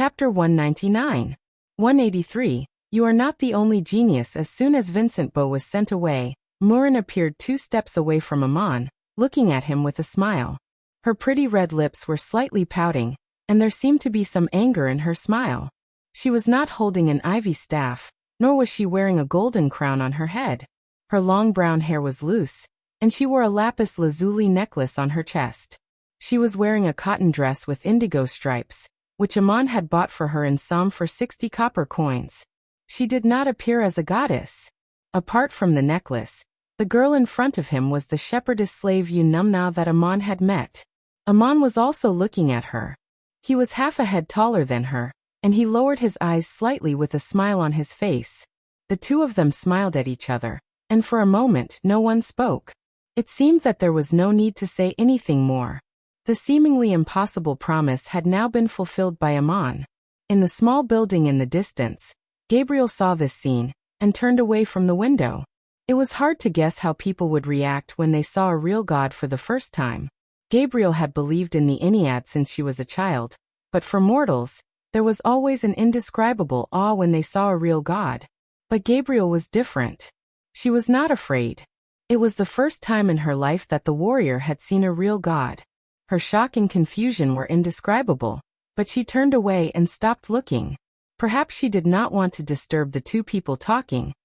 Chapter 199. 183. You are not the only genius. As soon as Vincent Beau was sent away, Murin appeared 2 steps away from Amon, looking at him with a smile. Her pretty red lips were slightly pouting, and there seemed to be some anger in her smile. She was not holding an ivy staff, nor was she wearing a golden crown on her head. Her long brown hair was loose, and she wore a lapis lazuli necklace on her chest. She was wearing a cotton dress with indigo stripes, which Amon had bought for her in Somme for 60 copper coins. She did not appear as a goddess. Apart from the necklace, the girl in front of him was the shepherdess slave Yunumna that Amon had met. Amon was also looking at her. He was half a head taller than her, and he lowered his eyes slightly with a smile on his face. The two of them smiled at each other, and for a moment no one spoke. It seemed that there was no need to say anything more. The seemingly impossible promise had now been fulfilled by Amon. In the small building in the distance, Gabriel saw this scene, and turned away from the window. It was hard to guess how people would react when they saw a real god for the first time. Gabriel had believed in the Ennead since she was a child, but for mortals, there was always an indescribable awe when they saw a real god. But Gabriel was different. She was not afraid. It was the first time in her life that the warrior had seen a real god. Her shock and confusion were indescribable, but she turned away and stopped looking. Perhaps she did not want to disturb the two people talking,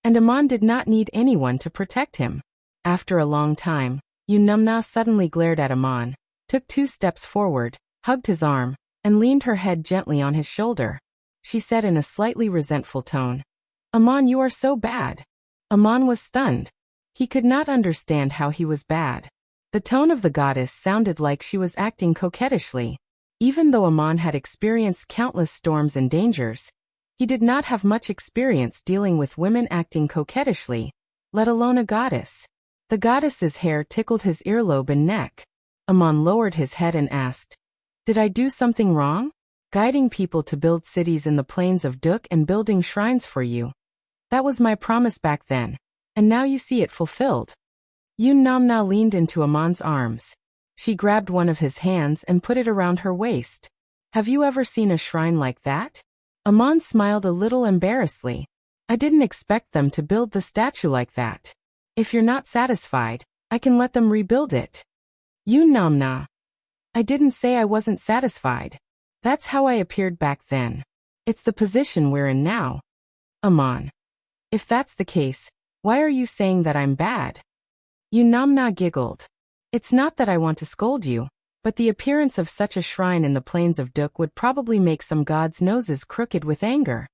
and Amon did not need anyone to protect him. After a long time, Yunumna suddenly glared at Amon, took 2 steps forward, hugged his arm, and leaned her head gently on his shoulder. She said in a slightly resentful tone, "Amon, you are so bad." Amon was stunned. He could not understand how he was bad. The tone of the goddess sounded like she was acting coquettishly. Even though Amon had experienced countless storms and dangers, he did not have much experience dealing with women acting coquettishly, let alone a goddess. The goddess's hair tickled his earlobe and neck. Amon lowered his head and asked, "Did I do something wrong? Guiding people to build cities in the plains of Duk and building shrines for you. That was my promise back then, and now you see it fulfilled." Yunumna leaned into Amon's arms. She grabbed one of his hands and put it around her waist. "Have you ever seen a shrine like that?" Amon smiled a little embarrassedly. "I didn't expect them to build the statue like that. If you're not satisfied, I can let them rebuild it." Yunumna. "I didn't say I wasn't satisfied. That's how I appeared back then. It's the position we're in now." Amon. "If that's the case, why are you saying that I'm bad?" Yunumna giggled. "It's not that I want to scold you, but the appearance of such a shrine in the plains of Duk would probably make some gods' noses crooked with anger."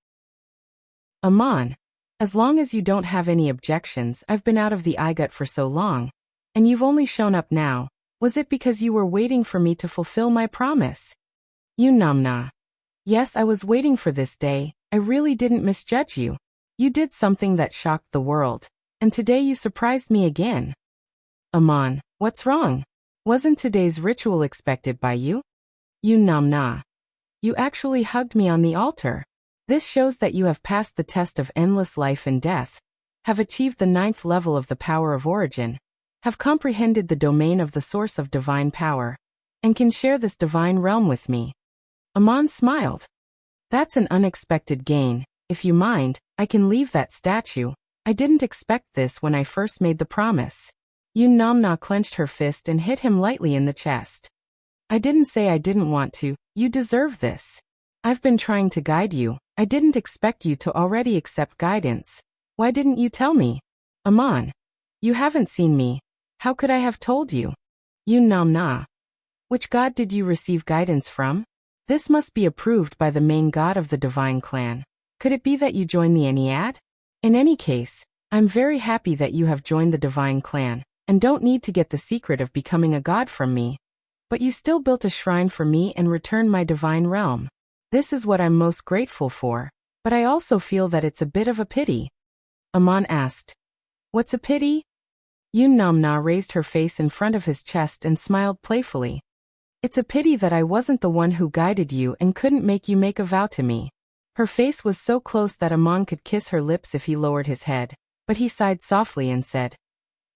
Amon. "As long as you don't have any objections, I've been out of the Igut for so long, and you've only shown up now. Was it because you were waiting for me to fulfill my promise?" Yunumna. "Yes, I was waiting for this day. I really didn't misjudge you. You did something that shocked the world, and today you surprised me again." Amon. "What's wrong? Wasn't today's ritual expected by you?" Yunumna. "You actually hugged me on the altar. This shows that you have passed the test of endless life and death, have achieved the 9th level of the power of origin, have comprehended the domain of the source of divine power, and can share this divine realm with me." Amon smiled. "That's an unexpected gain. If you mind, I can leave that statue. I didn't expect this when I first made the promise." Yunumna clenched her fist and hit him lightly in the chest. "I didn't say I didn't want to. You deserve this. I've been trying to guide you. I didn't expect you to already accept guidance. Why didn't you tell me?" Amon. "You haven't seen me. How could I have told you?" Yunumna. "Which god did you receive guidance from? This must be approved by the main god of the divine clan. Could it be that you joined the Ennead? In any case, I'm very happy that you have joined the divine clan, and don't need to get the secret of becoming a god from me. But you still built a shrine for me and returned my divine realm. This is what I'm most grateful for, but I also feel that it's a bit of a pity." Amon asked, "What's a pity?" Yunumna raised her face in front of his chest and smiled playfully. "It's a pity that I wasn't the one who guided you and couldn't make you make a vow to me." Her face was so close that Amon could kiss her lips if he lowered his head, but he sighed softly and said,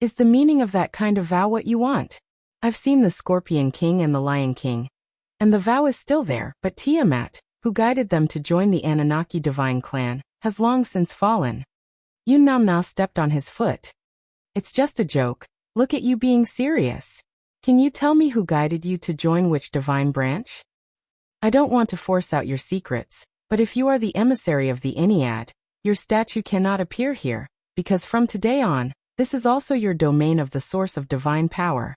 "Is the meaning of that kind of vow what you want? I've seen the Scorpion King and the Lion King, and the vow is still there, but Tiamat, who guided them to join the Anunnaki divine clan, has long since fallen. Yun Namna stepped on his foot. It's just a joke. Look at you being serious. Can you tell me who guided you to join which divine branch? I don't want to force out your secrets, but if you are the emissary of the Ennead, your statue cannot appear here, because from today on, this is also your domain of the source of divine power.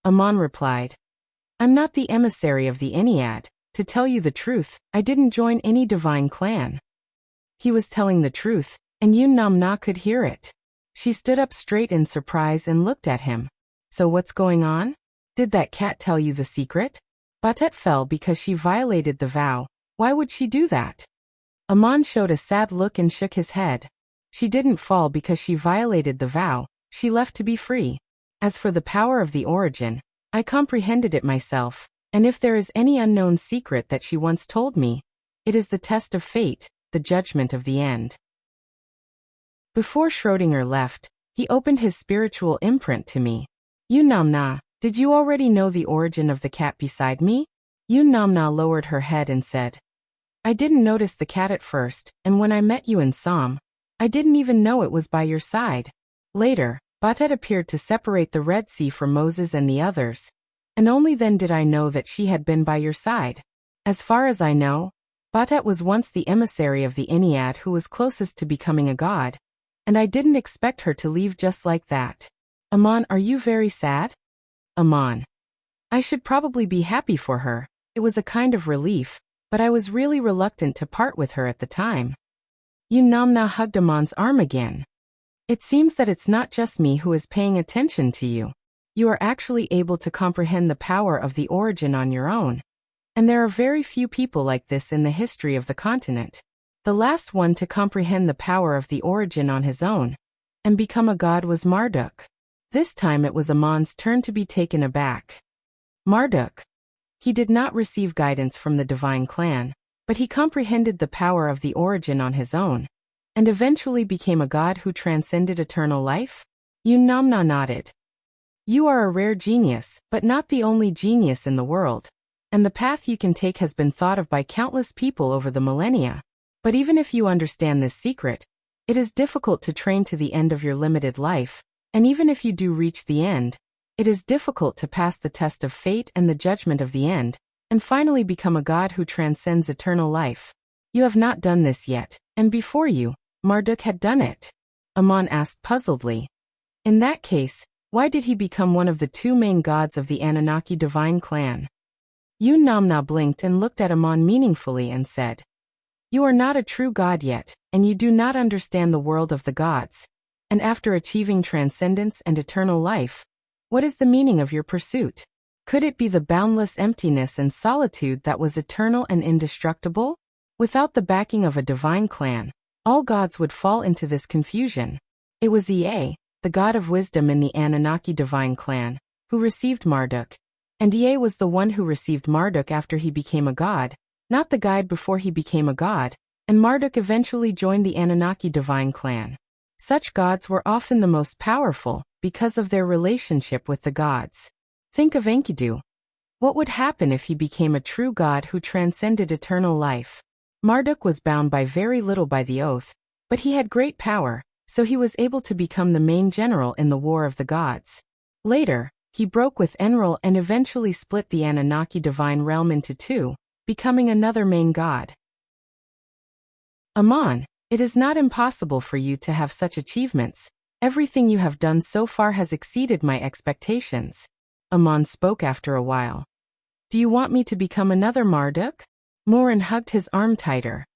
Amon replied, I'm not the emissary of the Ennead. To tell you the truth, I didn't join any divine clan. He was telling the truth, and Yun Namna could hear it. She stood up straight in surprise and looked at him. So what's going on? Did that cat tell you the secret? Batet fell because she violated the vow. Why would she do that? Amon showed a sad look and shook his head. She didn't fall because she violated the vow, she left to be free. As for the power of the origin, I comprehended it myself, and if there is any unknown secret that she once told me, it is the test of fate, the judgment of the end. Before Schrödinger left, he opened his spiritual imprint to me. Yun Namna, did you already know the origin of the cat beside me? Yun Namna lowered her head and said, I didn't notice the cat at first, and when I met you in Som, I didn't even know it was by your side. Later, Batet appeared to separate the Red Sea from Moses and the others, and only then did I know that she had been by your side. As far as I know, Batet was once the emissary of the Ennead who was closest to becoming a god, and I didn't expect her to leave just like that. Amon, are you very sad? Amon. I should probably be happy for her. It was a kind of relief, but I was really reluctant to part with her at the time. Yun Namna hugged Amon's arm again. It seems that it's not just me who is paying attention to you. You are actually able to comprehend the power of the origin on your own. And there are very few people like this in the history of the continent. The last one to comprehend the power of the origin on his own and become a god was Marduk. This time it was Amon's turn to be taken aback. Marduk. He did not receive guidance from the divine clan, but he comprehended the power of the origin on his own, and eventually became a god who transcended eternal life? Yun Namna nodded. You are a rare genius, but not the only genius in the world, and the path you can take has been thought of by countless people over the millennia. But even if you understand this secret, it is difficult to train to the end of your limited life, and even if you do reach the end, it is difficult to pass the test of fate and the judgment of the end, and finally become a god who transcends eternal life. You have not done this yet, and before you, Marduk had done it. Amon asked puzzledly. In that case, why did he become one of the two main gods of the Anunnaki divine clan? Yun Namna blinked and looked at Amon meaningfully and said, You are not a true god yet, and you do not understand the world of the gods. And after achieving transcendence and eternal life, what is the meaning of your pursuit? Could it be the boundless emptiness and solitude that was eternal and indestructible? Without the backing of a divine clan, all gods would fall into this confusion. It was Ea, the god of wisdom in the Anunnaki divine clan, who received Marduk, and Ea was the one who received Marduk after he became a god, not the guide before he became a god, and Marduk eventually joined the Anunnaki divine clan. Such gods were often the most powerful, because of their relationship with the gods. Think of Enkidu. What would happen if he became a true god who transcended eternal life? Marduk was bound by very little by the oath, but he had great power, so he was able to become the main general in the War of the Gods. Later, he broke with Enlil and eventually split the Anunnaki divine realm into two, becoming another main god. Amon, it is not impossible for you to have such achievements. Everything you have done so far has exceeded my expectations. Amon spoke after a while. Do you want me to become another Marduk? Morin hugged his arm tighter.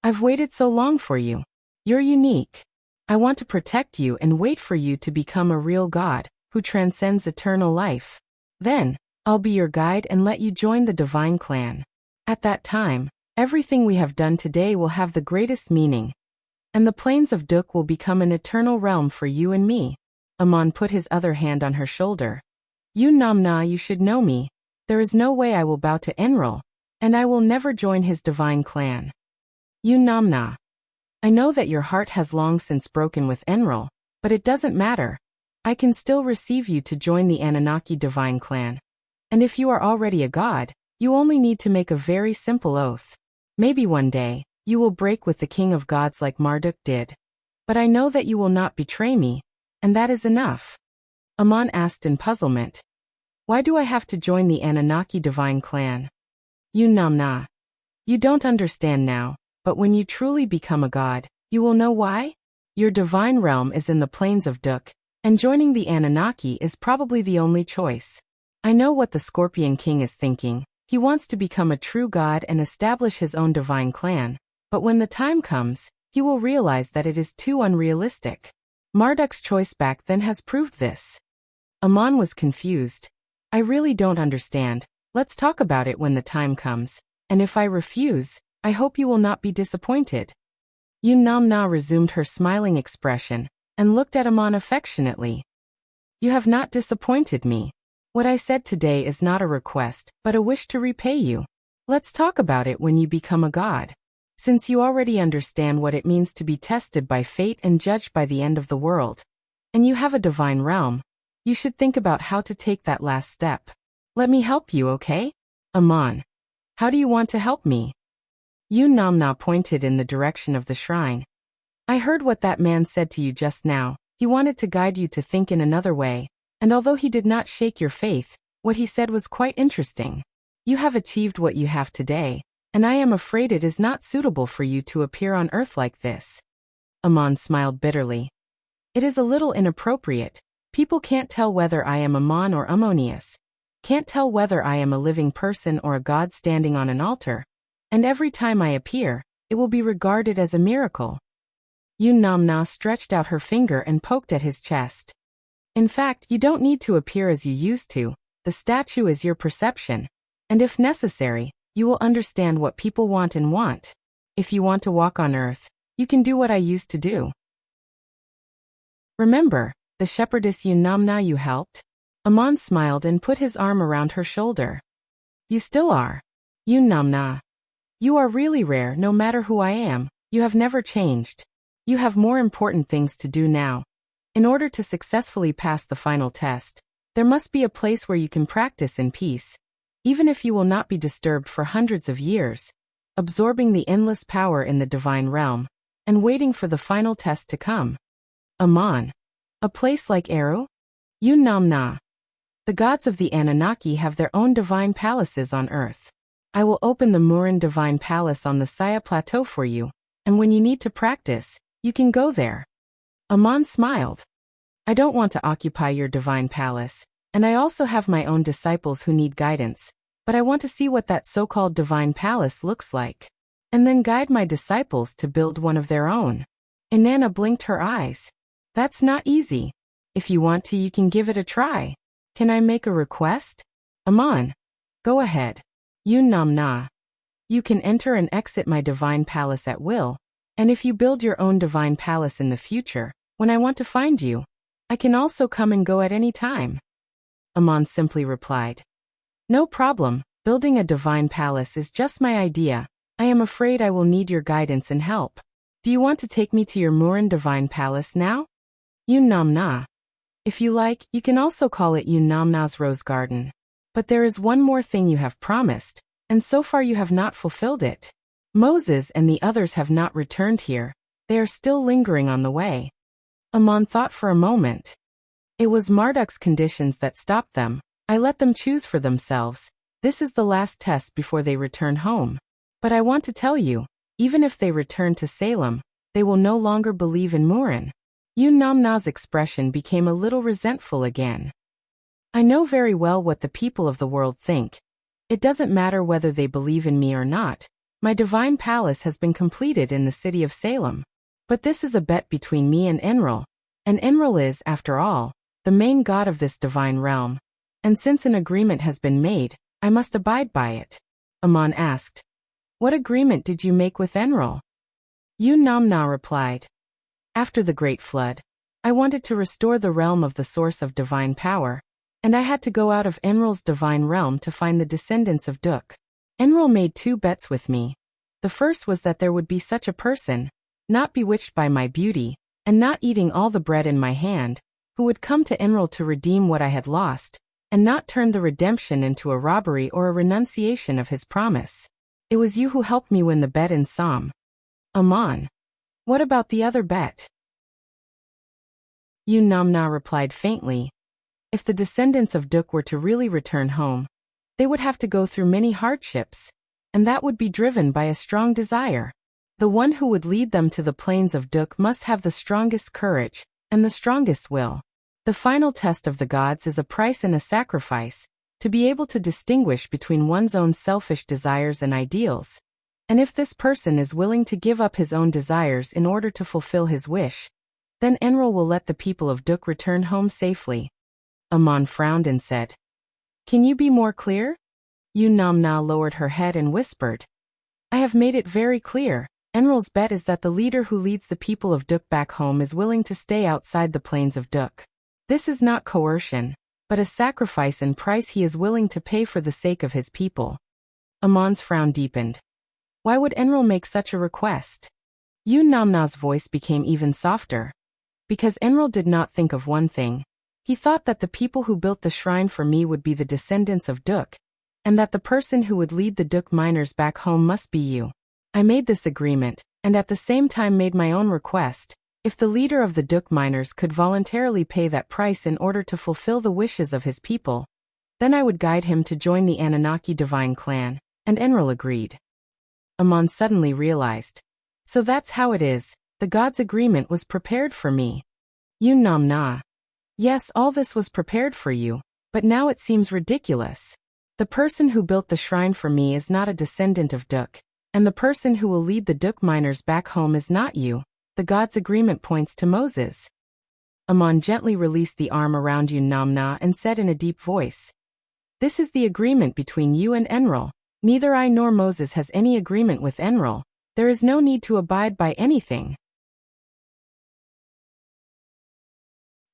I've waited so long for you. You're unique. I want to protect you and wait for you to become a real god, who transcends eternal life. Then, I'll be your guide and let you join the divine clan. At that time, everything we have done today will have the greatest meaning, and the plains of Duk will become an eternal realm for you and me. Amon put his other hand on her shoulder. Yun Namna, you should know me. There is no way I will bow to Enlil, and I will never join his divine clan. Yun Namna. I know that your heart has long since broken with Enlil, but it doesn't matter. I can still receive you to join the Anunnaki divine clan. And if you are already a god, you only need to make a very simple oath. Maybe one day, you will break with the king of gods like Marduk did. But I know that you will not betray me, and that is enough. Amon asked in puzzlement. Why do I have to join the Anunnaki divine clan? Namna. You don't understand now, but when you truly become a god, you will know why? Your divine realm is in the plains of Duk, and joining the Anunnaki is probably the only choice. I know what the Scorpion King is thinking. He wants to become a true god and establish his own divine clan, but when the time comes, he will realize that it is too unrealistic. Marduk's choice back then has proved this. Amon was confused. I really don't understand. Let's talk about it when the time comes, and if I refuse, I hope you will not be disappointed. Namna resumed her smiling expression, and looked at Amon affectionately. You have not disappointed me. What I said today is not a request, but a wish to repay you. Let's talk about it when you become a god. Since you already understand what it means to be tested by fate and judged by the end of the world, and you have a divine realm, you should think about how to take that last step. Let me help you, okay? Amon. How do you want to help me? Namna pointed in the direction of the shrine. I heard what that man said to you just now. He wanted to guide you to think in another way. And although he did not shake your faith, what he said was quite interesting. You have achieved what you have today, and I am afraid it is not suitable for you to appear on earth like this. Amon smiled bitterly. It is a little inappropriate. People can't tell whether I am Amon or Ammonius. Can't tell whether I am a living person or a god standing on an altar. And every time I appear, it will be regarded as a miracle. Namna stretched out her finger and poked at his chest. In fact, you don't need to appear as you used to. The statue is your perception. And if necessary, you will understand what people want and want. If you want to walk on earth, you can do what I used to do. Remember, the shepherdess Namna you helped? Amon smiled and put his arm around her shoulder. You still are. Namna. You are really rare no matter who I am. You have never changed. You have more important things to do now. In order to successfully pass the final test, there must be a place where you can practice in peace, even if you will not be disturbed for hundreds of years, absorbing the endless power in the divine realm, and waiting for the final test to come. Amon. A place like Eru? Namna. The gods of the Anunnaki have their own divine palaces on earth. I will open the Murin divine palace on the Saya plateau for you, and when you need to practice, you can go there. Amon smiled. I don't want to occupy your divine palace, and I also have my own disciples who need guidance, but I want to see what that so-called divine palace looks like, and then guide my disciples to build one of their own. Inanna blinked her eyes. That's not easy. If you want to, you can give it a try. Can I make a request? Amon. Go ahead. Namna. You can enter and exit my divine palace at will, and if you build your own divine palace in the future, when I want to find you, I can also come and go at any time. Amon simply replied. No problem, building a divine palace is just my idea. I am afraid I will need your guidance and help. Do you want to take me to your Murin divine palace now? Namna. If you like, you can also call it Namna's Rose Garden. But there is one more thing you have promised, and so far you have not fulfilled it. Moses and the others have not returned here. They are still lingering on the way. Amon thought for a moment. It was Marduk's conditions that stopped them. I let them choose for themselves. This is the last test before they return home. But I want to tell you, even if they return to Salem, they will no longer believe in Murin. Namna's expression became a little resentful again. I know very well what the people of the world think. It doesn't matter whether they believe in me or not. My divine palace has been completed in the city of Salem. But this is a bet between me and Enlil. And Enlil is, after all, the main god of this divine realm. And since an agreement has been made, I must abide by it. Amon asked. What agreement did you make with Enlil? Namna replied. After the Great Flood, I wanted to restore the realm of the source of divine power, and I had to go out of Enlil's divine realm to find the descendants of Duk. Enlil made 2 bets with me. The first was that there would be such a person, not bewitched by my beauty, and not eating all the bread in my hand, who would come to Enlil to redeem what I had lost, and not turn the redemption into a robbery or a renunciation of his promise. It was you who helped me win the bet in Somme. Amon. What about the other bet? Yun Namna replied faintly. If the descendants of Duk were to really return home, they would have to go through many hardships, and that would be driven by a strong desire. The one who would lead them to the plains of Duk must have the strongest courage and the strongest will. The final test of the gods is a price and a sacrifice, to be able to distinguish between one's own selfish desires and ideals. And if this person is willing to give up his own desires in order to fulfill his wish, then Enril will let the people of Duk return home safely. Amon frowned and said, Can you be more clear? Yun Namna lowered her head and whispered, I have made it very clear. Enril's bet is that the leader who leads the people of Duk back home is willing to stay outside the plains of Duk. This is not coercion, but a sacrifice and price he is willing to pay for the sake of his people. Amon's frown deepened. Why would Enril make such a request? Yun Namna's voice became even softer. Because Enril did not think of one thing. He thought that the people who built the shrine for me would be the descendants of Duk, and that the person who would lead the Duk miners back home must be you. I made this agreement, and at the same time made my own request. If the leader of the Duk miners could voluntarily pay that price in order to fulfill the wishes of his people, then I would guide him to join the Anunnaki divine clan, and Enril agreed. Amon suddenly realized. So that's how it is, the gods' agreement was prepared for me. Yun Namna. Yes, all this was prepared for you, but now it seems ridiculous. The person who built the shrine for me is not a descendant of Duk, and the person who will lead the Duk miners back home is not you. The gods' agreement points to Moses. Amon gently released the arm around Yun Namna and said in a deep voice, This is the agreement between you and Enril. Neither I nor Moses has any agreement with Enril. There is no need to abide by anything.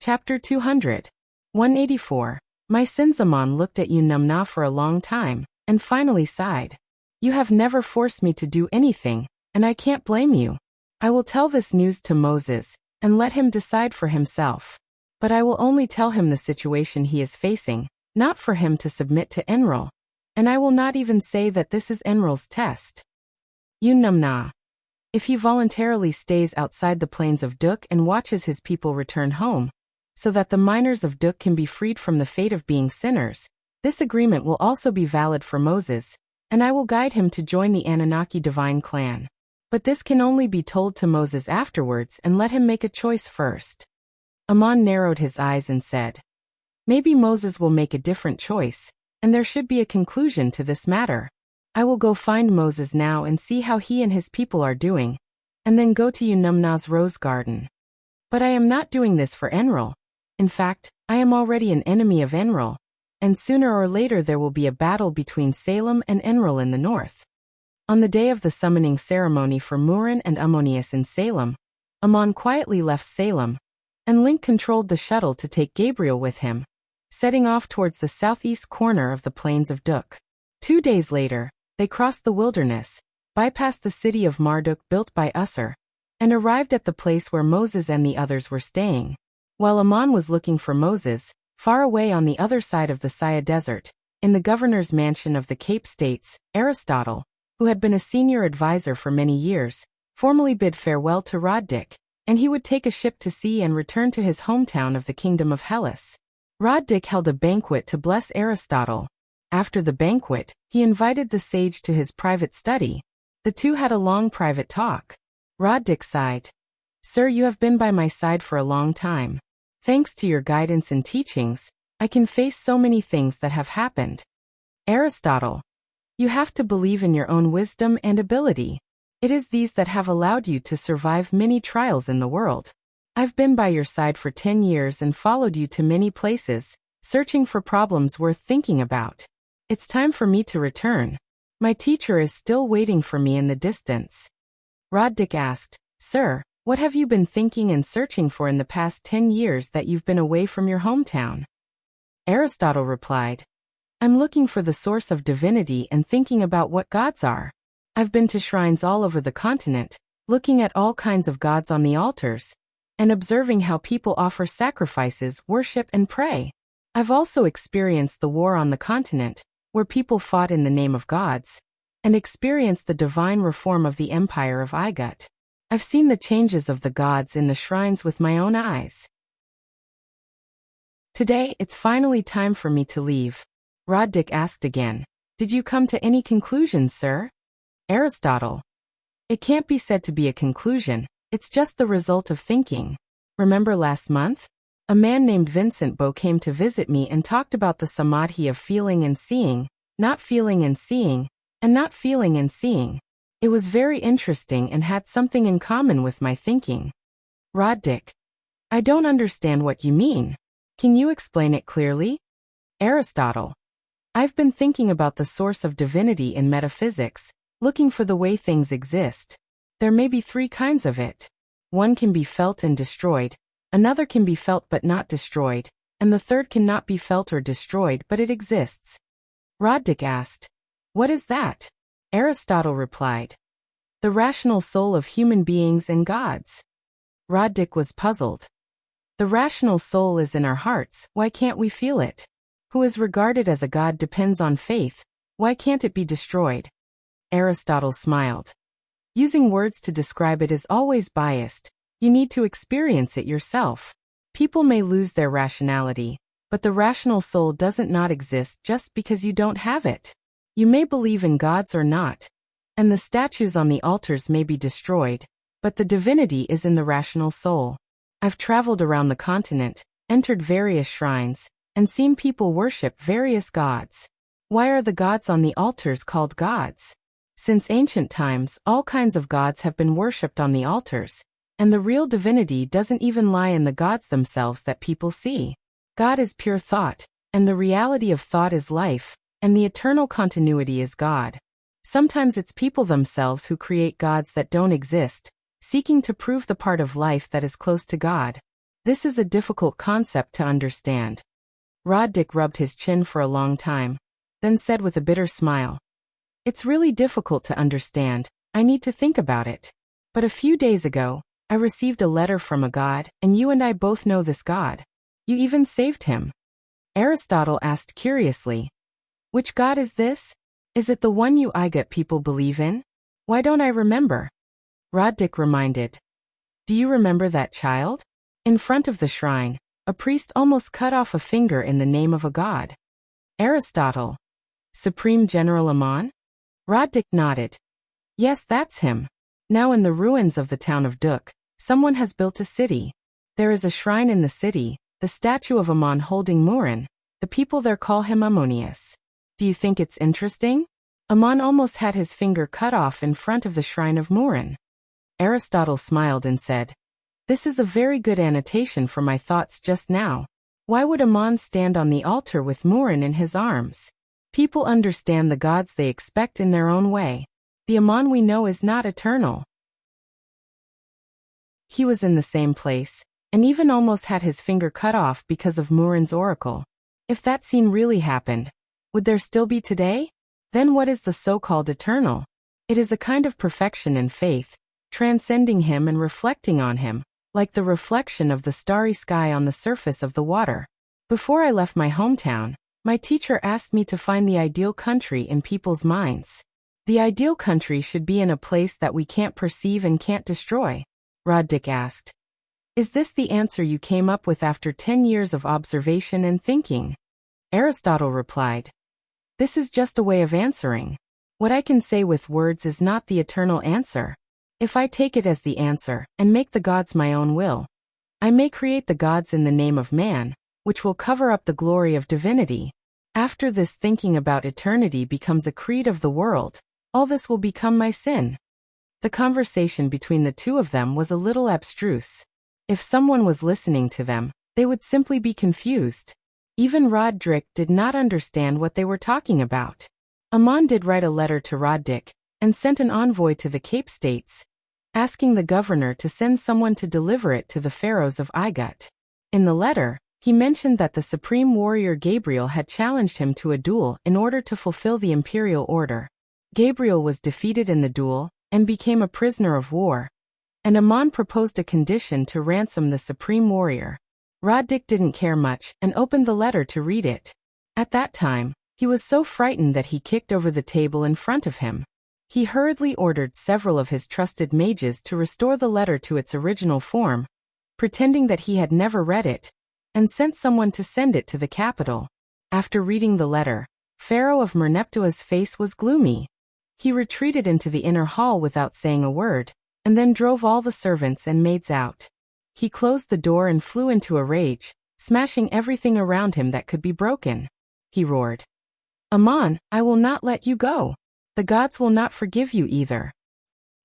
Chapter 200. 184. My sins. Amon looked at Yun Namna for a long time, and finally sighed. You have never forced me to do anything, and I can't blame you. I will tell this news to Moses, and let him decide for himself. But I will only tell him the situation he is facing, not for him to submit to Enril. And I will not even say that this is Enril's test. Yun Namna. If he voluntarily stays outside the plains of Duk and watches his people return home, so that the miners of Duk can be freed from the fate of being sinners, this agreement will also be valid for Moses, and I will guide him to join the Anunnaki divine clan. But this can only be told to Moses afterwards, and let him make a choice first. Amon narrowed his eyes and said, Maybe Moses will make a different choice, and there should be a conclusion to this matter. I will go find Moses now and see how he and his people are doing, and then go to Yun Namna's rose garden. But I am not doing this for Enril. In fact, I am already an enemy of Enril, and sooner or later there will be a battle between Salem and Enril in the north. On the day of the summoning ceremony for Murin and Ammonius in Salem, Amon quietly left Salem, and Link controlled the shuttle to take Gabriel with him, setting off towards the southeast corner of the plains of Duk. 2 days later, they crossed the wilderness, bypassed the city of Marduk built by Usser, and arrived at the place where Moses and the others were staying. While Amon was looking for Moses, far away on the other side of the Saya Desert, in the governor's mansion of the Cape States, Aristotle, who had been a senior advisor for many years, formally bid farewell to Roddick, and he would take a ship to sea and return to his hometown of the Kingdom of Hellas. Roddick held a banquet to bless Aristotle. After the banquet, he invited the sage to his private study. The two had a long private talk. Roddick sighed. Sir, you have been by my side for a long time. Thanks to your guidance and teachings, I can face so many things that have happened. Aristotle. You have to believe in your own wisdom and ability. It is these that have allowed you to survive many trials in the world. I've been by your side for 10 years and followed you to many places, searching for problems worth thinking about. It's time for me to return. My teacher is still waiting for me in the distance. Roddick asked, Sir, what have you been thinking and searching for in the past 10 years that you've been away from your hometown? Aristotle replied, I'm looking for the source of divinity and thinking about what gods are. I've been to shrines all over the continent, looking at all kinds of gods on the altars, and observing how people offer sacrifices, worship, and pray. I've also experienced the war on the continent, where people fought in the name of gods, and experienced the divine reform of the empire of Igut. I've seen the changes of the gods in the shrines with my own eyes. Today, it's finally time for me to leave. Roddick asked again. Did you come to any conclusions, sir? Aristotle. It can't be said to be a conclusion, it's just the result of thinking. Remember last month? A man named Vincent Bo came to visit me and talked about the samadhi of feeling and seeing, not feeling and seeing, and not feeling and seeing. It was very interesting and had something in common with my thinking. Roddick. I don't understand what you mean. Can you explain it clearly? Aristotle. I've been thinking about the source of divinity in metaphysics, looking for the way things exist. There may be three kinds of it. One can be felt and destroyed, another can be felt but not destroyed, and the third cannot be felt or destroyed but it exists. Roddick asked, what is that? Aristotle replied, the rational soul of human beings and gods. Roddick was puzzled. The rational soul is in our hearts, why can't we feel it? Who is regarded as a god depends on faith, why can't it be destroyed? Aristotle smiled. Using words to describe it is always biased, you need to experience it yourself. People may lose their rationality, but the rational soul doesn't not exist just because you don't have it. You may believe in gods or not, and the statues on the altars may be destroyed, but the divinity is in the rational soul. I've traveled around the continent, entered various shrines, and seen people worship various gods. Why are the gods on the altars called gods? Since ancient times, all kinds of gods have been worshipped on the altars, and the real divinity doesn't even lie in the gods themselves that people see. God is pure thought, and the reality of thought is life, and the eternal continuity is God. Sometimes it's people themselves who create gods that don't exist, seeking to prove the part of life that is close to God. This is a difficult concept to understand. Roddick rubbed his chin for a long time, then said with a bitter smile, it's really difficult to understand, I need to think about it. But a few days ago, I received a letter from a god, and you and I both know this god. You even saved him. Aristotle asked curiously, which god is this? Is it the one you Igut people believe in? Why don't I remember? Roddick reminded. Do you remember that child? In front of the shrine, a priest almost cut off a finger in the name of a god. Aristotle. Supreme General Amon? Roddick nodded. Yes, that's him. Now in the ruins of the town of Duk, someone has built a city. There is a shrine in the city, the statue of Amon holding Murin. The people there call him Ammonius. Do you think it's interesting? Amon almost had his finger cut off in front of the shrine of Murin. Aristotle smiled and said, this is a very good annotation for my thoughts just now. Why would Amon stand on the altar with Murin in his arms? People understand the gods they expect in their own way. The Amon we know is not eternal. He was in the same place, and even almost had his finger cut off because of Murin's oracle. If that scene really happened, would there still be today? Then what is the so-called eternal? It is a kind of perfection in faith, transcending him and reflecting on him, like the reflection of the starry sky on the surface of the water. Before I left my hometown, my teacher asked me to find the ideal country in people's minds. The ideal country should be in a place that we can't perceive and can't destroy. Roddick asked. Is this the answer you came up with after 10 years of observation and thinking? Aristotle replied. This is just a way of answering. What I can say with words is not the eternal answer. If I take it as the answer and make the gods my own will, I may create the gods in the name of man, which will cover up the glory of divinity. After this, thinking about eternity becomes a creed of the world. All this will become my sin. The conversation between the two of them was a little abstruse. If someone was listening to them, they would simply be confused. Even Roddick did not understand what they were talking about. Amon did write a letter to Roddick, and sent an envoy to the Cape States, asking the governor to send someone to deliver it to the pharaohs of Igut. In the letter, he mentioned that the supreme warrior Gabriel had challenged him to a duel in order to fulfill the imperial order. Gabriel was defeated in the duel, and became a prisoner of war, and Amon proposed a condition to ransom the supreme warrior. Roddick didn't care much, and opened the letter to read it. At that time, he was so frightened that he kicked over the table in front of him. He hurriedly ordered several of his trusted mages to restore the letter to its original form, pretending that he had never read it, and sent someone to send it to the capital. After reading the letter, Pharaoh of Merneptah's face was gloomy. He retreated into the inner hall without saying a word, and then drove all the servants and maids out. He closed the door and flew into a rage, smashing everything around him that could be broken. He roared, "Aman, I will not let you go. The gods will not forgive you either."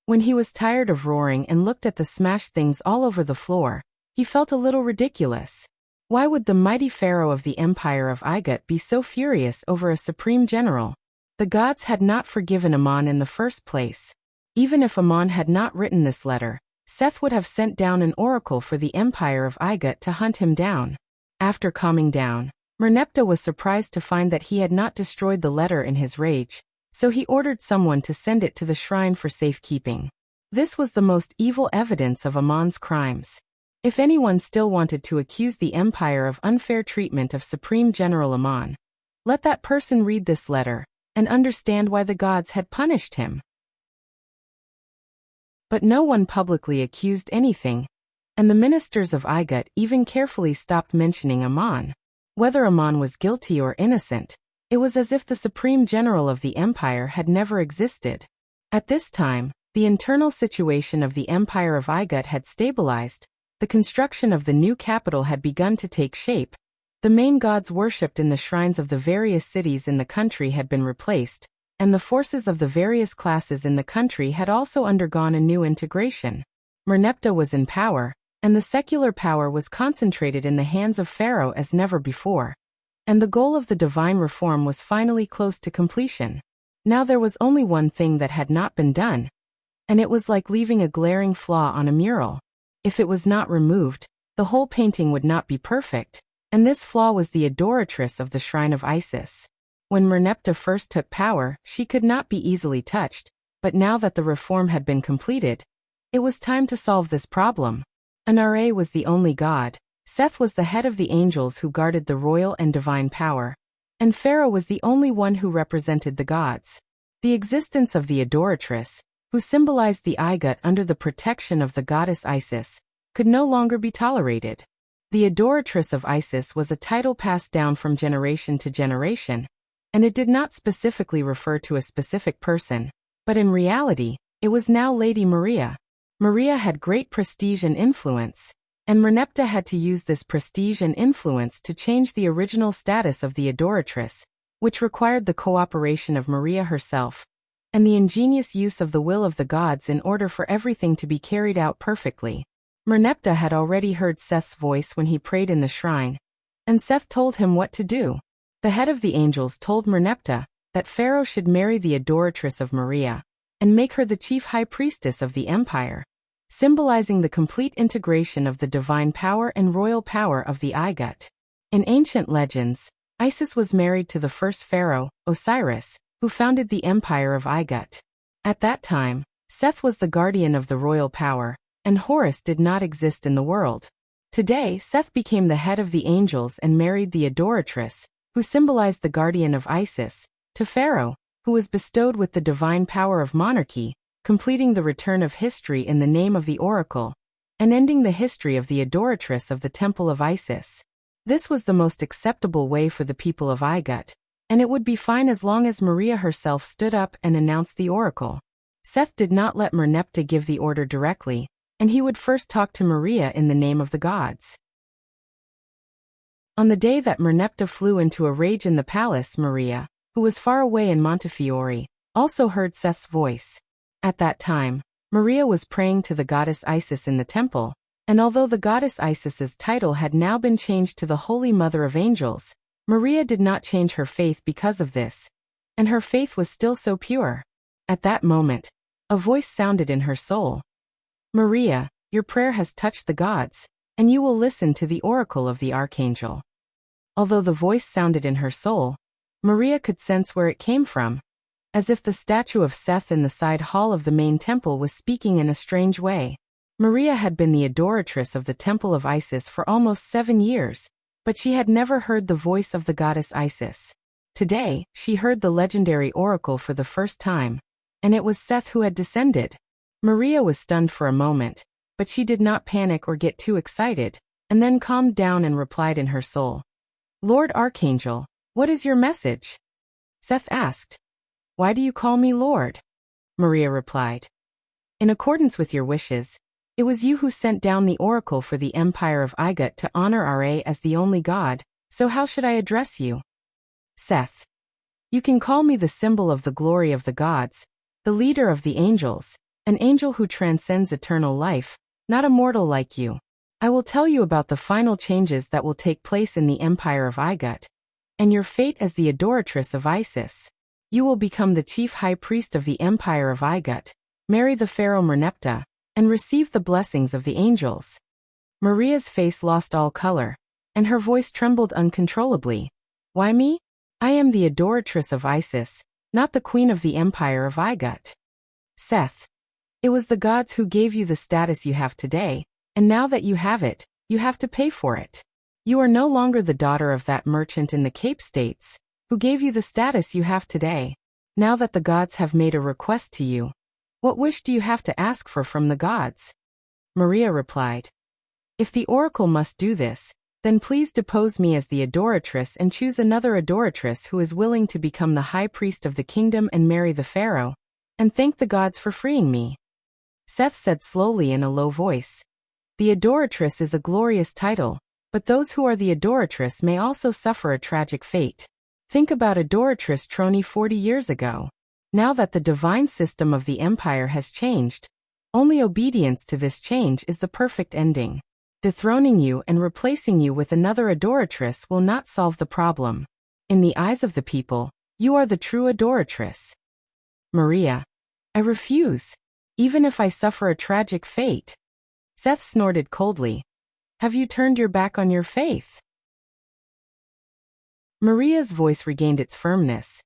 When he was tired of roaring and looked at the smashed things all over the floor, he felt a little ridiculous. Why would the mighty pharaoh of the empire of Igut be so furious over a supreme general? The gods had not forgiven Aman in the first place. Even if Aman had not written this letter, Seth would have sent down an oracle for the empire of Igut to hunt him down. After calming down, Merneptah was surprised to find that he had not destroyed the letter in his rage, so he ordered someone to send it to the shrine for safekeeping. This was the most evil evidence of Aman's crimes. If anyone still wanted to accuse the empire of unfair treatment of Supreme General Aman, let that person read this letter and understand why the gods had punished him. But no one publicly accused anything, and the ministers of Igut even carefully stopped mentioning Aman. Whether Aman was guilty or innocent, it was as if the supreme general of the empire had never existed. At this time, the internal situation of the empire of Igut had stabilized, the construction of the new capital had begun to take shape, the main gods worshipped in the shrines of the various cities in the country had been replaced, and the forces of the various classes in the country had also undergone a new integration. Merneptah was in power, and the secular power was concentrated in the hands of Pharaoh as never before. And the goal of the divine reform was finally close to completion. Now there was only one thing that had not been done, and it was like leaving a glaring flaw on a mural. If it was not removed, the whole painting would not be perfect, and this flaw was the adoratress of the shrine of Isis. When Merneptah first took power, she could not be easily touched, but now that the reform had been completed, it was time to solve this problem. Anare was the only god, Seth was the head of the angels who guarded the royal and divine power, and Pharaoh was the only one who represented the gods. The existence of the adoratress, who symbolized the Igut under the protection of the goddess Isis, could no longer be tolerated. The adoratress of Isis was a title passed down from generation to generation, and it did not specifically refer to a specific person, but in reality, it was now Lady Maria. Maria had great prestige and influence, and Merneptah had to use this prestige and influence to change the original status of the adoratress, which required the cooperation of Maria herself, and the ingenious use of the will of the gods in order for everything to be carried out perfectly. Merneptah had already heard Seth's voice when he prayed in the shrine, and Seth told him what to do. The head of the angels told Merneptah that Pharaoh should marry the adoratress of Maria, and make her the chief high priestess of the empire, symbolizing the complete integration of the divine power and royal power of the Igut. In ancient legends, Isis was married to the first pharaoh, Osiris, who founded the empire of Igut. At that time, Seth was the guardian of the royal power, and Horus did not exist in the world. Today, Seth became the head of the angels and married the adoratress, who symbolized the guardian of Isis, to Pharaoh, who was bestowed with the divine power of monarchy, completing the return of history in the name of the oracle, and ending the history of the adoratress of the temple of Isis. This was the most acceptable way for the people of Igut, and it would be fine as long as Maria herself stood up and announced the oracle. Seth did not let Merneptah give the order directly, and he would first talk to Maria in the name of the gods. On the day that Merneptah flew into a rage in the palace, Maria, who was far away in Montefiore, also heard Seth's voice. At that time, Maria was praying to the goddess Isis in the temple, and although the goddess Isis's title had now been changed to the Holy Mother of Angels, Maria did not change her faith because of this, and her faith was still so pure. At that moment, a voice sounded in her soul. Maria, your prayer has touched the gods, and you will listen to the oracle of the archangel. Although the voice sounded in her soul, Maria could sense where it came from, as if the statue of Seth in the side hall of the main temple was speaking in a strange way. Maria had been the adoratress of the temple of Isis for almost 7 years, but she had never heard the voice of the goddess Isis. Today, she heard the legendary oracle for the first time, and it was Seth who had descended. Maria was stunned for a moment, but she did not panic or get too excited, and then calmed down and replied in her soul. Lord Archangel, what is your message? Seth asked. Why do you call me Lord? Maria replied. In accordance with your wishes, it was you who sent down the oracle for the Empire of Igut to honor Ra as the only god, so how should I address you? Seth. You can call me the symbol of the glory of the gods, the leader of the angels, an angel who transcends eternal life, not a mortal like you. I will tell you about the final changes that will take place in the Empire of Igut, and your fate as the adoratress of Isis. You will become the chief high priest of the Empire of Igut, marry the pharaoh Merneptah, and receive the blessings of the angels. Maria's face lost all color, and her voice trembled uncontrollably. Why me? I am the adoratress of Isis, not the queen of the Empire of Igut. Seth. It was the gods who gave you the status you have today, and now that you have it, you have to pay for it. You are no longer the daughter of that merchant in the Cape States, who gave you the status you have today. Now that the gods have made a request to you, what wish do you have to ask for from the gods? Maria replied. If the oracle must do this, then please depose me as the adoratress and choose another adoratress who is willing to become the high priest of the kingdom and marry the pharaoh, and thank the gods for freeing me. Seth said slowly in a low voice. The adoratress is a glorious title, but those who are the adoratress may also suffer a tragic fate. Think about adoratress Troni 40 years ago. Now that the divine system of the empire has changed, only obedience to this change is the perfect ending. Dethroning you and replacing you with another adoratress will not solve the problem. In the eyes of the people, you are the true adoratress. Maria. I refuse. Even if I suffer a tragic fate. Seth snorted coldly. Have you turned your back on your faith? Maria's voice regained its firmness.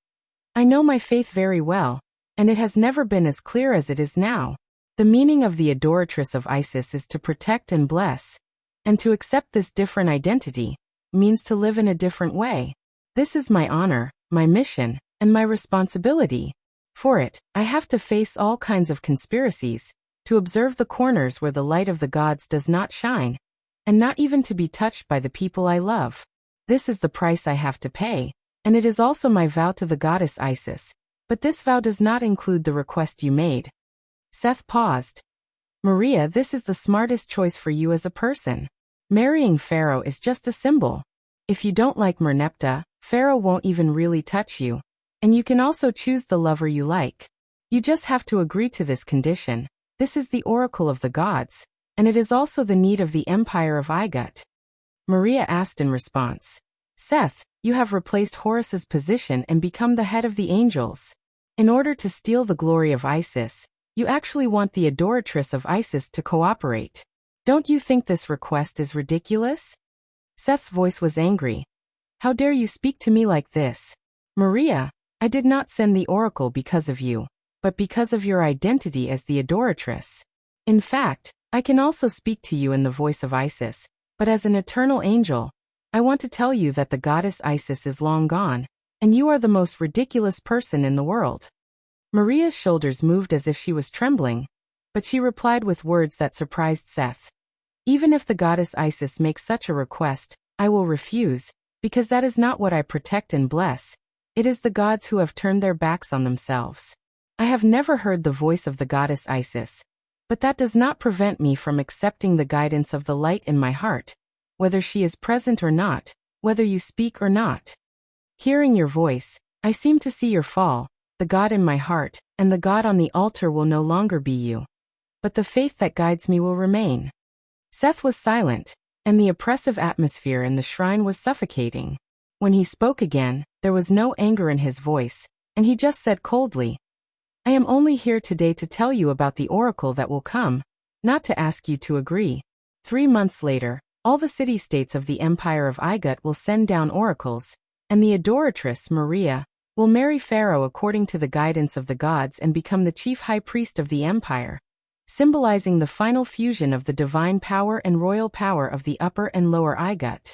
I know my faith very well, and it has never been as clear as it is now. The meaning of the adoratress of Isis is to protect and bless, and to accept this different identity means to live in a different way. This is my honor, my mission, and my responsibility. For it, I have to face all kinds of conspiracies, to observe the corners where the light of the gods does not shine, and not even to be touched by the people I love. This is the price I have to pay, and it is also my vow to the goddess Isis, but this vow does not include the request you made. Seth paused. Maria, this is the smartest choice for you as a person. Marrying Pharaoh is just a symbol. If you don't like Merneptah, Pharaoh won't even really touch you. And you can also choose the lover you like. You just have to agree to this condition. This is the oracle of the gods, and it is also the need of the Empire of Igut. Maria asked in response. Seth, you have replaced Horus's position and become the head of the angels. In order to steal the glory of Isis, you actually want the adoratress of Isis to cooperate. Don't you think this request is ridiculous? Seth's voice was angry. How dare you speak to me like this? Maria, I did not send the oracle because of you, but because of your identity as the adoratress. In fact, I can also speak to you in the voice of Isis, but as an eternal angel, I want to tell you that the goddess Isis is long gone, and you are the most ridiculous person in the world. Maria's shoulders moved as if she was trembling, but she replied with words that surprised Seth. Even if the goddess Isis makes such a request, I will refuse, because that is not what I protect and bless. It is the gods who have turned their backs on themselves. I have never heard the voice of the goddess Isis, but that does not prevent me from accepting the guidance of the light in my heart, whether she is present or not, whether you speak or not. Hearing your voice, I seem to see your fall. The God in my heart, and the God on the altar will no longer be you. But the faith that guides me will remain. Seth was silent, and the oppressive atmosphere in the shrine was suffocating. When he spoke again, there was no anger in his voice, and he just said coldly, I am only here today to tell you about the oracle that will come, not to ask you to agree. 3 months later, all the city-states of the Empire of Igut will send down oracles, and the adoratress, Maria, will marry Pharaoh according to the guidance of the gods and become the chief high priest of the empire, symbolizing the final fusion of the divine power and royal power of the upper and lower Igut.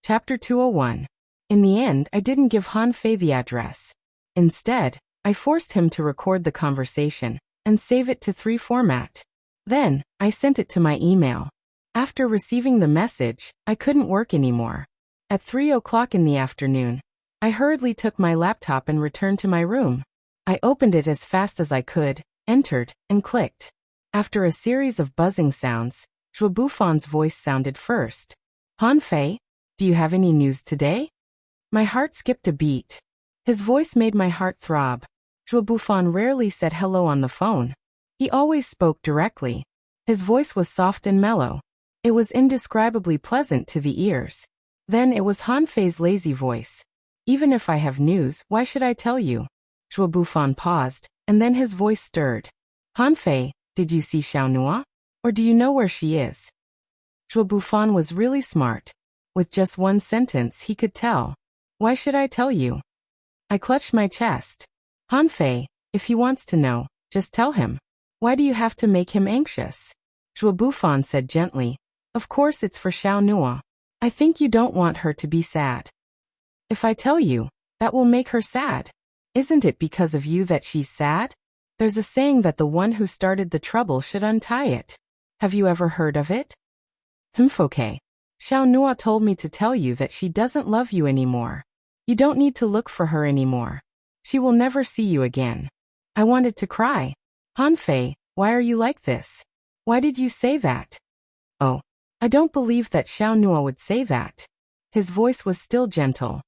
Chapter 201. In the end, I didn't give Han Fei the address. Instead, I forced him to record the conversation and save it to 3 format. Then, I sent it to my email. After receiving the message, I couldn't work anymore. At 3 o'clock in the afternoon, I hurriedly took my laptop and returned to my room. I opened it as fast as I could, entered, and clicked. After a series of buzzing sounds, Zhuo Bufan's voice sounded first. Han Fei, do you have any news today? My heart skipped a beat. His voice made my heart throb. Zhuo Bufan rarely said hello on the phone. He always spoke directly. His voice was soft and mellow. It was indescribably pleasant to the ears. Then it was Han Fei's lazy voice. Even if I have news, why should I tell you? Zhuo Bufan paused, and then his voice stirred. Han Fei, did you see Xiaonua? Or do you know where she is? Zhuo Bufan was really smart. With just one sentence he could tell. Why should I tell you? I clutched my chest. Han Fei, if he wants to know, just tell him. Why do you have to make him anxious? Zhuo Bufan said gently. Of course it's for Xiaonua. I think you don't want her to be sad. If I tell you, that will make her sad. Isn't it because of you that she's sad? There's a saying that the one who started the trouble should untie it. Have you ever heard of it? Okay. Xiaonua told me to tell you that she doesn't love you anymore. You don't need to look for her anymore. She will never see you again. I wanted to cry. Han Fei, why are you like this? Why did you say that? Oh, I don't believe that Xiaonua would say that. His voice was still gentle.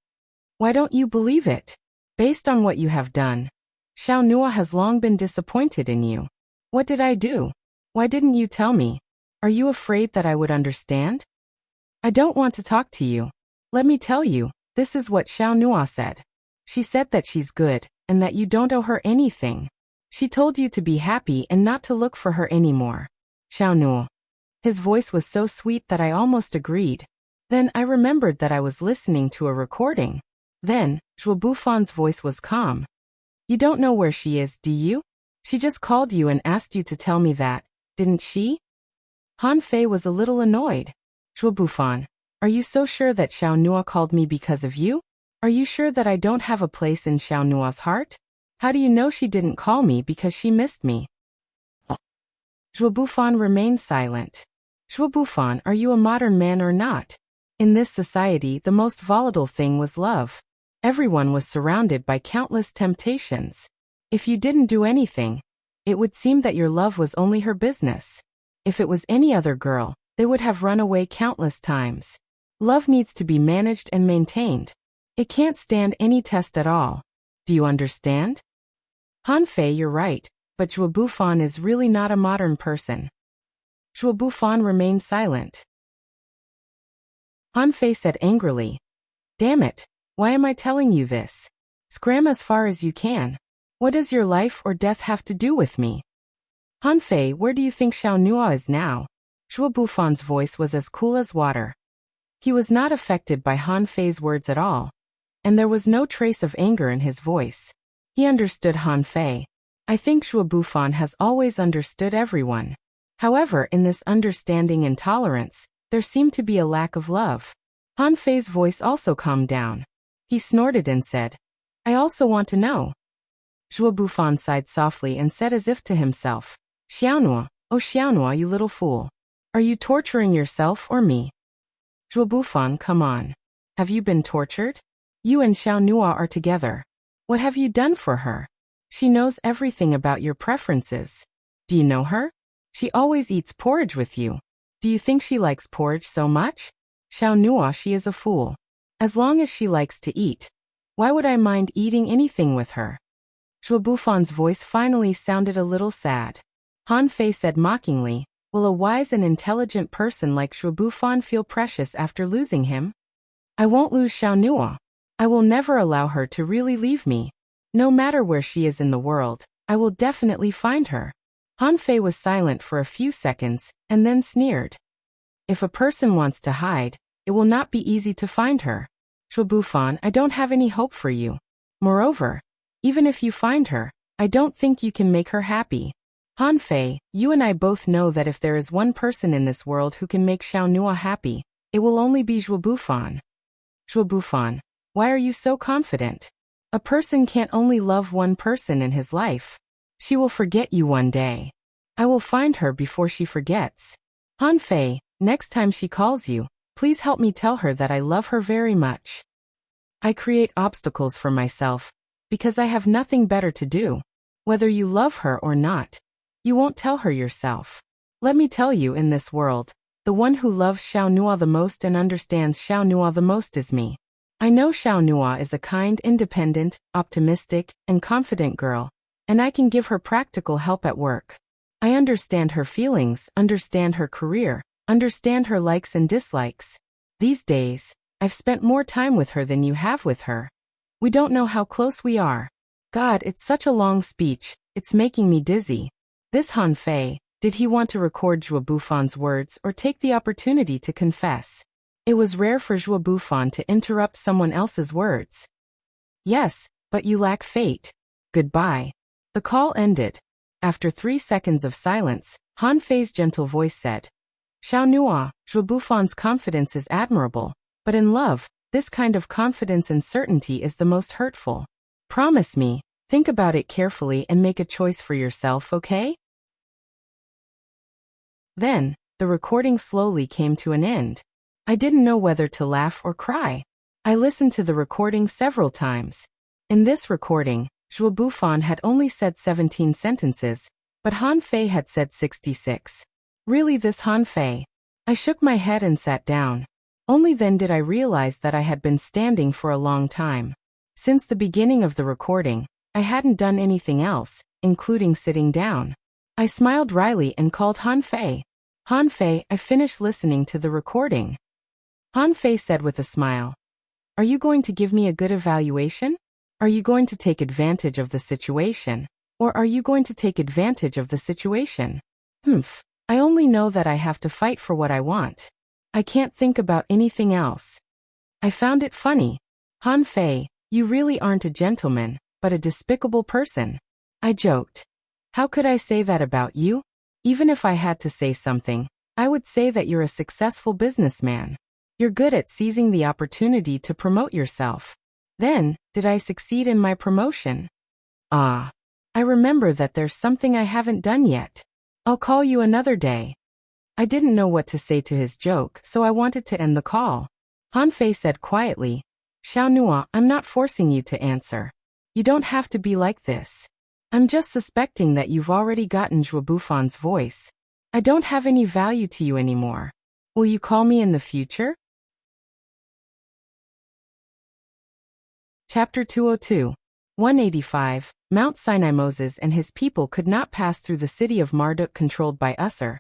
Why don't you believe it? Based on what you have done, Xiaonua has long been disappointed in you. What did I do? Why didn't you tell me? Are you afraid that I would understand? I don't want to talk to you. Let me tell you, this is what Xiaonua said. She said that she's good, and that you don't owe her anything. She told you to be happy and not to look for her anymore. Xiaonua. His voice was so sweet that I almost agreed. Then I remembered that I was listening to a recording. Then, Zhuo Bufan's voice was calm. You don't know where she is, do you? She just called you and asked you to tell me that, didn't she? Han Fei was a little annoyed. Zhuo Bufan, are you so sure that Xiaonua called me because of you? Are you sure that I don't have a place in Xiaonua's heart? How do you know she didn't call me because she missed me? Zhuo Bufan remained silent. Zhuo Bufan, are you a modern man or not? In this society, the most volatile thing was love. Everyone was surrounded by countless temptations. If you didn't do anything, it would seem that your love was only her business. If it was any other girl, they would have run away countless times. Love needs to be managed and maintained. It can't stand any test at all. Do you understand? Han Fei, you're right, but Zhuo Bufan is really not a modern person. Zhuo Bufan remained silent. Han Fei said angrily, damn it, why am I telling you this? Scram as far as you can. What does your life or death have to do with me? Han Fei, where do you think Xiaonua is now? Zhuo Bufan's voice was as cool as water. He was not affected by Han Fei's words at all, and there was no trace of anger in his voice. He understood Han Fei. I think Zhuo Bufan has always understood everyone. However, in this understanding and tolerance, there seemed to be a lack of love. Han Fei's voice also calmed down. He snorted and said, I also want to know. Zhuo Bufan sighed softly and said as if to himself, Xiaonua, oh Xiaonua, you little fool. Are you torturing yourself or me? Zhuo Bufan, come on. Have you been tortured? You and Xiaonua are together. What have you done for her? She knows everything about your preferences. Do you know her? She always eats porridge with you. Do you think she likes porridge so much? Xiaonua, she is a fool. As long as she likes to eat, why would I mind eating anything with her? Zhuo Bufan's voice finally sounded a little sad. Han Fei said mockingly, will a wise and intelligent person like Zhuo Bufan feel precious after losing him? I won't lose Xiaonua. I will never allow her to really leave me. No matter where she is in the world, I will definitely find her. Han Fei was silent for a few seconds, and then sneered. If a person wants to hide, it will not be easy to find her. Zhuo Bufan, I don't have any hope for you. Moreover, even if you find her, I don't think you can make her happy. Han Fei, you and I both know that if there is one person in this world who can make Xiaonua happy, it will only be Zhuo Bufan. Zhuo Bufan, Why are you so confident? A person can't only love one person in his life. She will forget you one day. I will find her before she forgets. Han Fei, next time she calls you, please help me tell her that I love her very much. I create obstacles for myself, because I have nothing better to do. Whether you love her or not, you won't tell her yourself. Let me tell you, in this world, the one who loves Xiao Nua the most and understands Xiao Nua the most is me. I know Xiao Nua is a kind, independent, optimistic, and confident girl, and I can give her practical help at work. I understand her feelings, understand her career, understand her likes and dislikes. These days, I've spent more time with her than you have with her. We don't know how close we are. God, it's such a long speech, it's making me dizzy. This Han Fei, did he want to record Zhuo Bufan's words or take the opportunity to confess? It was rare for Zhuo Bufan to interrupt someone else's words. Yes, but you lack fate. Goodbye. The call ended. After 3 seconds of silence, Han Fei's gentle voice said, Xiao Nua, Zhuo Bufan's confidence is admirable, but in love, this kind of confidence and certainty is the most hurtful. Promise me, think about it carefully and make a choice for yourself, okay? Then, the recording slowly came to an end. I didn't know whether to laugh or cry. I listened to the recording several times. In this recording, Zhuo Bufan had only said 17 sentences, but Han Fei had said 66. Really, this Han Fei? I shook my head and sat down. Only then did I realize that I had been standing for a long time. Since the beginning of the recording, I hadn't done anything else, including sitting down. I smiled wryly and called Han Fei. Han Fei, I finished listening to the recording. Han Fei said with a smile, Are you going to give me a good evaluation? Are you going to take advantage of the situation? Or are you going to take advantage of the situation? I only know that I have to fight for what I want. I can't think about anything else. I found it funny. Han Fei, you really aren't a gentleman, but a despicable person. I joked. How could I say that about you? Even if I had to say something, I would say that you're a successful businessman. You're good at seizing the opportunity to promote yourself. Then, did I succeed in my promotion? I remember that there's something I haven't done yet. I'll call you another day. I didn't know what to say to his joke, so I wanted to end the call. Han Fei said quietly, Xiao Nua, I'm not forcing you to answer. You don't have to be like this. I'm just suspecting that you've already gotten Zhuo Bufan's voice. I don't have any value to you anymore. Will you call me in the future? Chapter 202. 185. Mount Sinai. Moses and his people could not pass through the city of Marduk controlled by Usur,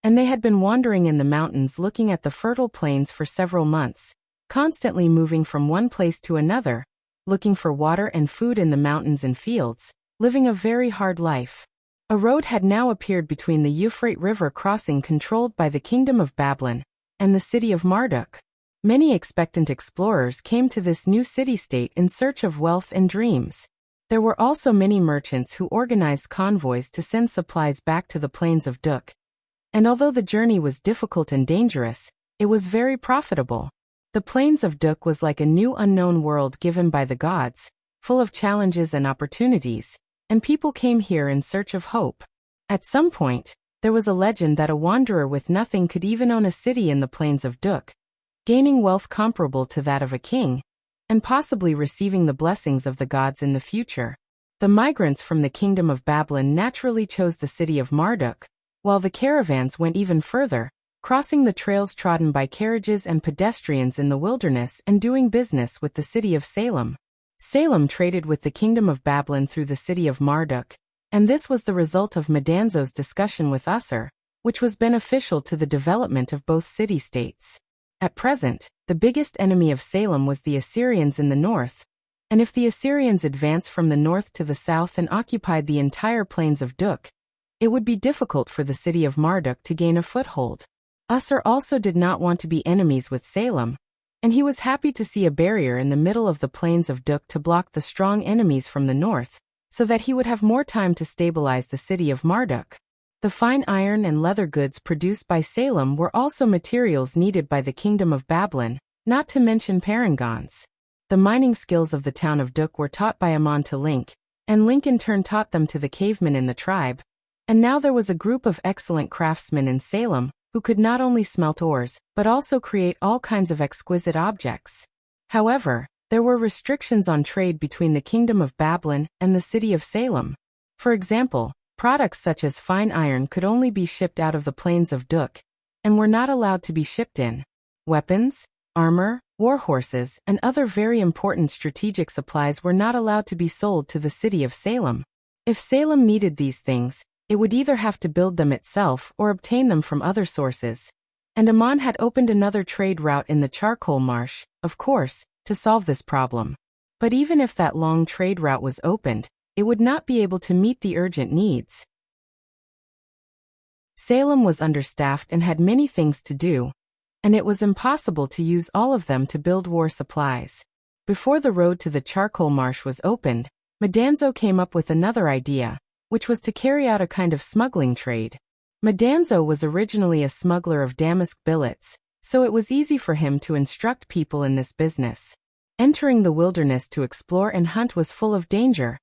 and they had been wandering in the mountains looking at the fertile plains for several months, constantly moving from one place to another, looking for water and food in the mountains and fields, living a very hard life. A road had now appeared between the Euphrates River crossing controlled by the Kingdom of Babylon and the city of Marduk. Many expectant explorers came to this new city-state in search of wealth and dreams. There were also many merchants who organized convoys to send supplies back to the plains of Duk. And although the journey was difficult and dangerous, it was very profitable. The plains of Duk was like a new unknown world given by the gods, full of challenges and opportunities, and people came here in search of hope. At some point, there was a legend that a wanderer with nothing could even own a city in the plains of Duk, gaining wealth comparable to that of a king, and possibly receiving the blessings of the gods in the future. The migrants from the Kingdom of Babylon naturally chose the city of Marduk, while the caravans went even further, crossing the trails trodden by carriages and pedestrians in the wilderness and doing business with the city of Salem. Salem traded with the Kingdom of Babylon through the city of Marduk, and this was the result of Madanzo's discussion with Usur, which was beneficial to the development of both city-states. At present, the biggest enemy of Salem was the Assyrians in the north, and if the Assyrians advanced from the north to the south and occupied the entire plains of Duk, it would be difficult for the city of Marduk to gain a foothold. Usur also did not want to be enemies with Salem, and he was happy to see a barrier in the middle of the plains of Duk to block the strong enemies from the north, so that he would have more time to stabilize the city of Marduk. The fine iron and leather goods produced by Salem were also materials needed by the Kingdom of Babylon, not to mention parangons. The mining skills of the town of Duk were taught by Amon to Link, and Link in turn taught them to the cavemen in the tribe. And now there was a group of excellent craftsmen in Salem, who could not only smelt ores, but also create all kinds of exquisite objects. However, there were restrictions on trade between the Kingdom of Babylon and the city of Salem. For example, products such as fine iron could only be shipped out of the plains of Duk, and were not allowed to be shipped in. Weapons, armor, war horses, and other very important strategic supplies were not allowed to be sold to the city of Salem. If Salem needed these things, it would either have to build them itself or obtain them from other sources. And Amon had opened another trade route in the charcoal marsh, of course, to solve this problem. But even if that long trade route was opened, it would not be able to meet the urgent needs. Salem was understaffed and had many things to do, and it was impossible to use all of them to build war supplies. Before the road to the charcoal marsh was opened, Madanzo came up with another idea, which was to carry out a kind of smuggling trade. Madanzo was originally a smuggler of damask billets, so it was easy for him to instruct people in this business. Entering the wilderness to explore and hunt was full of danger,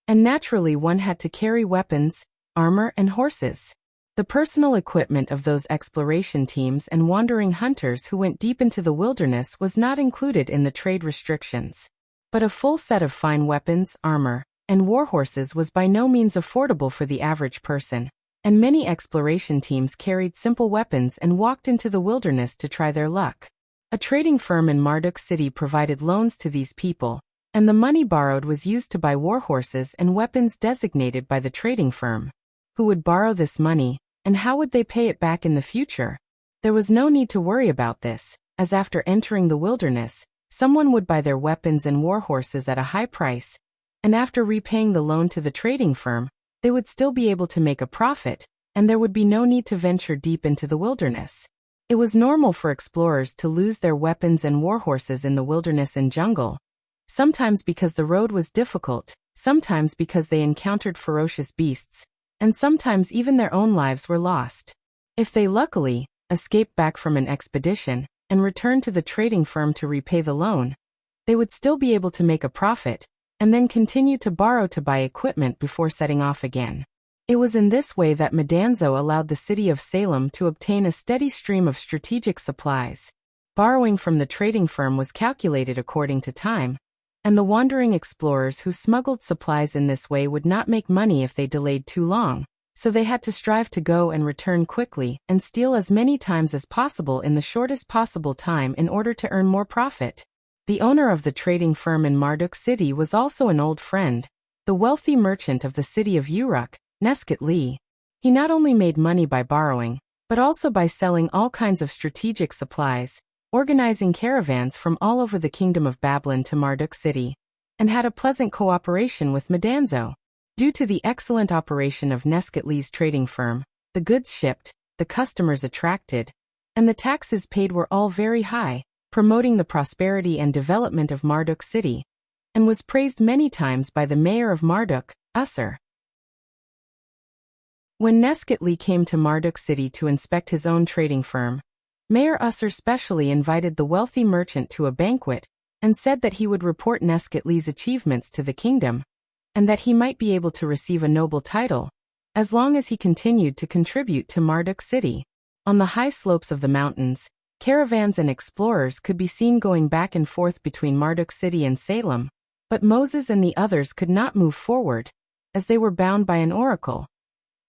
and naturally one had to carry weapons, armor, and horses. The personal equipment of those exploration teams and wandering hunters who went deep into the wilderness was not included in the trade restrictions. But a full set of fine weapons, armor, and war horses was by no means affordable for the average person, and many exploration teams carried simple weapons and walked into the wilderness to try their luck. A trading firm in Marduk City provided loans to these people, and the money borrowed was used to buy war horses and weapons designated by the trading firm. Who would borrow this money, and how would they pay it back in the future? There was no need to worry about this, as after entering the wilderness, someone would buy their weapons and war horses at a high price, and after repaying the loan to the trading firm, they would still be able to make a profit, and there would be no need to venture deep into the wilderness. It was normal for explorers to lose their weapons and war horses in the wilderness and jungle, sometimes because the road was difficult, sometimes because they encountered ferocious beasts, and sometimes even their own lives were lost. If they luckily escaped back from an expedition and returned to the trading firm to repay the loan, they would still be able to make a profit, and then continue to borrow to buy equipment before setting off again. It was in this way that Madanzo allowed the city of Salem to obtain a steady stream of strategic supplies. Borrowing from the trading firm was calculated according to time, and the wandering explorers who smuggled supplies in this way would not make money if they delayed too long, so they had to strive to go and return quickly and steal as many times as possible in the shortest possible time in order to earn more profit. The owner of the trading firm in Marduk City was also an old friend, the wealthy merchant of the city of Uruk, Nesket Lee. He not only made money by borrowing, but also by selling all kinds of strategic supplies, organizing caravans from all over the Kingdom of Babylon to Marduk City, and had a pleasant cooperation with Madanzo. Due to the excellent operation of Nesket Lee's trading firm, the goods shipped, the customers attracted, and the taxes paid were all very high, promoting the prosperity and development of Marduk City, and was praised many times by the mayor of Marduk, Usser. When Nesket Lee came to Marduk City to inspect his own trading firm, Mayor Usser specially invited the wealthy merchant to a banquet and said that he would report Nesket Lee's achievements to the kingdom, and that he might be able to receive a noble title, as long as he continued to contribute to Marduk City. On the high slopes of the mountains, caravans and explorers could be seen going back and forth between Marduk City and Salem, but Moses and the others could not move forward, as they were bound by an oracle.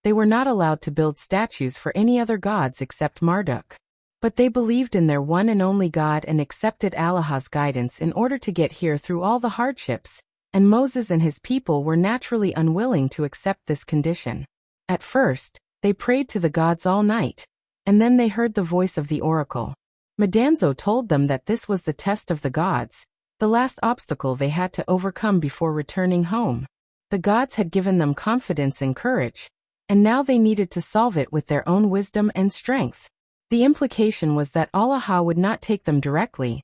They were not allowed to build statues for any other gods except Marduk. But they believed in their one and only God and accepted Allah's guidance in order to get here through all the hardships, and Moses and his people were naturally unwilling to accept this condition. At first, they prayed to the gods all night, and then they heard the voice of the oracle. Madanzo told them that this was the test of the gods, the last obstacle they had to overcome before returning home. The gods had given them confidence and courage, and now they needed to solve it with their own wisdom and strength. The implication was that Allah would not take them directly,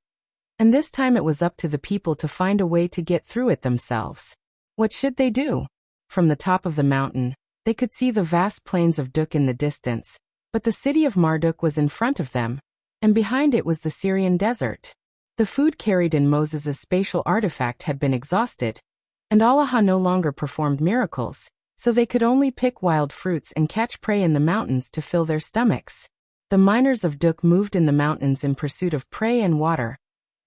and this time it was up to the people to find a way to get through it themselves. What should they do? From the top of the mountain, they could see the vast plains of Duk in the distance, but the city of Marduk was in front of them, and behind it was the Syrian desert. The food carried in Moses' spatial artifact had been exhausted, and Allah no longer performed miracles, so they could only pick wild fruits and catch prey in the mountains to fill their stomachs. The miners of Duk moved in the mountains in pursuit of prey and water,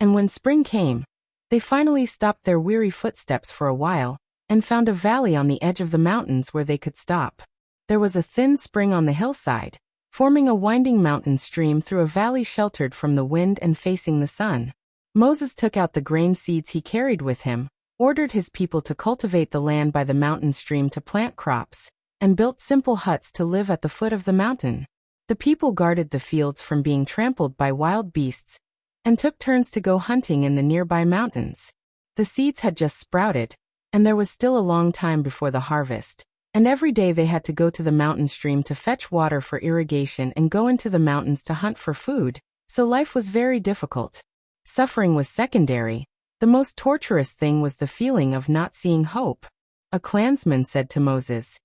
and when spring came, they finally stopped their weary footsteps for a while, and found a valley on the edge of the mountains where they could stop. There was a thin spring on the hillside, forming a winding mountain stream through a valley sheltered from the wind and facing the sun. Moses took out the grain seeds he carried with him, ordered his people to cultivate the land by the mountain stream to plant crops, and built simple huts to live at the foot of the mountain. The people guarded the fields from being trampled by wild beasts, and took turns to go hunting in the nearby mountains. The seeds had just sprouted, and there was still a long time before the harvest, and every day they had to go to the mountain stream to fetch water for irrigation and go into the mountains to hunt for food, so life was very difficult. Suffering was secondary. The most torturous thing was the feeling of not seeing hope. A clansman said to Moses,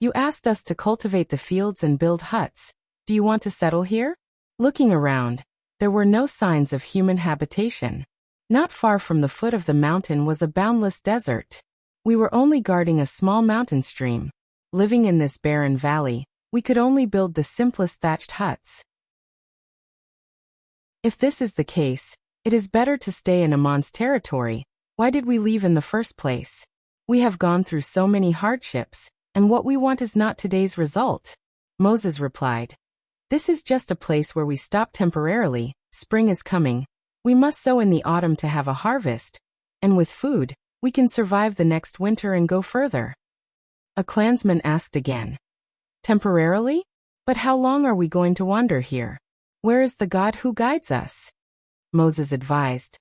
"You asked us to cultivate the fields and build huts. Do you want to settle here?" Looking around, there were no signs of human habitation. Not far from the foot of the mountain was a boundless desert. We were only guarding a small mountain stream. Living in this barren valley, we could only build the simplest thatched huts. If this is the case, it is better to stay in Amon's territory. Why did we leave in the first place? We have gone through so many hardships, and what we want is not today's result. Moses replied, "This is just a place where we stop temporarily. Spring is coming. We must sow in the autumn to have a harvest, and with food, we can survive the next winter and go further." A clansman asked again, "Temporarily? But how long are we going to wander here? Where is the God who guides us?" Moses advised,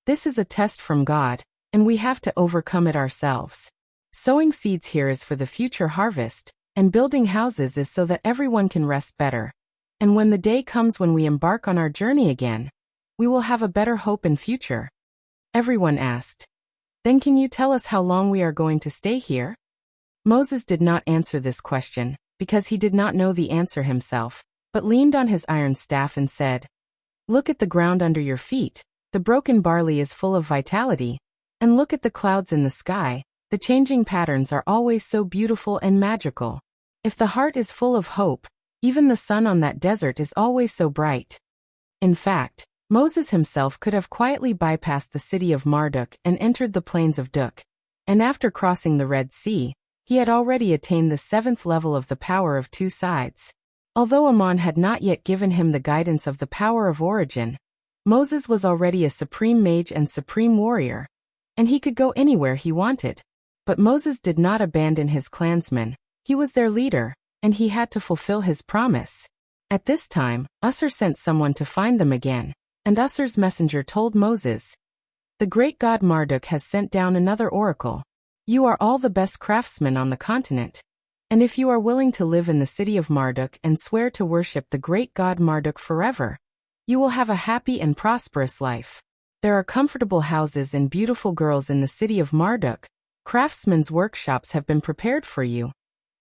"This is a test from God, and we have to overcome it ourselves. Sowing seeds here is for the future harvest, and building houses is so that everyone can rest better. And when the day comes when we embark on our journey again, we will have a better hope in future." Everyone asked, "Then can you tell us how long we are going to stay here?" Moses did not answer this question, because he did not know the answer himself, but leaned on his iron staff and said, "Look at the ground under your feet. The broken barley is full of vitality. And look at the clouds in the sky. The changing patterns are always so beautiful and magical. If the heart is full of hope, even the sun on that desert is always so bright." In fact, Moses himself could have quietly bypassed the city of Marduk and entered the plains of Duk. And after crossing the Red Sea, he had already attained the 7th level of the power of two sides. Although Amon had not yet given him the guidance of the power of origin, Moses was already a supreme mage and supreme warrior, and he could go anywhere he wanted. But Moses did not abandon his clansmen. He was their leader, and he had to fulfill his promise. At this time, Usur sent someone to find them again, and Usur's messenger told Moses, "The great god Marduk has sent down another oracle. You are all the best craftsmen on the continent. And if you are willing to live in the city of Marduk and swear to worship the great god Marduk forever, you will have a happy and prosperous life. There are comfortable houses and beautiful girls in the city of Marduk. Craftsmen's workshops have been prepared for you,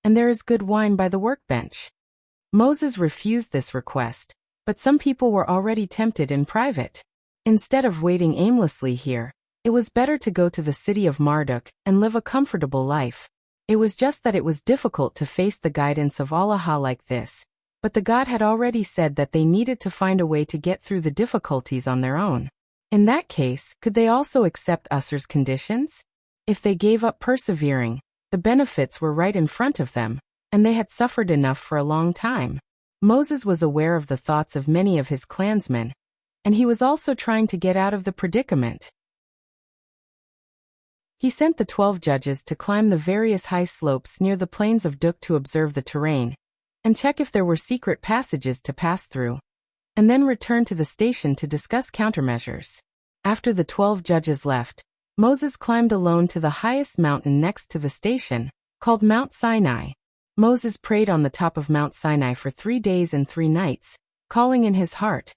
and there is good wine by the workbench." Moses refused this request, but some people were already tempted in private. Instead of waiting aimlessly here, it was better to go to the city of Marduk and live a comfortable life. It was just that it was difficult to face the guidance of Allah like this, but the God had already said that they needed to find a way to get through the difficulties on their own. In that case, could they also accept Usur's conditions? If they gave up persevering, the benefits were right in front of them, and they had suffered enough for a long time. Moses was aware of the thoughts of many of his clansmen, and he was also trying to get out of the predicament. He sent the 12 judges to climb the various high slopes near the plains of Duk to observe the terrain, and check if there were secret passages to pass through, and then return to the station to discuss countermeasures. After the 12 judges left, Moses climbed alone to the highest mountain next to the station, called Mount Sinai. Moses prayed on the top of Mount Sinai for 3 days and 3 nights, calling in his heart,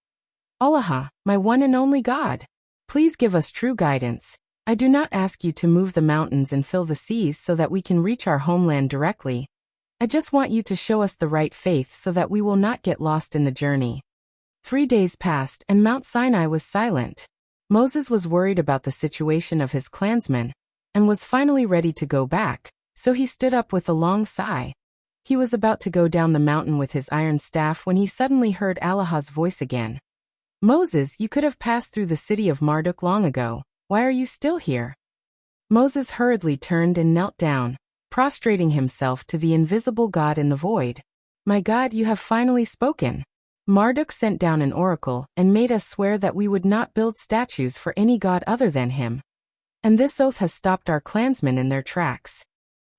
"Allah, my one and only God, please give us true guidance. I do not ask you to move the mountains and fill the seas so that we can reach our homeland directly. I just want you to show us the right faith so that we will not get lost in the journey." 3 days passed and Mount Sinai was silent. Moses was worried about the situation of his clansmen, and was finally ready to go back, so he stood up with a long sigh. He was about to go down the mountain with his iron staff when he suddenly heard Allah's voice again. Moses, you could have passed through the city of Marduk long ago. Why are you still here? Moses hurriedly turned and knelt down, prostrating himself to the invisible God in the void. My God, you have finally spoken. Marduk sent down an oracle and made us swear that we would not build statues for any god other than him. And this oath has stopped our clansmen in their tracks.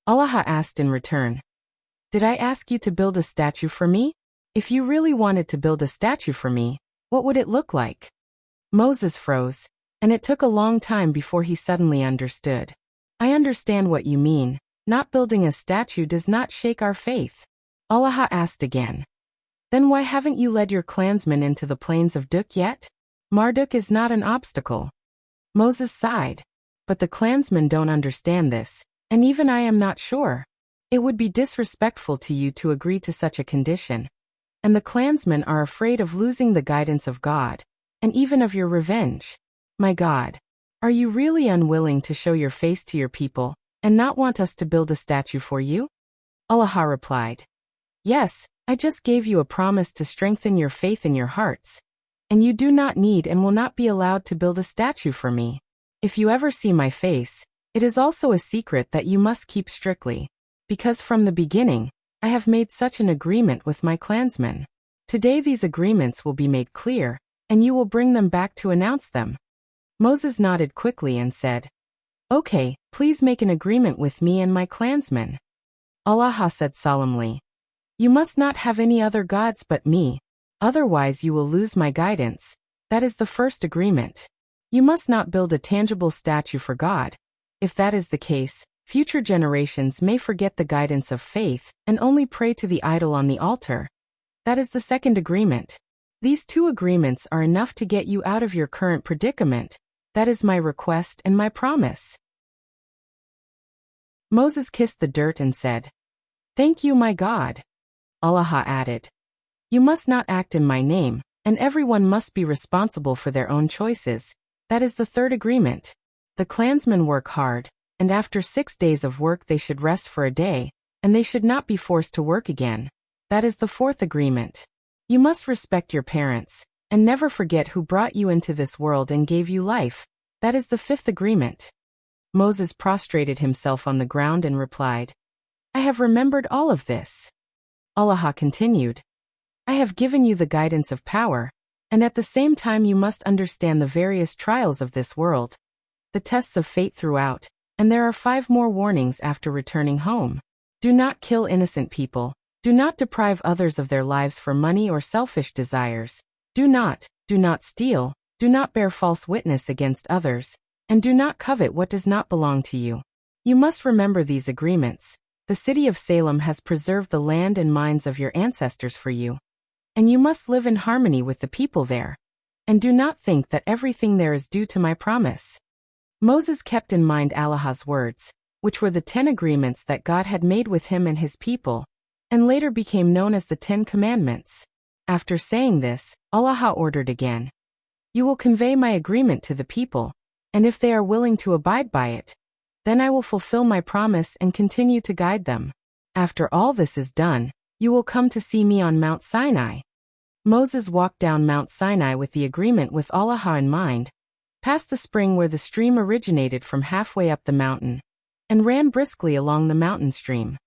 Allah asked in return, did I ask you to build a statue for me? If you really wanted to build a statue for me, what would it look like? Moses froze, and it took a long time before he suddenly understood. I understand what you mean. Not building a statue does not shake our faith. Allah asked again. Then why haven't you led your clansmen into the plains of Duk yet? Marduk is not an obstacle. Moses sighed. But the clansmen don't understand this, and even I am not sure. It would be disrespectful to you to agree to such a condition. And the clansmen are afraid of losing the guidance of God, and even of your revenge. My God, are you really unwilling to show your face to your people, and not want us to build a statue for you? Allah replied, yes, I just gave you a promise to strengthen your faith in your hearts. And you do not need and will not be allowed to build a statue for me. If you ever see my face, it is also a secret that you must keep strictly, because from the beginning, I have made such an agreement with my clansmen. Today these agreements will be made clear, and you will bring them back to announce them. Moses nodded quickly and said, okay, please make an agreement with me and my clansmen. Allah said solemnly, you must not have any other gods but me, otherwise you will lose my guidance. That is the first agreement. You must not build a tangible statue for God. If that is the case, future generations may forget the guidance of faith and only pray to the idol on the altar. That is the second agreement. These two agreements are enough to get you out of your current predicament. That is my request and my promise. Moses kissed the dirt and said, thank you, my God. Allah added, you must not act in my name, and everyone must be responsible for their own choices. That is the third agreement. The clansmen work hard, and after 6 days of work they should rest for a day, and they should not be forced to work again. That is the fourth agreement. You must respect your parents, and never forget who brought you into this world and gave you life. That is the fifth agreement. Moses prostrated himself on the ground and replied, I have remembered all of this. Allah continued, I have given you the guidance of power, and at the same time you must understand the various trials of this world, the tests of fate throughout, and there are 5 more warnings after returning home. Do not kill innocent people. Do not deprive others of their lives for money or selfish desires. Do not steal. Do not bear false witness against others, and do not covet what does not belong to you. You must remember these agreements. The city of Salem has preserved the land and mines of your ancestors for you, and you must live in harmony with the people there. And do not think that everything there is due to my promise. Moses kept in mind Allah's words, which were the 10 agreements that God had made with him and his people, and later became known as the 10 Commandments. After saying this, Allah ordered again, you will convey my agreement to the people, and if they are willing to abide by it, then I will fulfill my promise and continue to guide them. After all this is done, you will come to see me on Mount Sinai. Moses walked down Mount Sinai with the agreement with Allah in mind, past the spring where the stream originated from halfway up the mountain, and ran briskly along the mountain stream.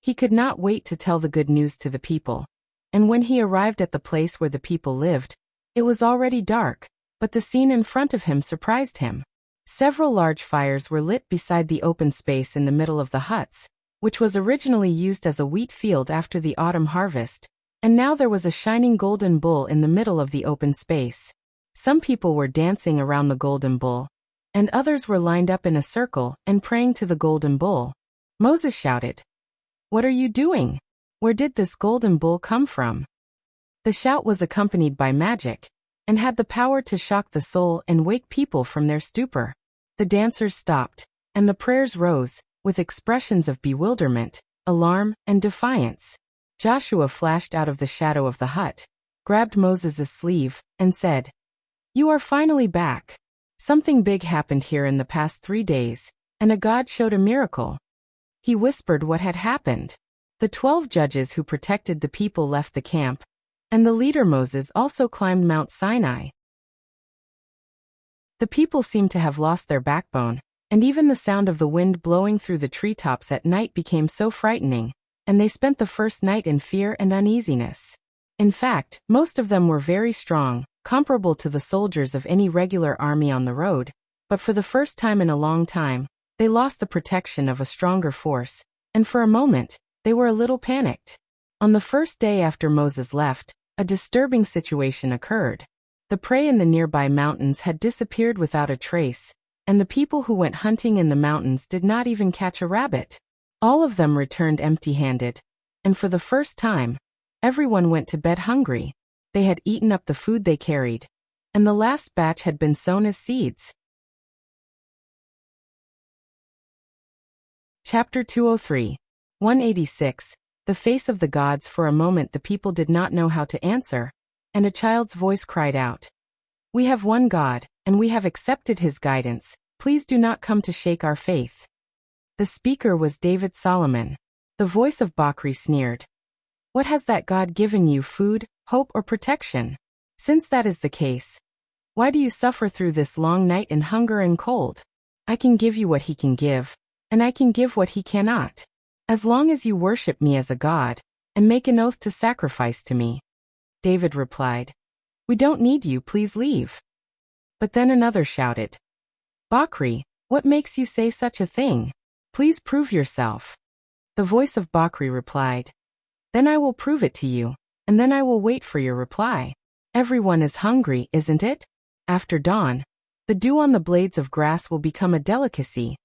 He could not wait to tell the good news to the people, and when he arrived at the place where the people lived, it was already dark, but the scene in front of him surprised him. Several large fires were lit beside the open space in the middle of the huts, which was originally used as a wheat field after the autumn harvest, and now there was a shining golden bull in the middle of the open space. Some people were dancing around the golden bull, and others were lined up in a circle and praying to the golden bull. Moses shouted, "What are you doing? Where did this golden bull come from?" The shout was accompanied by magic, and had the power to shock the soul and wake people from their stupor. The dancers stopped, and the prayers rose, with expressions of bewilderment, alarm, and defiance. Joshua flashed out of the shadow of the hut, grabbed Moses' sleeve, and said, "You are finally back. Something big happened here in the past 3 days, and a god showed a miracle. He whispered what had happened. The 12 judges who protected the people left the camp, and the leader Moses also climbed Mount Sinai. The people seemed to have lost their backbone, and even the sound of the wind blowing through the treetops at night became so frightening, and they spent the first night in fear and uneasiness. In fact, most of them were very strong, comparable to the soldiers of any regular army on the road, but for the first time in a long time, they lost the protection of a stronger force, and for a moment, they were a little panicked. On the first day after Moses left, a disturbing situation occurred. The prey in the nearby mountains had disappeared without a trace, and the people who went hunting in the mountains did not even catch a rabbit. All of them returned empty-handed, and for the first time, everyone went to bed hungry. They had eaten up the food they carried, and the last batch had been sown as seeds. Chapter 203. 186. The face of the gods. For a moment the people did not know how to answer, and a child's voice cried out, "We have one God, and we have accepted his guidance. Please do not come to shake our faith." The speaker was David Solomon. The voice of Bakri sneered, "What has that God given you, food, hope, or protection? Since that is the case, why do you suffer through this long night in hunger and cold? I can give you what he can give, and I can give what he cannot. As long as you worship me as a god, and make an oath to sacrifice to me." David replied, "We don't need you, please leave." But then another shouted, "Bakri, what makes you say such a thing? Please prove yourself." The voice of Bakri replied, "Then I will prove it to you, and then I will wait for your reply. Everyone is hungry, isn't it? After dawn, the dew on the blades of grass will become a delicacy.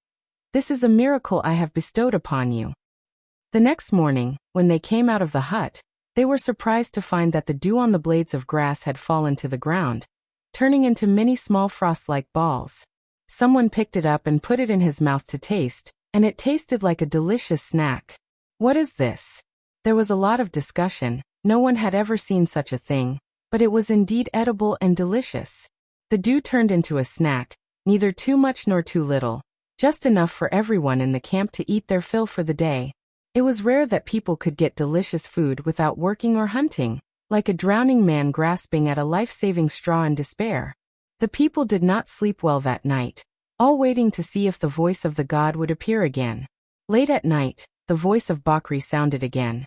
This is a miracle I have bestowed upon you." The next morning, when they came out of the hut, they were surprised to find that the dew on the blades of grass had fallen to the ground, turning into many small frost-like balls. Someone picked it up and put it in his mouth to taste, and it tasted like a delicious snack. "What is this?" There was a lot of discussion. No one had ever seen such a thing, but it was indeed edible and delicious. The dew turned into a snack, neither too much nor too little, just enough for everyone in the camp to eat their fill for the day. It was rare that people could get delicious food without working or hunting, like a drowning man grasping at a life-saving straw in despair. The people did not sleep well that night, all waiting to see if the voice of the god would appear again. Late at night, the voice of Bakri sounded again.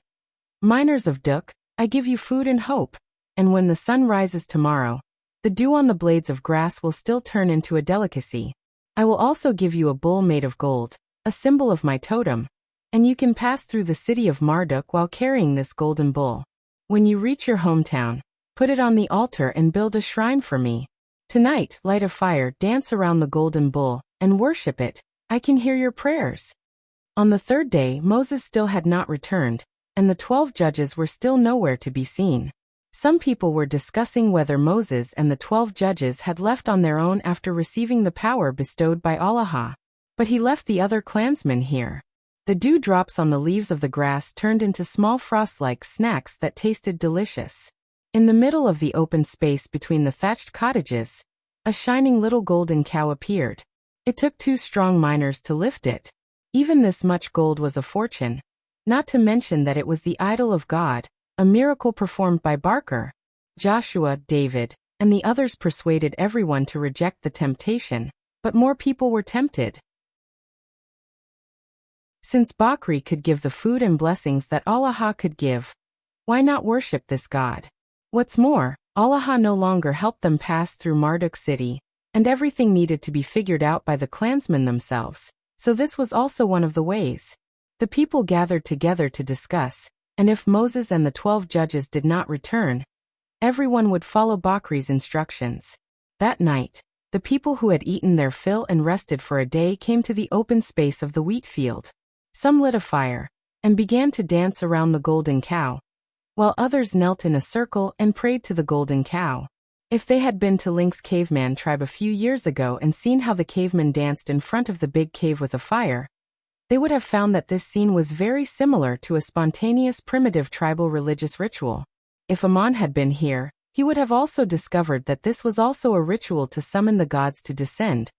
"Miners of Duk, I give you food and hope, and when the sun rises tomorrow, the dew on the blades of grass will still turn into a delicacy. I will also give you a bull made of gold, a symbol of my totem, and you can pass through the city of Marduk while carrying this golden bull. When you reach your hometown, put it on the altar and build a shrine for me. Tonight, light a fire, dance around the golden bull, and worship it. I can hear your prayers." On the third day, Moses still had not returned, and the 12 judges were still nowhere to be seen. Some people were discussing whether Moses and the 12 judges had left on their own after receiving the power bestowed by Allah. But he left the other clansmen here. The dew drops on the leaves of the grass turned into small frost-like snacks that tasted delicious. In the middle of the open space between the thatched cottages, a shining little golden cow appeared. It took 2 strong miners to lift it. Even this much gold was a fortune, not to mention that it was the idol of God, a miracle performed by Barker. Joshua, David, and the others persuaded everyone to reject the temptation, but more people were tempted. Since Bakri could give the food and blessings that Allah could give, why not worship this god? What's more, Allah no longer helped them pass through Marduk city, and everything needed to be figured out by the clansmen themselves, so this was also one of the ways. The people gathered together to discuss, and if Moses and the 12 judges did not return, everyone would follow Bakri's instructions. That night, the people who had eaten their fill and rested for a day came to the open space of the wheat field. Some lit a fire, and began to dance around the golden cow, while others knelt in a circle and prayed to the golden cow. If they had been to Link's caveman tribe a few years ago and seen how the cavemen danced in front of the big cave with a fire, they would have found that this scene was very similar to a spontaneous primitive tribal religious ritual. If Amon had been here, He would have also discovered that this was also a ritual to summon the gods to descend,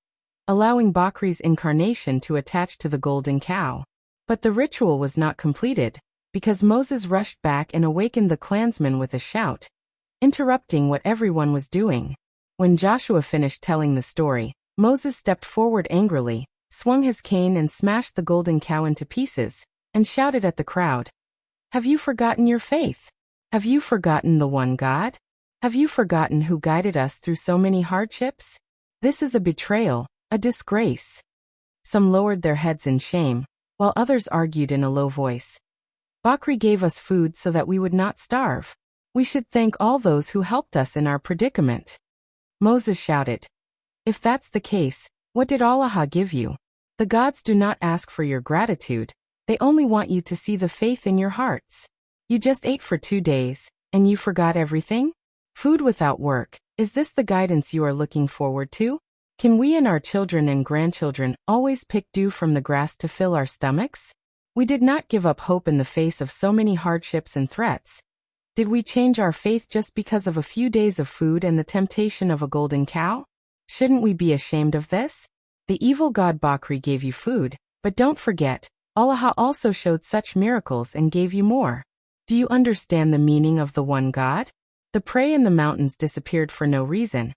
allowing Bakri's incarnation to attach to the golden cow. But the ritual was not completed, because Moses rushed back and awakened the clansmen with a shout, interrupting what everyone was doing. When Joshua finished telling the story, Moses stepped forward angrily, swung his cane and smashed the golden cow into pieces, and shouted at the crowd, "Have you forgotten your faith? Have you forgotten the one God? Have you forgotten who guided us through so many hardships? This is a betrayal, a disgrace." Some lowered their heads in shame, while others argued in a low voice, "Bakri gave us food so that we would not starve. We should thank all those who helped us in our predicament." Moses shouted, "If that's the case, what did Allah give you? The gods do not ask for your gratitude, they only want you to see the faith in your hearts. You just ate for 2 days, and you forgot everything? Food without work, is this the guidance you are looking forward to? Can we and our children and grandchildren always pick dew from the grass to fill our stomachs? We did not give up hope in the face of so many hardships and threats. Did we change our faith just because of a few days of food and the temptation of a golden cow? Shouldn't we be ashamed of this? The evil god Bakri gave you food, but don't forget, Allah also showed such miracles and gave you more. Do you understand the meaning of the one God? The prey in the mountains disappeared for no reason,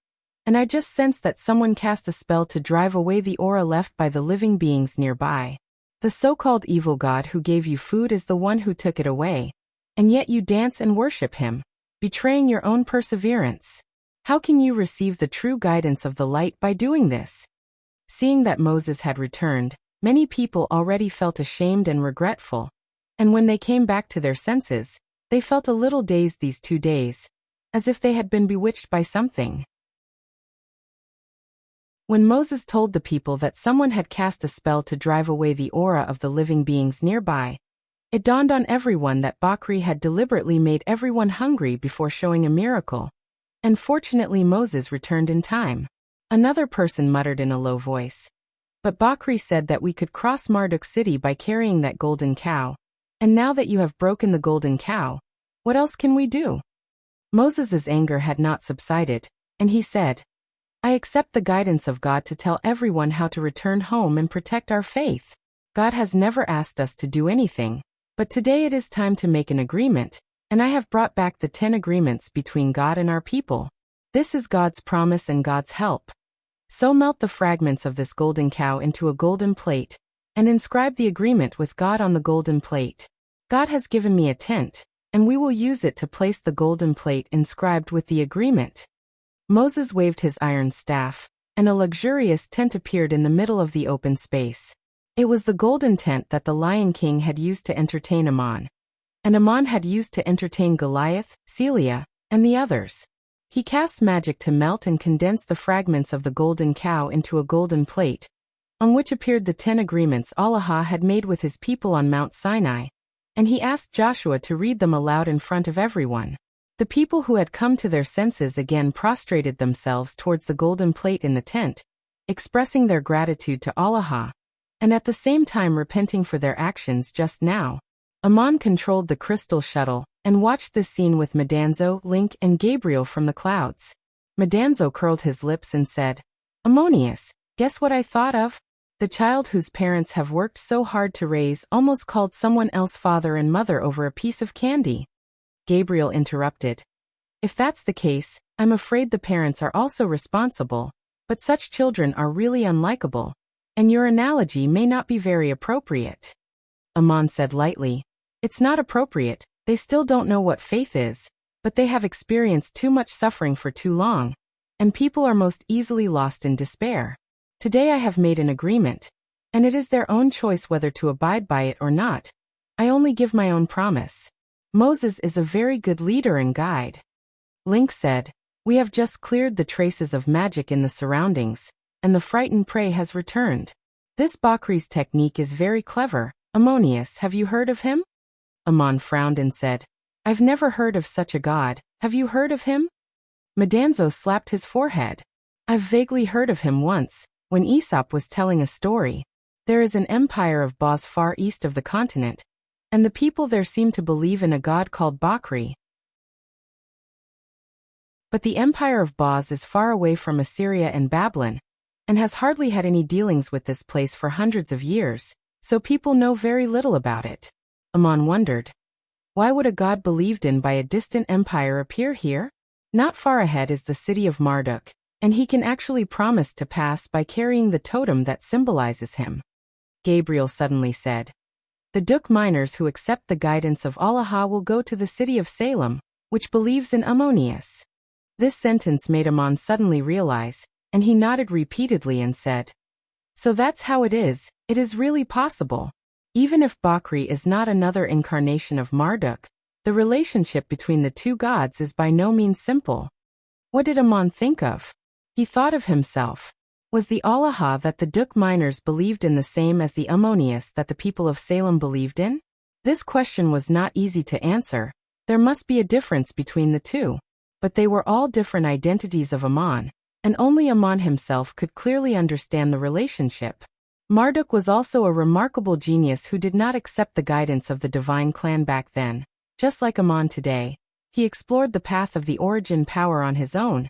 and I just sensed that someone cast a spell to drive away the aura left by the living beings nearby. The so-called evil god who gave you food is the one who took it away, and yet you dance and worship him, betraying your own perseverance. How can you receive the true guidance of the light by doing this?" Seeing that Moses had returned, many people already felt ashamed and regretful, and when they came back to their senses, they felt a little dazed these 2 days, as if they had been bewitched by something. When Moses told the people that someone had cast a spell to drive away the aura of the living beings nearby, it dawned on everyone that Bakri had deliberately made everyone hungry before showing a miracle, and fortunately Moses returned in time. Another person muttered in a low voice, "But Bakri said that we could cross Marduk city by carrying that golden cow, and now that you have broken the golden cow, what else can we do?" Moses's anger had not subsided, and he said, "I accept the guidance of God to tell everyone how to return home and protect our faith. God has never asked us to do anything, but today it is time to make an agreement, and I have brought back the 10 agreements between God and our people. This is God's promise and God's help. So melt the fragments of this golden cow into a golden plate, and inscribe the agreement with God on the golden plate. God has given me a tent, and we will use it to place the golden plate inscribed with the agreement." Moses waved his iron staff, and a luxurious tent appeared in the middle of the open space. It was the golden tent that the Lion King had used to entertain Ammon, and Ammon had used to entertain Goliath, Celia, and the others. He cast magic to melt and condense the fragments of the golden cow into a golden plate, on which appeared the 10 agreements Allah had made with his people on Mount Sinai, and he asked Joshua to read them aloud in front of everyone. The people who had come to their senses again prostrated themselves towards the golden plate in the tent, expressing their gratitude to Allah, and at the same time repenting for their actions just now. Ammon controlled the crystal shuttle, and watched this scene with Medanzo, Link, and Gabriel from the clouds. Medanzo curled his lips and said, "Ammonius, guess what I thought of? The child whose parents have worked so hard to raise almost called someone else father and mother over a piece of candy." Gabriel interrupted, "If that's the case, I'm afraid the parents are also responsible, but such children are really unlikable, and your analogy may not be very appropriate." Ammon said lightly, "It's not appropriate, they still don't know what faith is, but they have experienced too much suffering for too long, and people are most easily lost in despair. Today I have made an agreement, and it is their own choice whether to abide by it or not. I only give my own promise. Moses is a very good leader and guide." Link said, "We have just cleared the traces of magic in the surroundings, and the frightened prey has returned. This Bakri's technique is very clever. Ammonius, have you heard of him?" Ammon frowned and said, "I've never heard of such a god. Have you heard of him?" Medanzo slapped his forehead. "I've vaguely heard of him once, when Aesop was telling a story. There is an empire of Bos far east of the continent, and the people there seem to believe in a god called Bakri. But the empire of Boz is far away from Assyria and Babylon, and has hardly had any dealings with this place for hundreds of years, so people know very little about it. Aman wondered. Why would a god believed in by a distant empire appear here? Not far ahead is the city of Marduk, and he can actually promise to pass by carrying the totem that symbolizes him. Gabriel suddenly said. The Duk miners who accept the guidance of Allah will go to the city of Salem, which believes in Ammonius. This sentence made Aman suddenly realize, and he nodded repeatedly and said, So that's how it is really possible. Even if Bakri is not another incarnation of Marduk, the relationship between the two gods is by no means simple. What did Aman think of? He thought of himself. Was the Allah that the Duk miners believed in the same as the Ammonius that the people of Salem believed in? This question was not easy to answer. There must be a difference between the two. But they were all different identities of Aman, and only Aman himself could clearly understand the relationship. Marduk was also a remarkable genius who did not accept the guidance of the divine clan back then. Just like Aman today, he explored the path of the origin power on his own,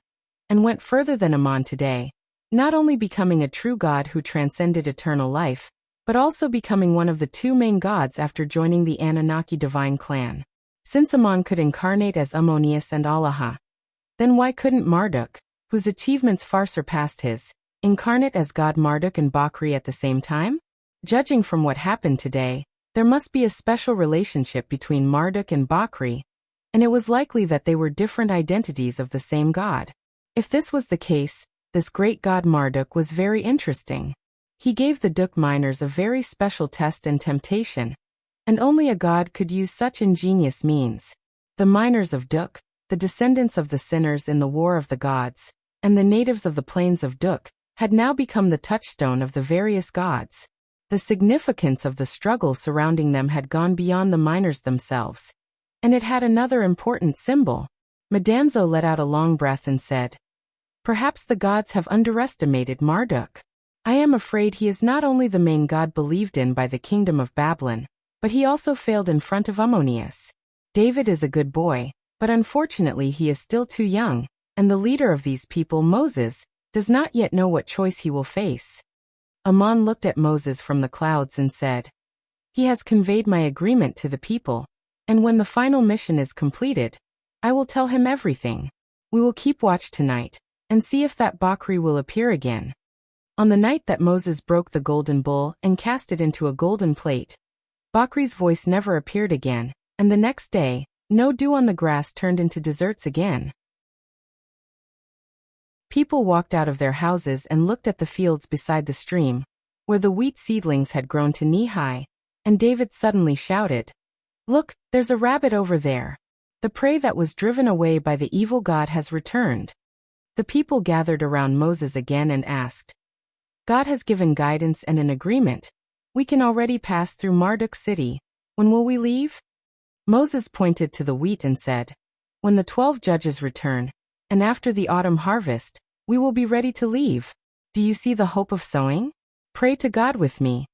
and went further than Aman today, not only becoming a true god who transcended eternal life, but also becoming one of the two main gods after joining the Anunnaki divine clan. Since Aman could incarnate as Ammonius and Allah, then why couldn't Marduk, whose achievements far surpassed his, incarnate as god Marduk and Bakri at the same time? Judging from what happened today, there must be a special relationship between Marduk and Bakri, and it was likely that they were different identities of the same god. If this was the case, this great god Marduk was very interesting. He gave the Duk miners a very special test and temptation, and only a god could use such ingenious means. The miners of Duk, the descendants of the sinners in the War of the Gods, and the natives of the plains of Duk, had now become the touchstone of the various gods. The significance of the struggle surrounding them had gone beyond the miners themselves, and it had another important symbol. Madanzo let out a long breath and said, Perhaps the gods have underestimated Marduk. I am afraid he is not only the main god believed in by the kingdom of Babylon, but he also failed in front of Ammonius. David is a good boy, but unfortunately he is still too young, and the leader of these people, Moses, does not yet know what choice he will face. Aman looked at Moses from the clouds and said, He has conveyed my agreement to the people, and when the final mission is completed, I will tell him everything. We will keep watch tonight, and see if that Bakri will appear again. On the night that Moses broke the golden bull and cast it into a golden plate, Bakri's voice never appeared again, and the next day, no dew on the grass turned into deserts again. People walked out of their houses and looked at the fields beside the stream, where the wheat seedlings had grown to knee-high, and David suddenly shouted, Look, there's a rabbit over there. The prey that was driven away by the evil god has returned. The people gathered around Moses again and asked, God has given guidance and an agreement. We can already pass through Marduk city. When will we leave? Moses pointed to the wheat and said, When the 12 judges return, and after the autumn harvest, we will be ready to leave. Do you see the hope of sowing? Pray to God with me.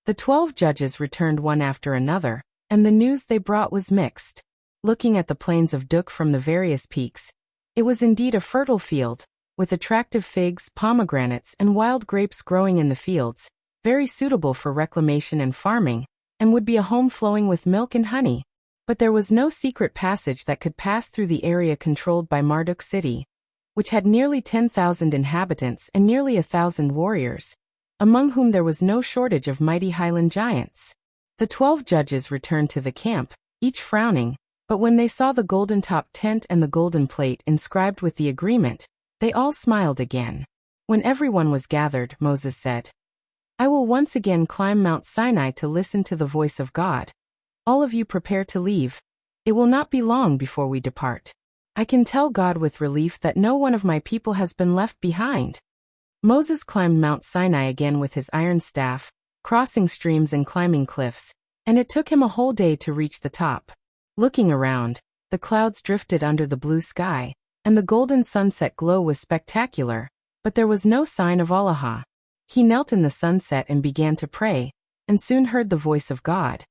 The 12 judges returned one after another, and the news they brought was mixed. Looking at the plains of Duk from the various peaks, it was indeed a fertile field, with attractive figs, pomegranates, and wild grapes growing in the fields, very suitable for reclamation and farming, and would be a home flowing with milk and honey. But there was no secret passage that could pass through the area controlled by Marduk city, which had nearly 10,000 inhabitants and nearly 1,000 warriors, among whom there was no shortage of mighty highland giants. The 12 judges returned to the camp, each frowning, but when they saw the golden-topped tent and the golden plate inscribed with the agreement, they all smiled again. When everyone was gathered, Moses said, I will once again climb Mount Sinai to listen to the voice of God. All of you prepare to leave. It will not be long before we depart. I can tell God with relief that no one of my people has been left behind. Moses climbed Mount Sinai again with his iron staff, crossing streams and climbing cliffs, and it took him a whole day to reach the top. Looking around, the clouds drifted under the blue sky, and the golden sunset glow was spectacular, but there was no sign of Allah. He knelt in the sunset and began to pray, and soon heard the voice of God.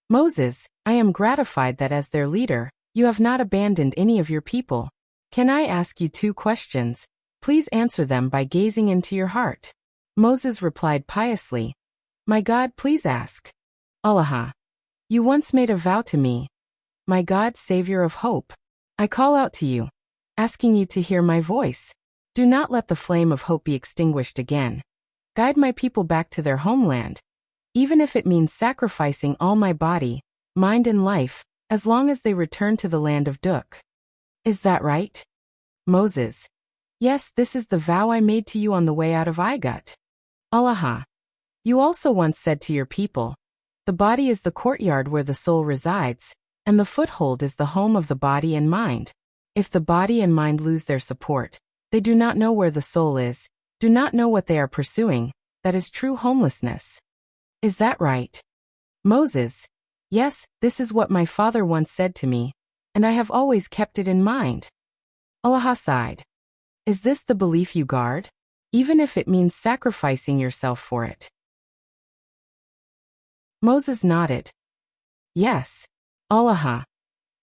Moses, I am gratified that as their leader, you have not abandoned any of your people. Can I ask you 2 questions? Please answer them by gazing into your heart. Moses replied piously, My God, please ask. Allah, you once made a vow to me. My God, Savior of hope. I call out to you, asking you to hear my voice. Do not let the flame of hope be extinguished again. Guide my people back to their homeland, even if it means sacrificing all my body, mind and life, as long as they return to the land of Duk. Is that right? Moses. Yes, this is the vow I made to you on the way out of Igut. Allah. You also once said to your people, the body is the courtyard where the soul resides, and the foothold is the home of the body and mind. If the body and mind lose their support, they do not know where the soul is, do not know what they are pursuing, that is true homelessness. Is that right? Moses. Yes, this is what my father once said to me, and I have always kept it in mind. Allah sighed. Is this the belief you guard? Even if it means sacrificing yourself for it? Moses nodded. Yes. Allah.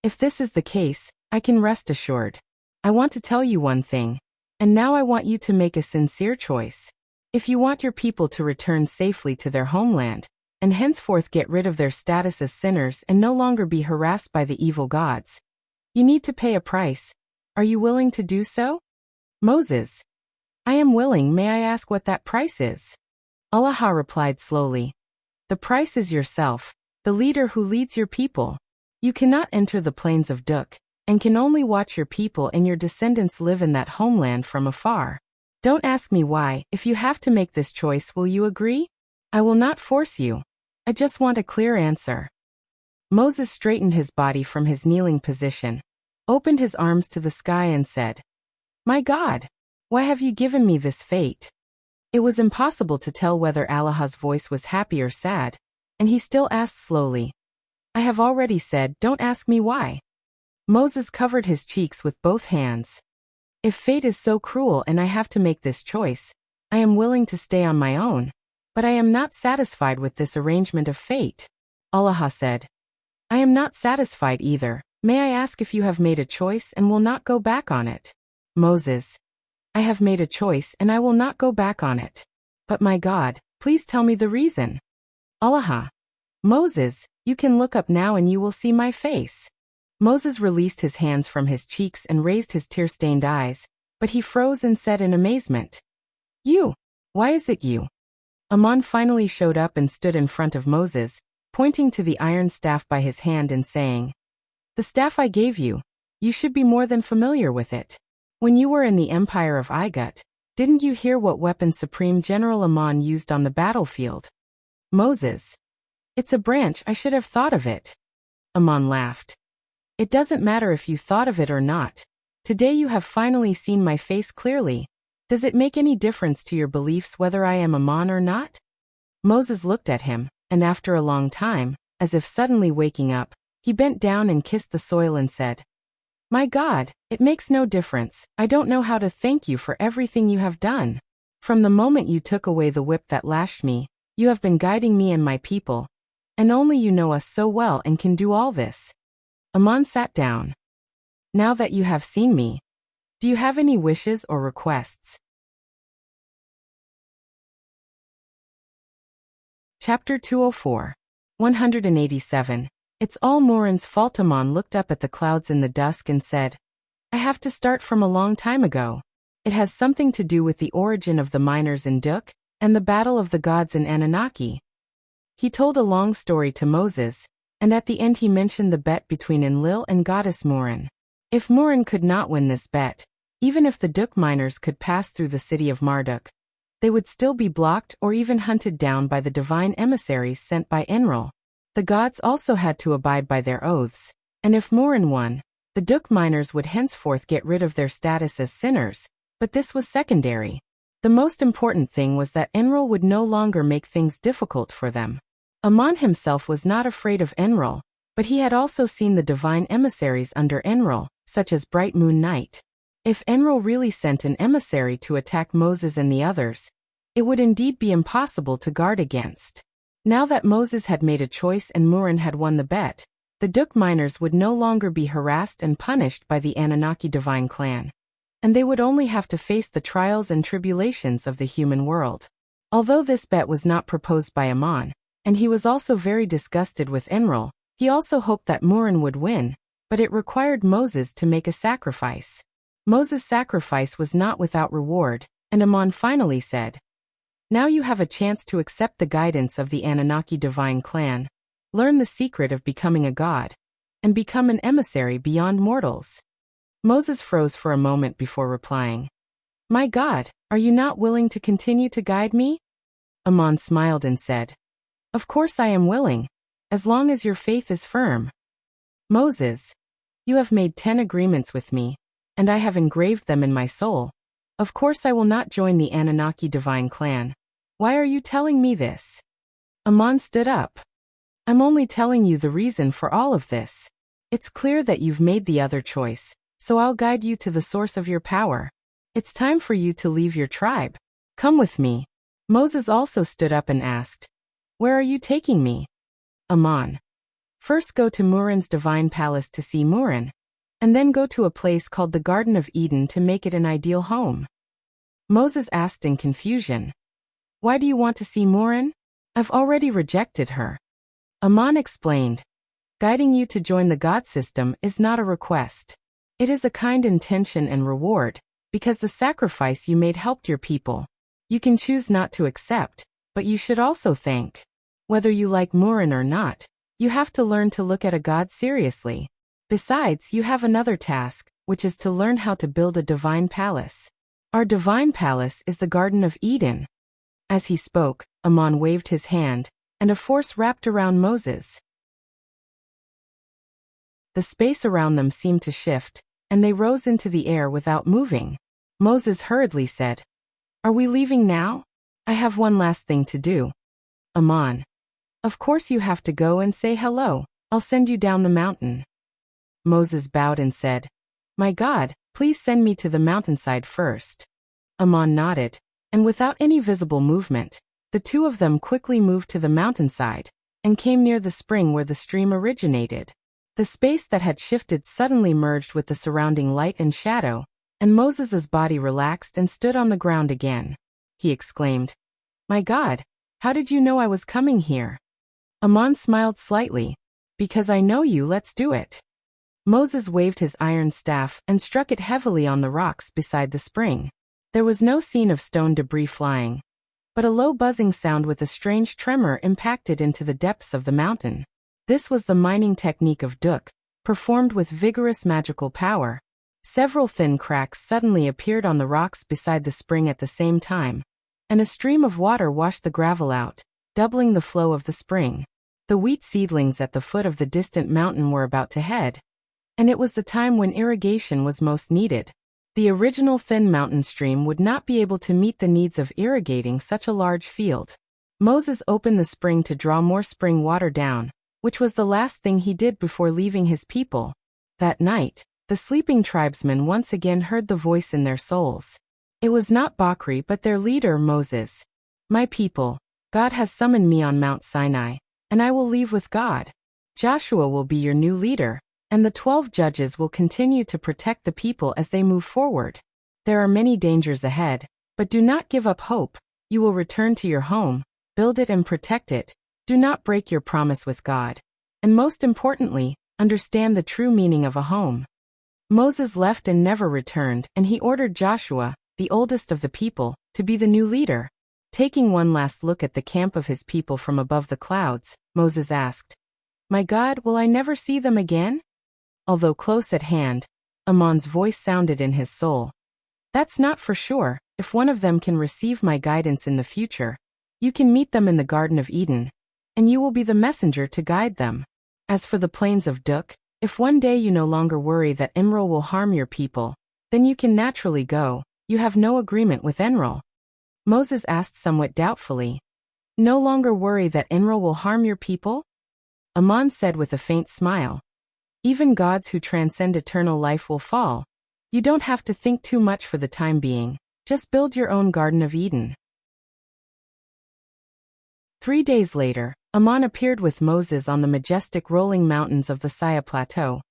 If this is the case, I can rest assured. I want to tell you one thing, and now I want you to make a sincere choice. If you want your people to return safely to their homeland, and henceforth get rid of their status as sinners and no longer be harassed by the evil gods, you need to pay a price. Are you willing to do so? Moses. I am willing. May I ask what that price is? Allah replied slowly. The price is yourself, the leader who leads your people. You cannot enter the plains of Duk, and can only watch your people and your descendants live in that homeland from afar. Don't ask me why. If you have to make this choice, will you agree? I will not force you. I just want a clear answer. Moses straightened his body from his kneeling position, opened his arms to the sky and said, My God, why have you given me this fate? It was impossible to tell whether Allah's voice was happy or sad, and he still asked slowly, I have already said, don't ask me why. Moses covered his cheeks with both hands. If fate is so cruel and I have to make this choice, I am willing to stay on my own, but I am not satisfied with this arrangement of fate. Allah said, I am not satisfied either. May I ask if you have made a choice and will not go back on it? Moses. I have made a choice and I will not go back on it. But my God, please tell me the reason. Allah. Moses, you can look up now and you will see my face. Moses released his hands from his cheeks and raised his tear-stained eyes, but he froze and said in amazement, You? Why is it you? Ammon finally showed up and stood in front of Moses, pointing to the iron staff by his hand and saying, The staff I gave you, you should be more than familiar with it. When you were in the empire of Igut, didn't you hear what weapon Supreme General Ammon used on the battlefield? Moses. It's a branch, I should have thought of it. Ammon laughed. It doesn't matter if you thought of it or not. Today you have finally seen my face clearly. Does it make any difference to your beliefs whether I am Ammon or not? Moses looked at him, and after a long time, as if suddenly waking up, he bent down and kissed the soil and said, My God, it makes no difference. I don't know how to thank you for everything you have done. From the moment you took away the whip that lashed me, you have been guiding me and my people, and only you know us so well and can do all this. Ammon sat down. Now that you have seen me, do you have any wishes or requests? Chapter 204. 187. It's all Morin's fault. Ammon looked up at the clouds in the dusk and said, I have to start from a long time ago. It has something to do with the origin of the miners in Duk, and the battle of the gods in Anunnaki. He told a long story to Moses, and at the end he mentioned the bet between Enlil and goddess Morin. If Morin could not win this bet, even if the Duk miners could pass through the city of Marduk, they would still be blocked or even hunted down by the divine emissaries sent by Enlil. The gods also had to abide by their oaths, and if Morin won, the Duk miners would henceforth get rid of their status as sinners, but this was secondary. The most important thing was that Enlil would no longer make things difficult for them. Ammon himself was not afraid of Enlil, but he had also seen the divine emissaries under Enlil, such as Bright Moon Night. If Enlil really sent an emissary to attack Moses and the others, it would indeed be impossible to guard against. Now that Moses had made a choice and Morin had won the bet, The Duk miners would no longer be harassed and punished by the Anunnaki divine clan, and they would only have to face the trials and tribulations of the human world. Although this bet was not proposed by Amon, and he was also very disgusted with Enlil, he also hoped that Murin would win, but it required Moses to make a sacrifice. Moses' sacrifice was not without reward, and Amon finally said, "Now you have a chance to accept the guidance of the Anunnaki divine clan, learn the secret of becoming a god, and become an emissary beyond mortals." Moses froze for a moment before replying, "My God, are you not willing to continue to guide me?" Amon smiled and said, "Of course I am willing, as long as your faith is firm." Moses, "You have made 10 agreements with me, and I have engraved them in my soul. Of course I will not join the Anunnaki divine clan. Why are you telling me this?" Amon stood up. "I'm only telling you the reason for all of this. It's clear that you've made the other choice, so I'll guide you to the source of your power. It's time for you to leave your tribe. Come with me." Moses also stood up and asked, "Where are you taking me?" Amon, "First go to Murin's divine palace to see Murin, and then go to a place called the Garden of Eden to make it an ideal home." Moses asked in confusion, "Why do you want to see Murin? I've already rejected her." Amon explained, "Guiding you to join the God system is not a request. It is a kind intention and reward, because the sacrifice you made helped your people. You can choose not to accept, but you should also thank. Whether you like Murin or not, you have to learn to look at a god seriously. Besides, you have another task, which is to learn how to build a divine palace. Our divine palace is the Garden of Eden." As he spoke, Amon waved his hand, and a force wrapped around Moses. The space around them seemed to shift, and they rose into the air without moving. Moses hurriedly said, "Are we leaving now? I have one last thing to do." Amon, "Of course you have to go and say hello. I'll send you down the mountain." Moses bowed and said, "My God, please send me to the mountainside first." Amon nodded, and without any visible movement, the two of them quickly moved to the mountainside, and came near the spring where the stream originated. The space that had shifted suddenly merged with the surrounding light and shadow, and Moses's body relaxed and stood on the ground again. He exclaimed, "My God, how did you know I was coming here?" Amon smiled slightly, "Because I know you, let's do it." Moses waved his iron staff and struck it heavily on the rocks beside the spring. There was no scene of stone debris flying, but a low buzzing sound with a strange tremor impacted into the depths of the mountain. This was the mining technique of Duk, performed with vigorous magical power. Several thin cracks suddenly appeared on the rocks beside the spring at the same time, and a stream of water washed the gravel out, doubling the flow of the spring. The wheat seedlings at the foot of the distant mountain were about to head, and it was the time when irrigation was most needed. The original thin mountain stream would not be able to meet the needs of irrigating such a large field. Moses opened the spring to draw more spring water down, which was the last thing he did before leaving his people. That night, the sleeping tribesmen once again heard the voice in their souls. It was not Bakri but their leader Moses. "My people, God has summoned me on Mount Sinai, and I will leave with God. Joshua will be your new leader, and the 12 judges will continue to protect the people as they move forward. There are many dangers ahead, but do not give up hope. You will return to your home, build it and protect it. Do not break your promise with God. And most importantly, understand the true meaning of a home." Moses left and never returned, and he ordered Joshua, the oldest of the people, to be the new leader. Taking one last look at the camp of his people from above the clouds, Moses asked, "My God, will I never see them again?" Although close at hand, Amon's voice sounded in his soul. "That's not for sure. If one of them can receive my guidance in the future, you can meet them in the Garden of Eden, and you will be the messenger to guide them. As for the plains of Duk, if one day you no longer worry that Enlil will harm your people, then you can naturally go. You have no agreement with Enlil." Moses asked somewhat doubtfully, "No longer worry that Enlil will harm your people?" Amon said with a faint smile, "Even gods who transcend eternal life will fall. You don't have to think too much for the time being. Just build your own Garden of Eden." 3 days later, Amon appeared with Moses on the majestic rolling mountains of the Saya Plateau,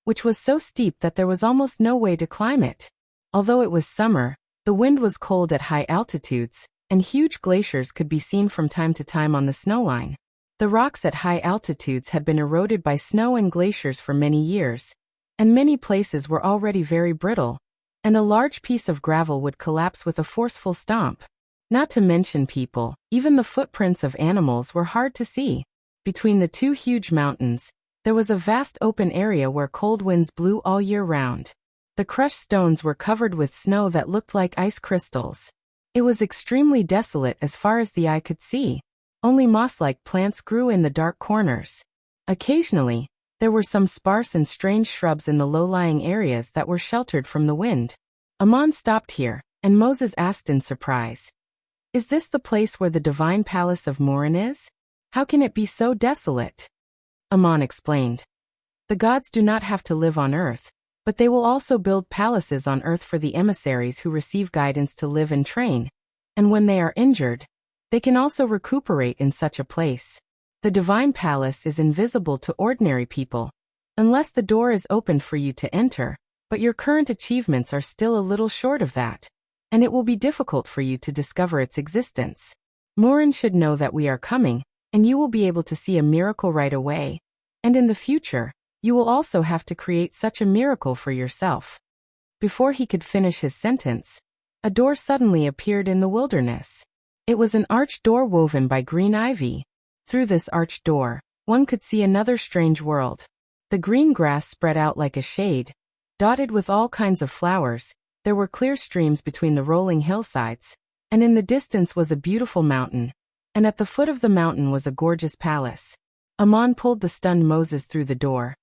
which was so steep that there was almost no way to climb it. Although it was summer, the wind was cold at high altitudes, and huge glaciers could be seen from time to time on the snowline. The rocks at high altitudes had been eroded by snow and glaciers for many years, and many places were already very brittle, and a large piece of gravel would collapse with a forceful stomp. Not to mention people, even the footprints of animals were hard to see. Between the two huge mountains, there was a vast open area where cold winds blew all year round. The crushed stones were covered with snow that looked like ice crystals. It was extremely desolate as far as the eye could see. Only moss-like plants grew in the dark corners. Occasionally, there were some sparse and strange shrubs in the low-lying areas that were sheltered from the wind. Amon stopped here, and Moses asked in surprise, "Is this the place where the divine palace of Morin is? How can it be so desolate?" Amon explained, "The gods do not have to live on earth, but they will also build palaces on earth for the emissaries who receive guidance to live and train, and when they are injured, they can also recuperate in such a place. The divine palace is invisible to ordinary people, unless the door is opened for you to enter, but your current achievements are still a little short of that, and it will be difficult for you to discover its existence. Morin should know that we are coming, and you will be able to see a miracle right away, and in the future, you will also have to create such a miracle for yourself." Before he could finish his sentence, a door suddenly appeared in the wilderness. It was an arched door woven by green ivy. Through this arched door, one could see another strange world. The green grass spread out like a shade, dotted with all kinds of flowers. There were clear streams between the rolling hillsides, and in the distance was a beautiful mountain, and at the foot of the mountain was a gorgeous palace. Amon pulled the stunned Moses through the door,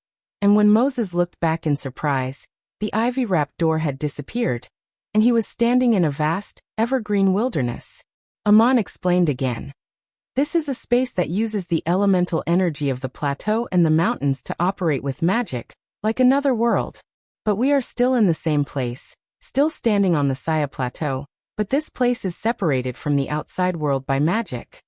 and when Moses looked back in surprise, the ivy-wrapped door had disappeared, and he was standing in a vast, evergreen wilderness. Amon explained again, "This is a space that uses the elemental energy of the plateau and the mountains to operate with magic, like another world. But we are still in the same place, still standing on the Saya Plateau, but this place is separated from the outside world by magic."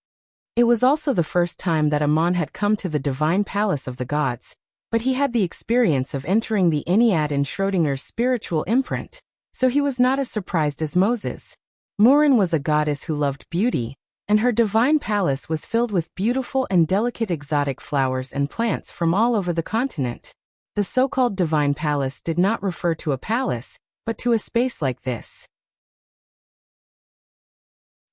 It was also the first time that Amon had come to the divine palace of the gods, but he had the experience of entering the Ennead in Schrödinger's spiritual imprint, so he was not as surprised as Moses. Morin was a goddess who loved beauty, and her divine palace was filled with beautiful and delicate exotic flowers and plants from all over the continent. The so-called divine palace did not refer to a palace, but to a space like this.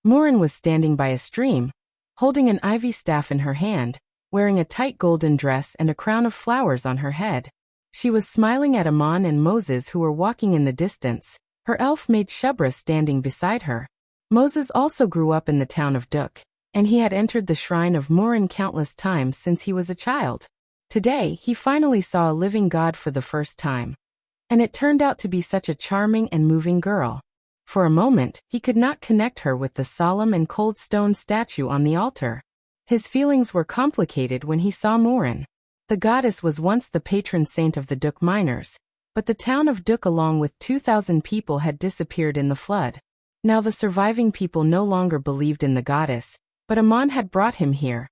Morin was standing by a stream, holding an ivy staff in her hand, wearing a tight golden dress and a crown of flowers on her head. She was smiling at Amon and Moses who were walking in the distance, her elf-maid Shubra standing beside her. Moses also grew up in the town of Duk, and he had entered the shrine of Morin countless times since he was a child. Today, he finally saw a living god for the first time. And it turned out to be such a charming and moving girl. For a moment, he could not connect her with the solemn and cold stone statue on the altar. His feelings were complicated when he saw Morin. The goddess was once the patron saint of the Duk miners, but the town of Duk along with 2,000 people had disappeared in the flood. Now the surviving people no longer believed in the goddess, but Amon had brought him here,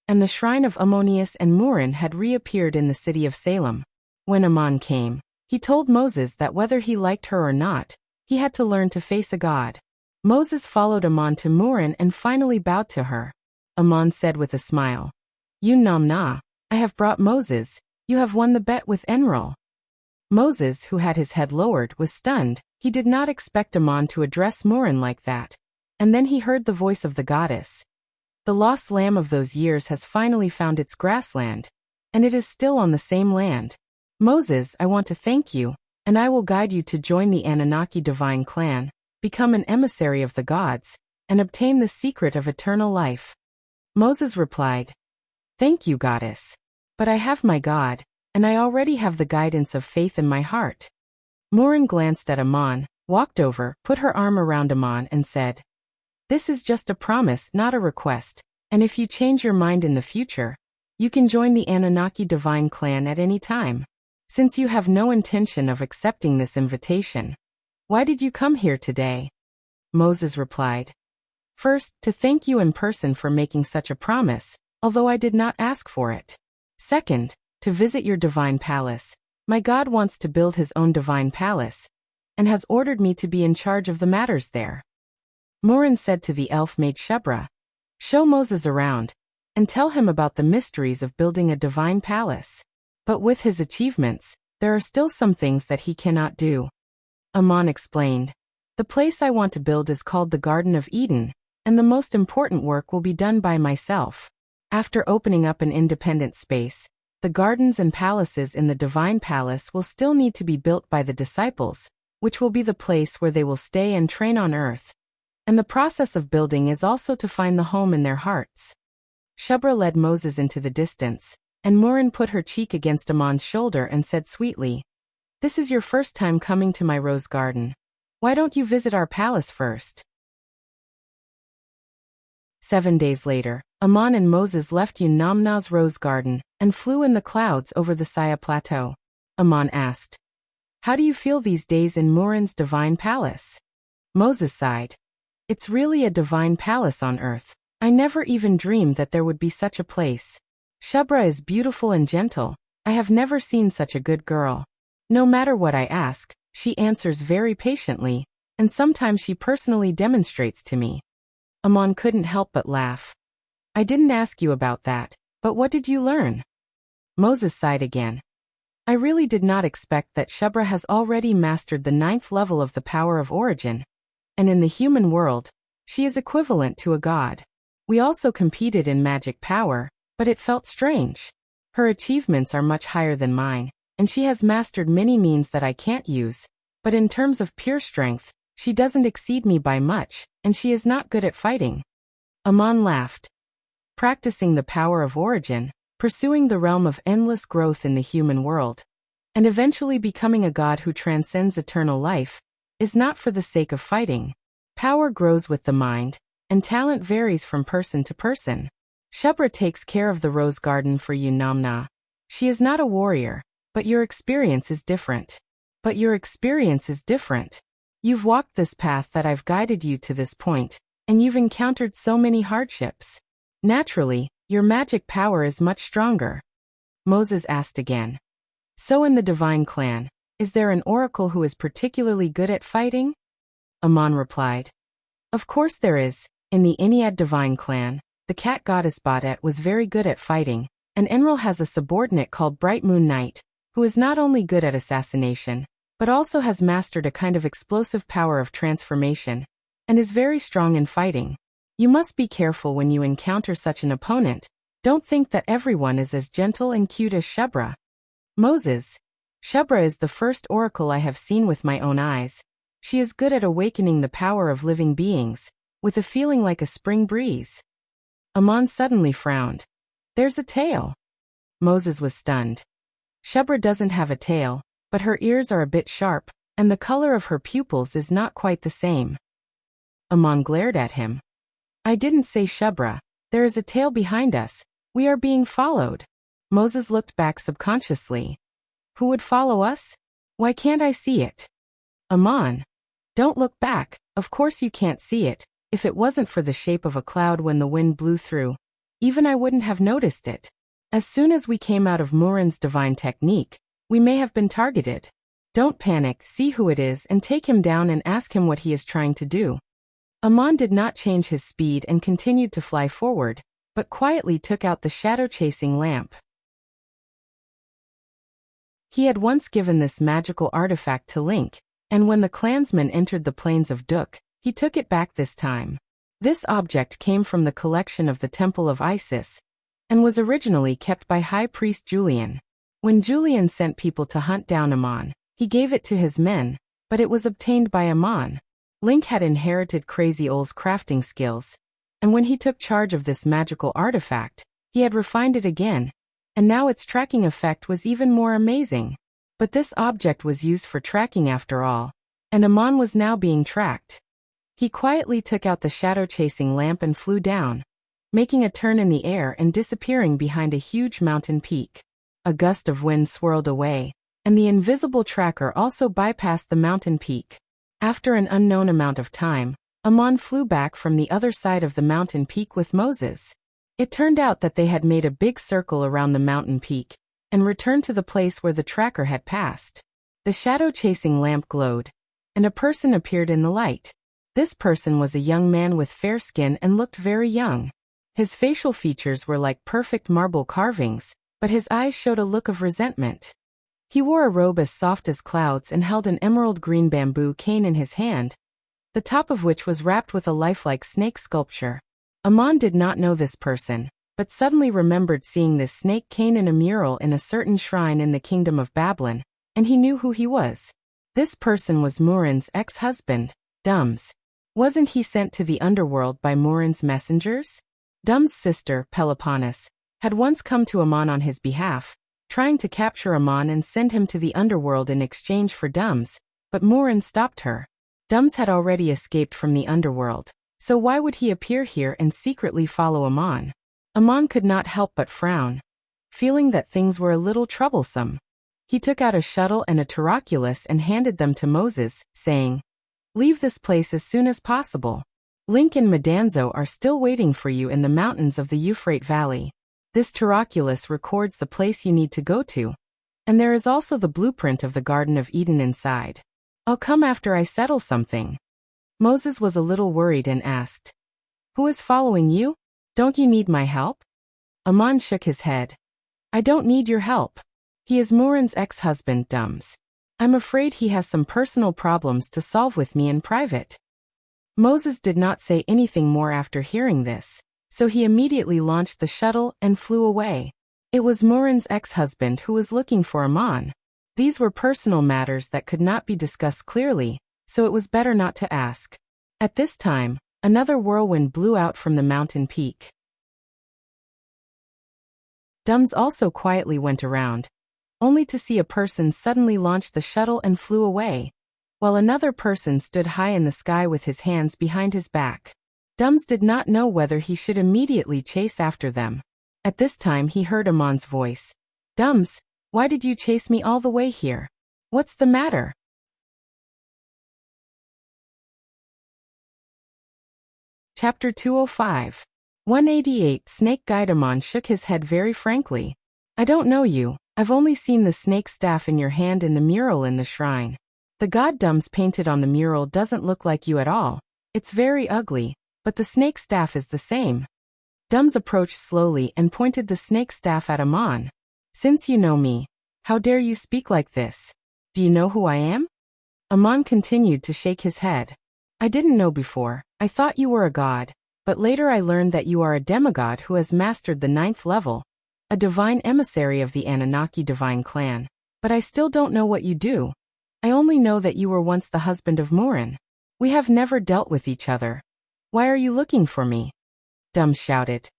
and the shrine of Ammonius and Morin had reappeared in the city of Salem. When Amon came, he told Moses that whether he liked her or not, he had to learn to face a god. Moses followed Amon to Morin and finally bowed to her. Amon said with a smile, "Yun Nam Na, I have brought Moses, you have won the bet with Enrol." Moses, who had his head lowered, was stunned. He did not expect Amon to address Morin like that. And then he heard the voice of the goddess. "The lost lamb of those years has finally found its grassland, and it is still on the same land. Moses, I want to thank you, and I will guide you to join the Anunnaki divine clan, become an emissary of the gods, and obtain the secret of eternal life." Moses replied, "Thank you, goddess. But I have my God, and I already have the guidance of faith in my heart." Morin glanced at Amon, walked over, put her arm around Amon and said, "This is just a promise, not a request, and if you change your mind in the future, you can join the Anunnaki divine clan at any time. Since you have no intention of accepting this invitation, why did you come here today?" Moses replied, "First, to thank you in person for making such a promise, although I did not ask for it. Second, to visit your divine palace. My God wants to build his own divine palace, and has ordered me to be in charge of the matters there. Murin said to the elf maid Shebra, show Moses around, and tell him about the mysteries of building a divine palace. But with his achievements, there are still some things that he cannot do. Aman explained, the place I want to build is called the Garden of Eden, and the most important work will be done by myself. After opening up an independent space, the gardens and palaces in the divine palace will still need to be built by the disciples, which will be the place where they will stay and train on earth. And the process of building is also to find the home in their hearts. Shebra led Moses into the distance, and Murin put her cheek against Aman's shoulder and said sweetly, this is your first time coming to my rose garden. Why don't you visit our palace first? 7 days later, Aman and Moses left Yunamna's rose garden and flew in the clouds over the Saya plateau. Aman asked, how do you feel these days in Murin's divine palace? Moses sighed. It's really a divine palace on earth. I never even dreamed that there would be such a place. Shebra is beautiful and gentle. I have never seen such a good girl. No matter what I ask, she answers very patiently, and sometimes she personally demonstrates to me. Aman couldn't help but laugh. I didn't ask you about that, but what did you learn? Moses sighed again. I really did not expect that Shebra has already mastered the 9th level of the power of origin, and in the human world, she is equivalent to a god. We also competed in magic power, but it felt strange. Her achievements are much higher than mine, and she has mastered many means that I can't use, but in terms of pure strength, she doesn't exceed me by much, and she is not good at fighting. Aman laughed. Practicing the power of origin, pursuing the realm of endless growth in the human world, and eventually becoming a god who transcends eternal life, is not for the sake of fighting. Power grows with the mind, and talent varies from person to person. Shebra takes care of the rose garden for you, Namna. She is not a warrior, but your experience is different. You've walked this path that I've guided you to this point, and you've encountered so many hardships. Naturally, your magic power is much stronger. Moses asked again. So in the divine clan, is there an oracle who is particularly good at fighting? Aman replied. Of course there is. In the Ennead divine clan, the cat goddess Badet was very good at fighting, and Enril has a subordinate called Bright Moon Knight, who is not only good at assassination, but also has mastered a kind of explosive power of transformation, and is very strong in fighting. You must be careful when you encounter such an opponent. Don't think that everyone is as gentle and cute as Shebra. Moses. Shebra is the first oracle I have seen with my own eyes. She is good at awakening the power of living beings, with a feeling like a spring breeze. Aman suddenly frowned. There's a tail. Moses was stunned. Shebra doesn't have a tail, but her ears are a bit sharp, and the color of her pupils is not quite the same. Aman glared at him. I didn't say Shebra. There is a tail behind us. We are being followed. Moses looked back subconsciously. Who would follow us? Why can't I see it? Aman. Don't look back. Of course you can't see it. If it wasn't for the shape of a cloud when the wind blew through, even I wouldn't have noticed it. As soon as we came out of Murin's divine technique, we may have been targeted. Don't panic, see who it is and take him down and ask him what he is trying to do. Aman did not change his speed and continued to fly forward, but quietly took out the shadow-chasing lamp. He had once given this magical artifact to Link, and when the clansmen entered the plains of Duk, he took it back this time. This object came from the collection of the Temple of Isis, and was originally kept by High Priest Julian. When Julian sent people to hunt down Aman, he gave it to his men, but it was obtained by Aman. Link had inherited Crazy Ol's crafting skills, and when he took charge of this magical artifact, he had refined it again, and now its tracking effect was even more amazing. But this object was used for tracking after all, and Aman was now being tracked. He quietly took out the shadow-chasing lamp and flew down, making a turn in the air and disappearing behind a huge mountain peak. A gust of wind swirled away, and the invisible tracker also bypassed the mountain peak. After an unknown amount of time, Aman flew back from the other side of the mountain peak with Moses. It turned out that they had made a big circle around the mountain peak and returned to the place where the tracker had passed. The shadow-chasing lamp glowed, and a person appeared in the light. This person was a young man with fair skin and looked very young. His facial features were like perfect marble carvings, but his eyes showed a look of resentment. He wore a robe as soft as clouds and held an emerald-green bamboo cane in his hand, the top of which was wrapped with a lifelike snake sculpture. Amon did not know this person, but suddenly remembered seeing this snake cane in a mural in a certain shrine in the kingdom of Babylon, and he knew who he was. This person was Murin's ex-husband, Dums. Wasn't he sent to the underworld by Murin's messengers? Dums' sister, Peloponnes, had once come to Amon on his behalf, trying to capture Amon and send him to the underworld in exchange for Dums, but Murin stopped her. Dums had already escaped from the underworld, so why would he appear here and secretly follow Amon? Amon could not help but frown, feeling that things were a little troublesome. He took out a shuttle and a taroculus and handed them to Moses, saying, "Leave this place as soon as possible. Link and Madanzo are still waiting for you in the mountains of the Euphrates Valley. This taroculus records the place you need to go to, and there is also the blueprint of the Garden of Eden inside. I'll come after I settle something." Moses was a little worried and asked, "Who is following you? Don't you need my help?" Amon shook his head. "I don't need your help. He is Murin's ex-husband, Dums. I'm afraid he has some personal problems to solve with me in private." Moses did not say anything more after hearing this, so he immediately launched the shuttle and flew away. It was Murin's ex-husband who was looking for Amon. These were personal matters that could not be discussed clearly, so it was better not to ask. At this time, another whirlwind blew out from the mountain peak. Dums also quietly went around, only to see a person suddenly launch the shuttle and flew away, while another person stood high in the sky with his hands behind his back. Dums did not know whether he should immediately chase after them. At this time he heard Amon's voice. "Dums, why did you chase me all the way here? What's the matter?" Chapter 205. 188. Snake Guide. Amon shook his head very frankly. "I don't know you. I've only seen the snake staff in your hand in the mural in the shrine. The god Dums painted on the mural doesn't look like you at all. It's very ugly, but the snake staff is the same." Dums approached slowly and pointed the snake staff at Amon. "Since you know me, how dare you speak like this? Do you know who I am?" Amon continued to shake his head. "I didn't know before. I thought you were a god, but later I learned that you are a demigod who has mastered the 9th level, a divine emissary of the Anunnaki divine clan. But I still don't know what you do. I only know that you were once the husband of Murin. We have never dealt with each other. Why are you looking for me?" Dums shouted.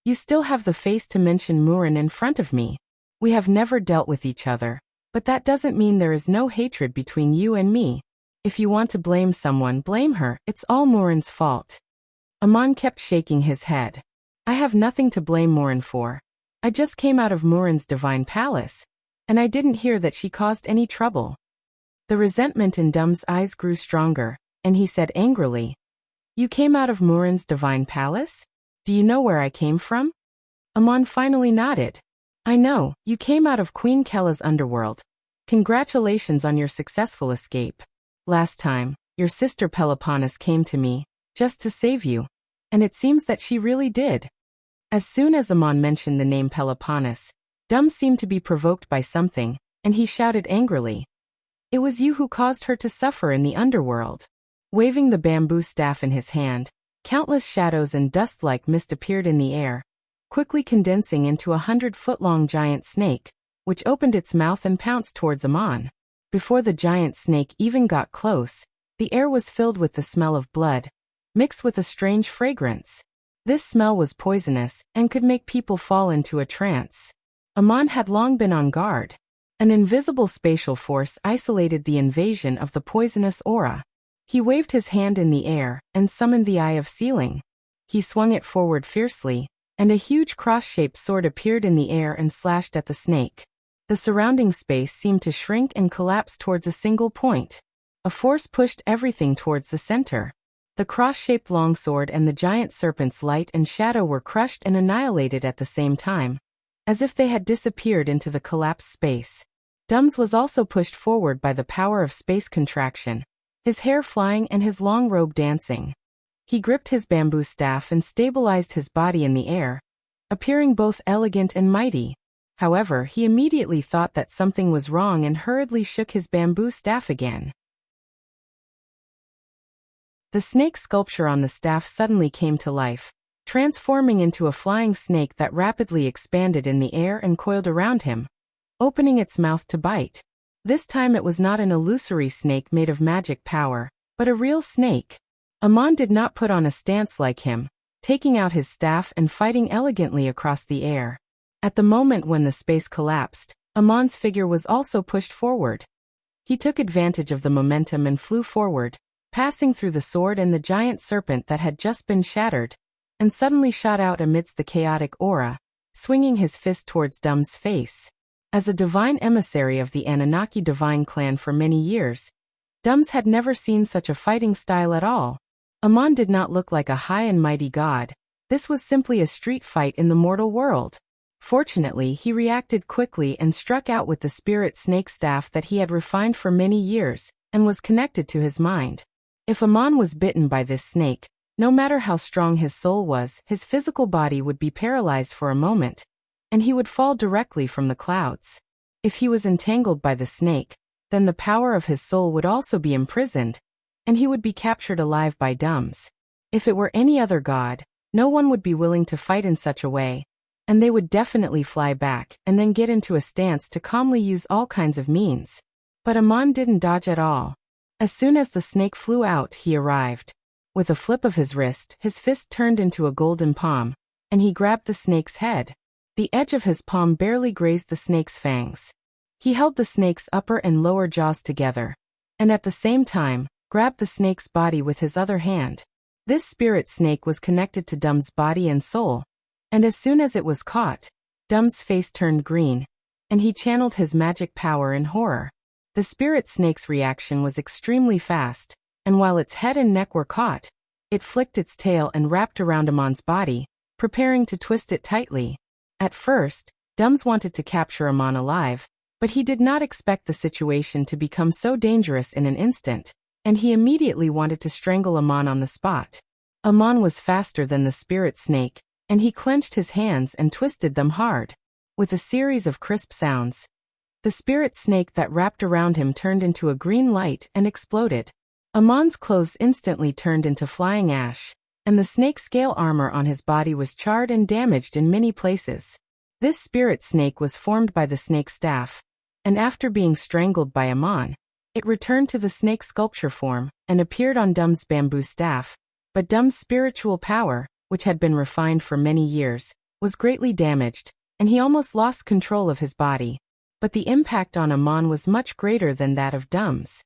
"You still have the face to mention Murin in front of me. We have never dealt with each other, but that doesn't mean there is no hatred between you and me. If you want to blame someone, blame her. It's all Murin's fault." Amon kept shaking his head. "I have nothing to blame Murin for. I just came out of Murin's divine palace, and I didn't hear that she caused any trouble." The resentment in Dums' eyes grew stronger, and he said angrily, "You came out of Murin's divine palace? Do you know where I came from?" Amon finally nodded. "I know, you came out of Queen Kella's underworld. Congratulations on your successful escape. Last time, your sister Peloponnes came to me, just to save you, and it seems that she really did." As soon as Amon mentioned the name Peloponnes, Dums seemed to be provoked by something, and he shouted angrily, "It was you who caused her to suffer in the underworld." Waving the bamboo staff in his hand, countless shadows and dust-like mist appeared in the air, quickly condensing into a 100-foot-long giant snake, which opened its mouth and pounced towards Amon. Before the giant snake even got close, the air was filled with the smell of blood, mixed with a strange fragrance. This smell was poisonous and could make people fall into a trance. Amon had long been on guard. An invisible spatial force isolated the invasion of the poisonous aura. He waved his hand in the air and summoned the Eye of Sealing. He swung it forward fiercely, and a huge cross-shaped sword appeared in the air and slashed at the snake. The surrounding space seemed to shrink and collapse towards a single point. A force pushed everything towards the center. The cross-shaped longsword and the giant serpent's light and shadow were crushed and annihilated at the same time, as if they had disappeared into the collapsed space. Dums was also pushed forward by the power of space contraction, his hair flying and his long robe dancing. He gripped his bamboo staff and stabilized his body in the air, appearing both elegant and mighty. However, he immediately thought that something was wrong and hurriedly shook his bamboo staff again. The snake sculpture on the staff suddenly came to life, transforming into a flying snake that rapidly expanded in the air and coiled around him, opening its mouth to bite. This time it was not an illusory snake made of magic power, but a real snake. Amon did not put on a stance like him, taking out his staff and fighting elegantly across the air. At the moment when the space collapsed, Amon's figure was also pushed forward. He took advantage of the momentum and flew forward, passing through the sword and the giant serpent that had just been shattered, and suddenly shot out amidst the chaotic aura, swinging his fist towards Dum's face. As a divine emissary of the Anunnaki divine clan for many years, Dums had never seen such a fighting style at all. Amon did not look like a high and mighty god. This was simply a street fight in the mortal world. Fortunately, he reacted quickly and struck out with the spirit snake staff that he had refined for many years, and was connected to his mind. If Amon was bitten by this snake, no matter how strong his soul was, his physical body would be paralyzed for a moment, and he would fall directly from the clouds. If he was entangled by the snake, then the power of his soul would also be imprisoned, and he would be captured alive by Dums. If it were any other god, no one would be willing to fight in such a way, and they would definitely fly back and then get into a stance to calmly use all kinds of means. But Amon didn't dodge at all. As soon as the snake flew out, he arrived. With a flip of his wrist, his fist turned into a golden palm, and he grabbed the snake's head. The edge of his palm barely grazed the snake's fangs. He held the snake's upper and lower jaws together, and at the same time, grabbed the snake's body with his other hand. This spirit snake was connected to Dum's body and soul, and as soon as it was caught, Dum's face turned green, and he channeled his magic power in horror. The spirit snake's reaction was extremely fast, and while its head and neck were caught, it flicked its tail and wrapped around Amon's body, preparing to twist it tightly. At first, Dums wanted to capture Amon alive, but he did not expect the situation to become so dangerous in an instant, and he immediately wanted to strangle Amon on the spot. Amon was faster than the spirit snake, and he clenched his hands and twisted them hard. With a series of crisp sounds, the spirit snake that wrapped around him turned into a green light and exploded. Amon's clothes instantly turned into flying ash, and the snake scale armor on his body was charred and damaged in many places. This spirit snake was formed by the snake staff, and after being strangled by Amon, it returned to the snake sculpture form and appeared on Dum's bamboo staff. But Dum's spiritual power, which had been refined for many years, was greatly damaged, and he almost lost control of his body. But the impact on Amon was much greater than that of Dum's.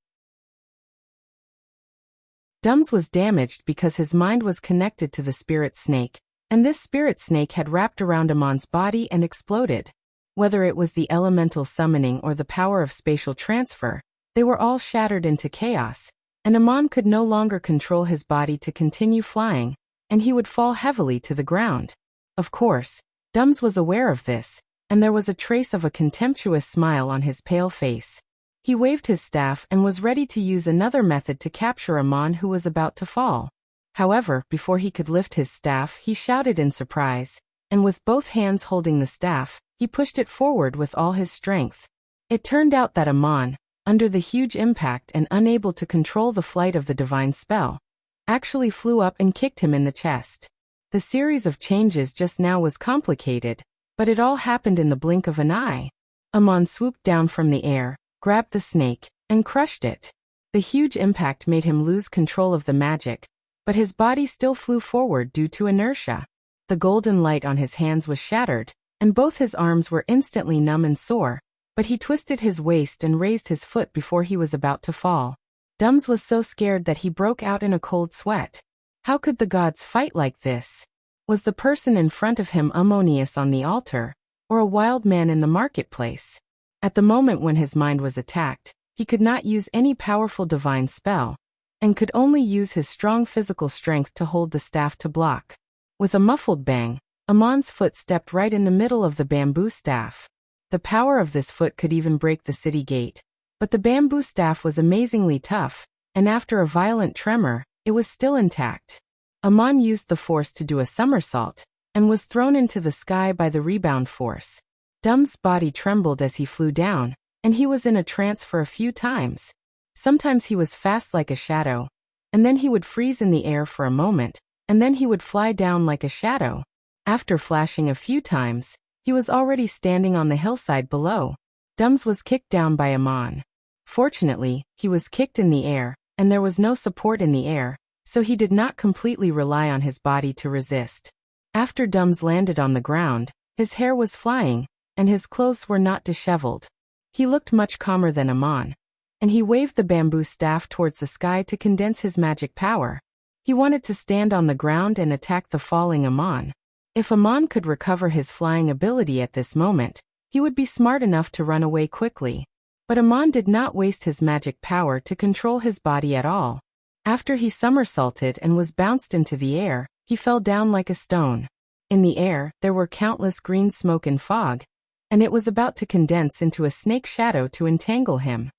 Dum's was damaged because his mind was connected to the spirit snake, and this spirit snake had wrapped around Amon's body and exploded. Whether it was the elemental summoning or the power of spatial transfer, they were all shattered into chaos, and Amon could no longer control his body to continue flying, and he would fall heavily to the ground. Of course, Dums was aware of this, and there was a trace of a contemptuous smile on his pale face. He waved his staff and was ready to use another method to capture Amon, who was about to fall. However, before he could lift his staff, he shouted in surprise, and with both hands holding the staff, he pushed it forward with all his strength. It turned out that Amon, under the huge impact and unable to control the flight of the divine spell, actually flew up and kicked him in the chest. The series of changes just now was complicated, but it all happened in the blink of an eye. Amon swooped down from the air, grabbed the snake, and crushed it. The huge impact made him lose control of the magic, but his body still flew forward due to inertia. The golden light on his hands was shattered, and both his arms were instantly numb and sore, but he twisted his waist and raised his foot before he was about to fall. Dums was so scared that he broke out in a cold sweat. How could the gods fight like this? Was the person in front of him Ammonius on the altar, or a wild man in the marketplace? At the moment when his mind was attacked, he could not use any powerful divine spell, and could only use his strong physical strength to hold the staff to block. With a muffled bang, Amon's foot stepped right in the middle of the bamboo staff. The power of this foot could even break the city gate. But the bamboo staff was amazingly tough, and after a violent tremor, it was still intact. Amon used the force to do a somersault, and was thrown into the sky by the rebound force. Dum's body trembled as he flew down, and he was in a trance for a few times. Sometimes he was fast like a shadow, and then he would freeze in the air for a moment, and then he would fly down like a shadow. After flashing a few times, he was already standing on the hillside below. Dums was kicked down by Amon. Fortunately, he was kicked in the air, and there was no support in the air, so he did not completely rely on his body to resist. After Dums landed on the ground, his hair was flying, and his clothes were not disheveled. He looked much calmer than Amon, and he waved the bamboo staff towards the sky to condense his magic power. He wanted to stand on the ground and attack the falling Amon. If Amon could recover his flying ability at this moment, he would be smart enough to run away quickly. But Amon did not waste his magic power to control his body at all. After he somersaulted and was bounced into the air, he fell down like a stone. In the air, there were countless green smoke and fog, and it was about to condense into a snake shadow to entangle him.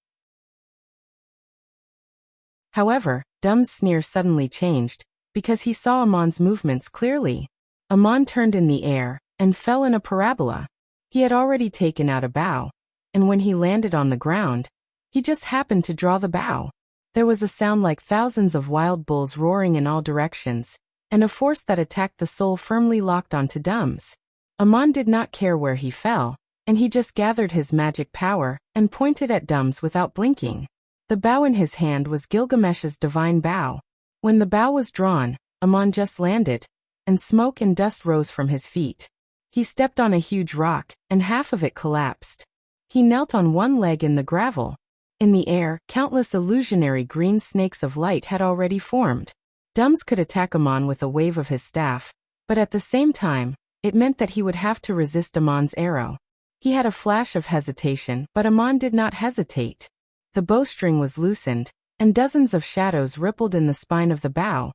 However, Dum's sneer suddenly changed, because he saw Amon's movements clearly. Amon turned in the air, and fell in a parabola. He had already taken out a bow, and when he landed on the ground, he just happened to draw the bow. There was a sound like thousands of wild bulls roaring in all directions, and a force that attacked the soul firmly locked onto Dums. Amon did not care where he fell, and he just gathered his magic power and pointed at Dums without blinking. The bow in his hand was Gilgamesh's divine bow. When the bow was drawn, Amon just landed, and smoke and dust rose from his feet. He stepped on a huge rock, and half of it collapsed. He knelt on one leg in the gravel. In the air, countless illusionary green snakes of light had already formed. Dums could attack Amon with a wave of his staff, but at the same time, it meant that he would have to resist Amon's arrow. He had a flash of hesitation, but Amon did not hesitate. The bowstring was loosened, and dozens of shadows rippled in the spine of the bow,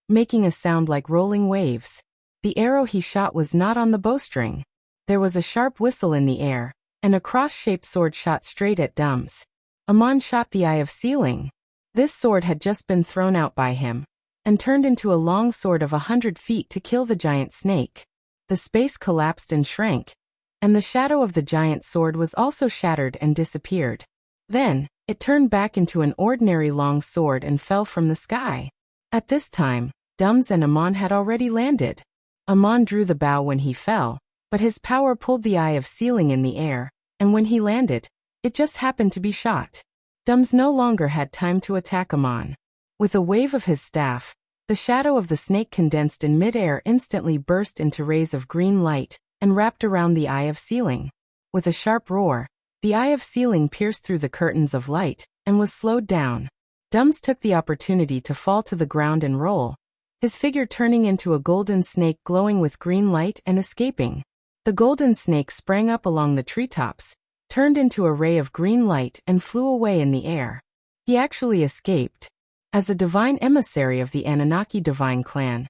making a sound like rolling waves. The arrow he shot was not on the bowstring. There was a sharp whistle in the air, and a cross-shaped sword shot straight at Dums. Amon shot the Eye of Sealing. This sword had just been thrown out by him, and turned into a long sword of 100 feet to kill the giant snake. The space collapsed and shrank, and the shadow of the giant sword was also shattered and disappeared. Then, it turned back into an ordinary long sword and fell from the sky. At this time, Dums and Amon had already landed. Amon drew the bow when he fell, but his power pulled the Eye of Sealing in the air, and when he landed, it just happened to be shot. Dums no longer had time to attack Amon. With a wave of his staff, the shadow of the snake condensed in midair instantly burst into rays of green light, and wrapped around the Eye of Sealing. With a sharp roar, the Eye of Sealing pierced through the curtains of light, and was slowed down. Dums took the opportunity to fall to the ground and roll, his figure turning into a golden snake glowing with green light and escaping. The golden snake sprang up along the treetops, turned into a ray of green light and flew away in the air. He actually escaped. As a divine emissary of the Anunnaki divine clan,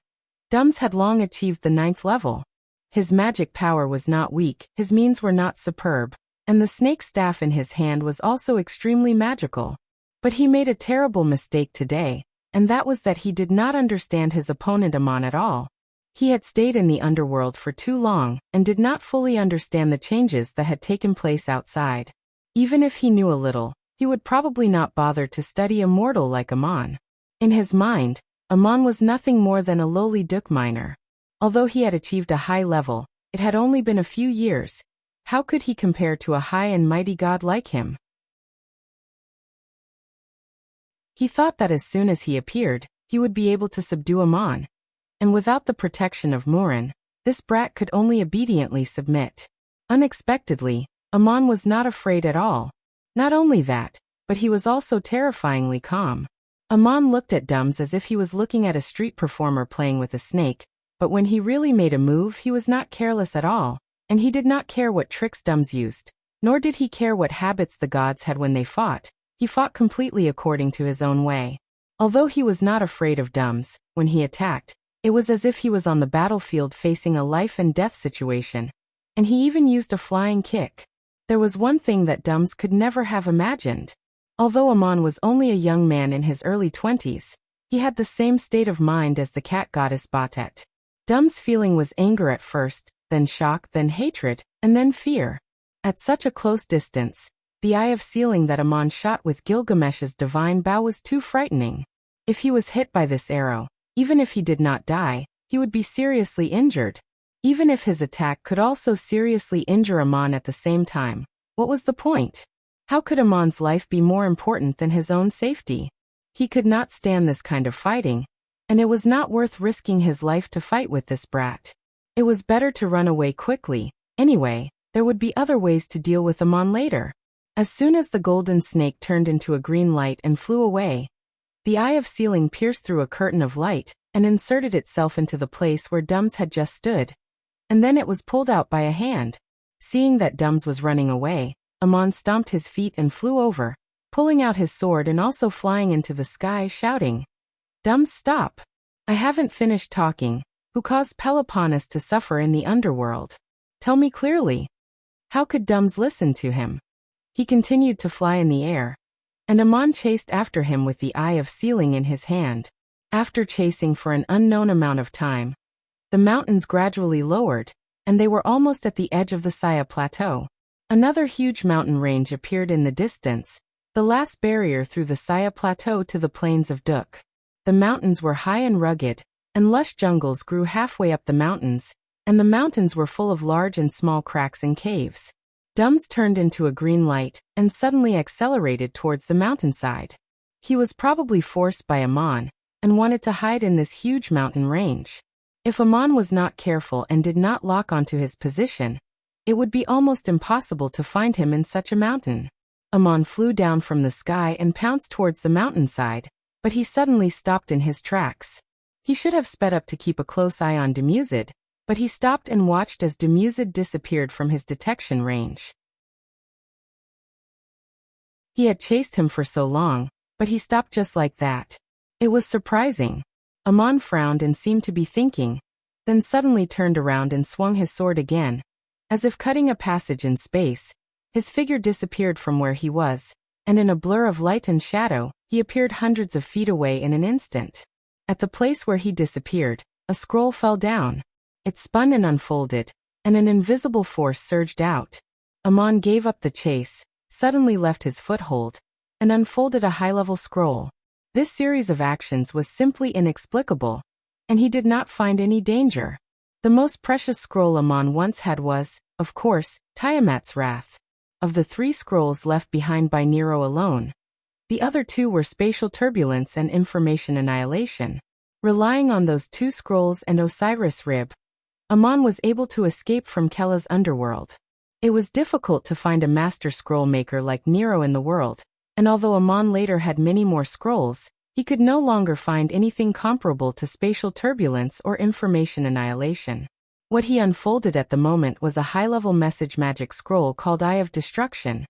Dums had long achieved the 9th level. His magic power was not weak, his means were not superb, and the snake staff in his hand was also extremely magical. But he made a terrible mistake today, and that was that he did not understand his opponent Amon at all. He had stayed in the underworld for too long, and did not fully understand the changes that had taken place outside. Even if he knew a little, he would probably not bother to study a mortal like Amon. In his mind, Amon was nothing more than a lowly Duk miner. Although he had achieved a high level, it had only been a few years. How could he compare to a high and mighty god like him? He thought that as soon as he appeared, he would be able to subdue Amon. And without the protection of Murin, this brat could only obediently submit. Unexpectedly, Amon was not afraid at all. Not only that, but he was also terrifyingly calm. Amon looked at Dums as if he was looking at a street performer playing with a snake, but when he really made a move he was not careless at all, and he did not care what tricks Dums used, nor did he care what habits the gods had when they fought. He fought completely according to his own way. Although he was not afraid of Dums, when he attacked, it was as if he was on the battlefield facing a life-and-death situation, and he even used a flying kick. There was one thing that Dums could never have imagined. Although Amon was only a young man in his early 20s, he had the same state of mind as the cat goddess Batet. Dums' feeling was anger at first, then shock, then hatred, and then fear. At such a close distance, the eye of sealing that Amon shot with Gilgamesh's divine bow was too frightening. If he was hit by this arrow, even if he did not die, he would be seriously injured. Even if his attack could also seriously injure Amon at the same time, what was the point? How could Amon's life be more important than his own safety? He could not stand this kind of fighting, and it was not worth risking his life to fight with this brat. It was better to run away quickly. Anyway, there would be other ways to deal with Amon later. As soon as the golden snake turned into a green light and flew away, the eye of sealing pierced through a curtain of light and inserted itself into the place where Dums had just stood. And then it was pulled out by a hand. Seeing that Dums was running away, Amon stomped his feet and flew over, pulling out his sword and also flying into the sky, shouting, "Dums, stop! I haven't finished talking. Who caused Peloponnes to suffer in the underworld? Tell me clearly." How could Dums listen to him? He continued to fly in the air, and Amon chased after him with the eye of sealing in his hand. After chasing for an unknown amount of time, the mountains gradually lowered, and they were almost at the edge of the Saya Plateau. Another huge mountain range appeared in the distance, the last barrier through the Saya Plateau to the plains of Duk. The mountains were high and rugged, and lush jungles grew halfway up the mountains, and the mountains were full of large and small cracks and caves. Dums turned into a green light and suddenly accelerated towards the mountainside. He was probably forced by Amon and wanted to hide in this huge mountain range. If Amon was not careful and did not lock onto his position, it would be almost impossible to find him in such a mountain. Amon flew down from the sky and pounced towards the mountainside, but he suddenly stopped in his tracks. He should have sped up to keep a close eye on Demuzid, but he stopped and watched as Demuzid disappeared from his detection range. He had chased him for so long, but he stopped just like that. It was surprising. Amon frowned and seemed to be thinking, then suddenly turned around and swung his sword again. As if cutting a passage in space, his figure disappeared from where he was, and in a blur of light and shadow, he appeared hundreds of feet away in an instant. At the place where he disappeared, a scroll fell down. It spun and unfolded, and an invisible force surged out. Amon gave up the chase, suddenly left his foothold, and unfolded a high-level scroll. This series of actions was simply inexplicable, and he did not find any danger. The most precious scroll Amon once had was, of course, Tiamat's Wrath. Of the 3 scrolls left behind by Nero alone, the other 2 were Spatial Turbulence and Information Annihilation. Relying on those 2 scrolls and Osiris' Rib, Amon was able to escape from Kela's underworld. It was difficult to find a master scroll maker like Nero in the world, and although Amon later had many more scrolls, he could no longer find anything comparable to Spatial Turbulence or Information Annihilation. What he unfolded at the moment was a high-level message magic scroll called Eye of Destruction,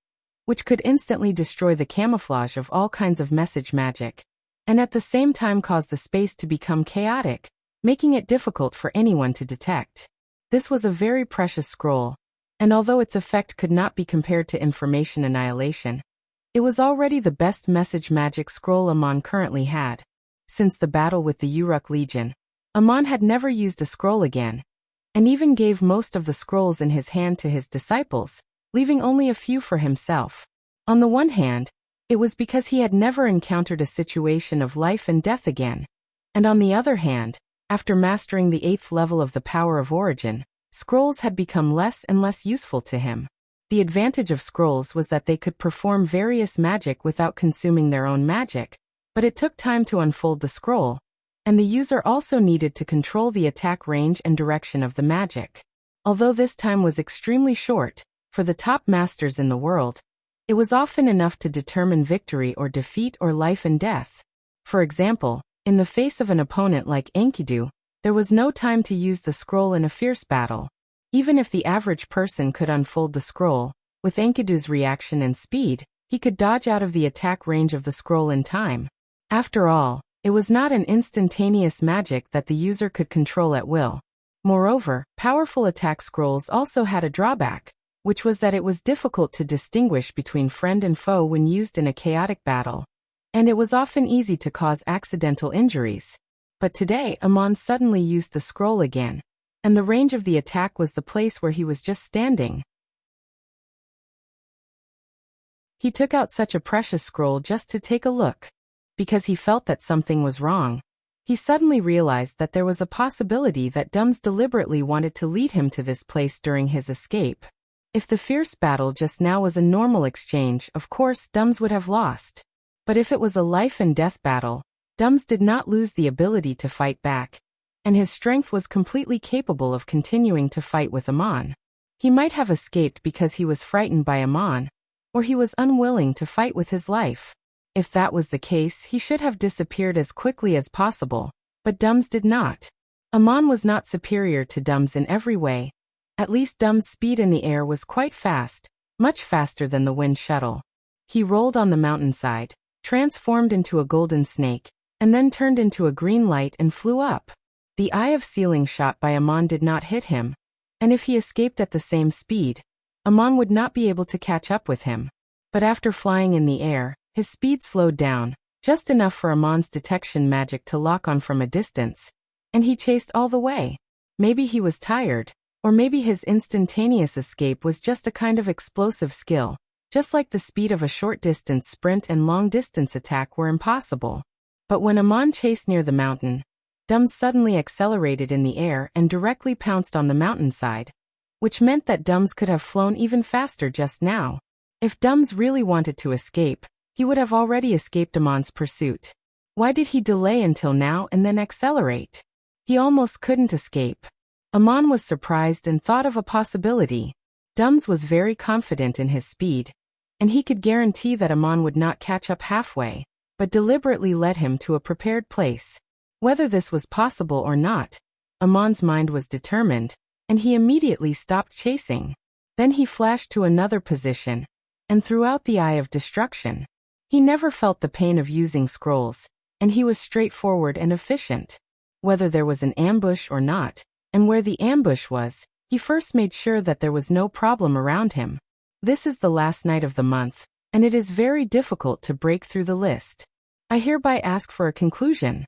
which could instantly destroy the camouflage of all kinds of message magic, and at the same time cause the space to become chaotic, making it difficult for anyone to detect. This was a very precious scroll, and although its effect could not be compared to Information Annihilation, it was already the best message magic scroll Amon currently had. Since the battle with the Uruk Legion, Amon had never used a scroll again, and even gave most of the scrolls in his hand to his disciples, leaving only a few for himself. On the one hand, it was because he had never encountered a situation of life and death again, and on the other hand, after mastering the 8th level of the Power of Origin, scrolls had become less and less useful to him. The advantage of scrolls was that they could perform various magic without consuming their own magic, but it took time to unfold the scroll, and the user also needed to control the attack range and direction of the magic. Although this time was extremely short, for the top masters in the world, it was often enough to determine victory or defeat or life and death. For example, in the face of an opponent like Enkidu, there was no time to use the scroll in a fierce battle. Even if the average person could unfold the scroll, with Enkidu's reaction and speed, he could dodge out of the attack range of the scroll in time. After all, it was not an instantaneous magic that the user could control at will. Moreover, powerful attack scrolls also had a drawback, which was that it was difficult to distinguish between friend and foe when used in a chaotic battle, and it was often easy to cause accidental injuries. But today, Amon suddenly used the scroll again, and the range of the attack was the place where he was just standing. He took out such a precious scroll just to take a look, because he felt that something was wrong. He suddenly realized that there was a possibility that Dums deliberately wanted to lead him to this place during his escape. If the fierce battle just now was a normal exchange, of course Dums would have lost. But if it was a life-and-death battle, Dums did not lose the ability to fight back, and his strength was completely capable of continuing to fight with Amon. He might have escaped because he was frightened by Amon, or he was unwilling to fight with his life. If that was the case, he should have disappeared as quickly as possible, but Dums did not. Amon was not superior to Dums in every way. At least Dums' speed in the air was quite fast, much faster than the wind shuttle. He rolled on the mountainside, transformed into a golden snake, and then turned into a green light and flew up. The eye of ceiling shot by Amon did not hit him, and if he escaped at the same speed, Amon would not be able to catch up with him. But after flying in the air, his speed slowed down, just enough for Amon's detection magic to lock on from a distance, and he chased all the way. Maybe he was tired, or maybe his instantaneous escape was just a kind of explosive skill, just like the speed of a short-distance sprint and long-distance attack were impossible. But when Amon chased near the mountain, Dums suddenly accelerated in the air and directly pounced on the mountainside, which meant that Dums could have flown even faster just now. If Dums really wanted to escape, he would have already escaped Amon's pursuit. Why did he delay until now and then accelerate? He almost couldn't escape. Amon was surprised and thought of a possibility. Dums was very confident in his speed, and he could guarantee that Amon would not catch up halfway, but deliberately led him to a prepared place. Whether this was possible or not, Amon's mind was determined, and he immediately stopped chasing. Then he flashed to another position, and threw out the Eye of Destruction. He never felt the pain of using scrolls, and he was straightforward and efficient. Whether there was an ambush or not, and where the ambush was, he first made sure that there was no problem around him. This is the last night of the month, and it is very difficult to break through the list. I hereby ask for a conclusion.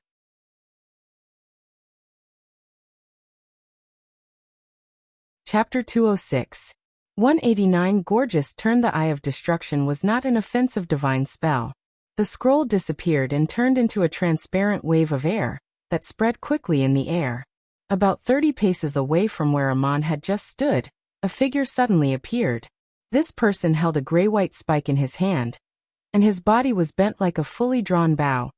Chapter 206. 189 Gorgeous turned the Eye of Destruction was not an offensive divine spell. The scroll disappeared and turned into a transparent wave of air that spread quickly in the air. About 30 paces away from where Amon had just stood, a figure suddenly appeared. This person held a gray-white spike in his hand, and his body was bent like a fully drawn bow,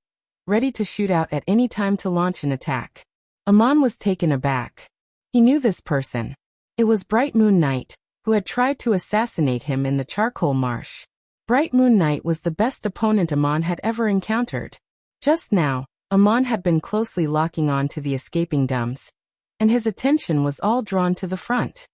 ready to shoot out at any time to launch an attack. Amon was taken aback. He knew this person. It was Bright Moon Knight, who had tried to assassinate him in the charcoal marsh. Bright Moon Knight was the best opponent Amon had ever encountered. Just now, Amon had been closely locking on to the escaping Dums, and his attention was all drawn to the front.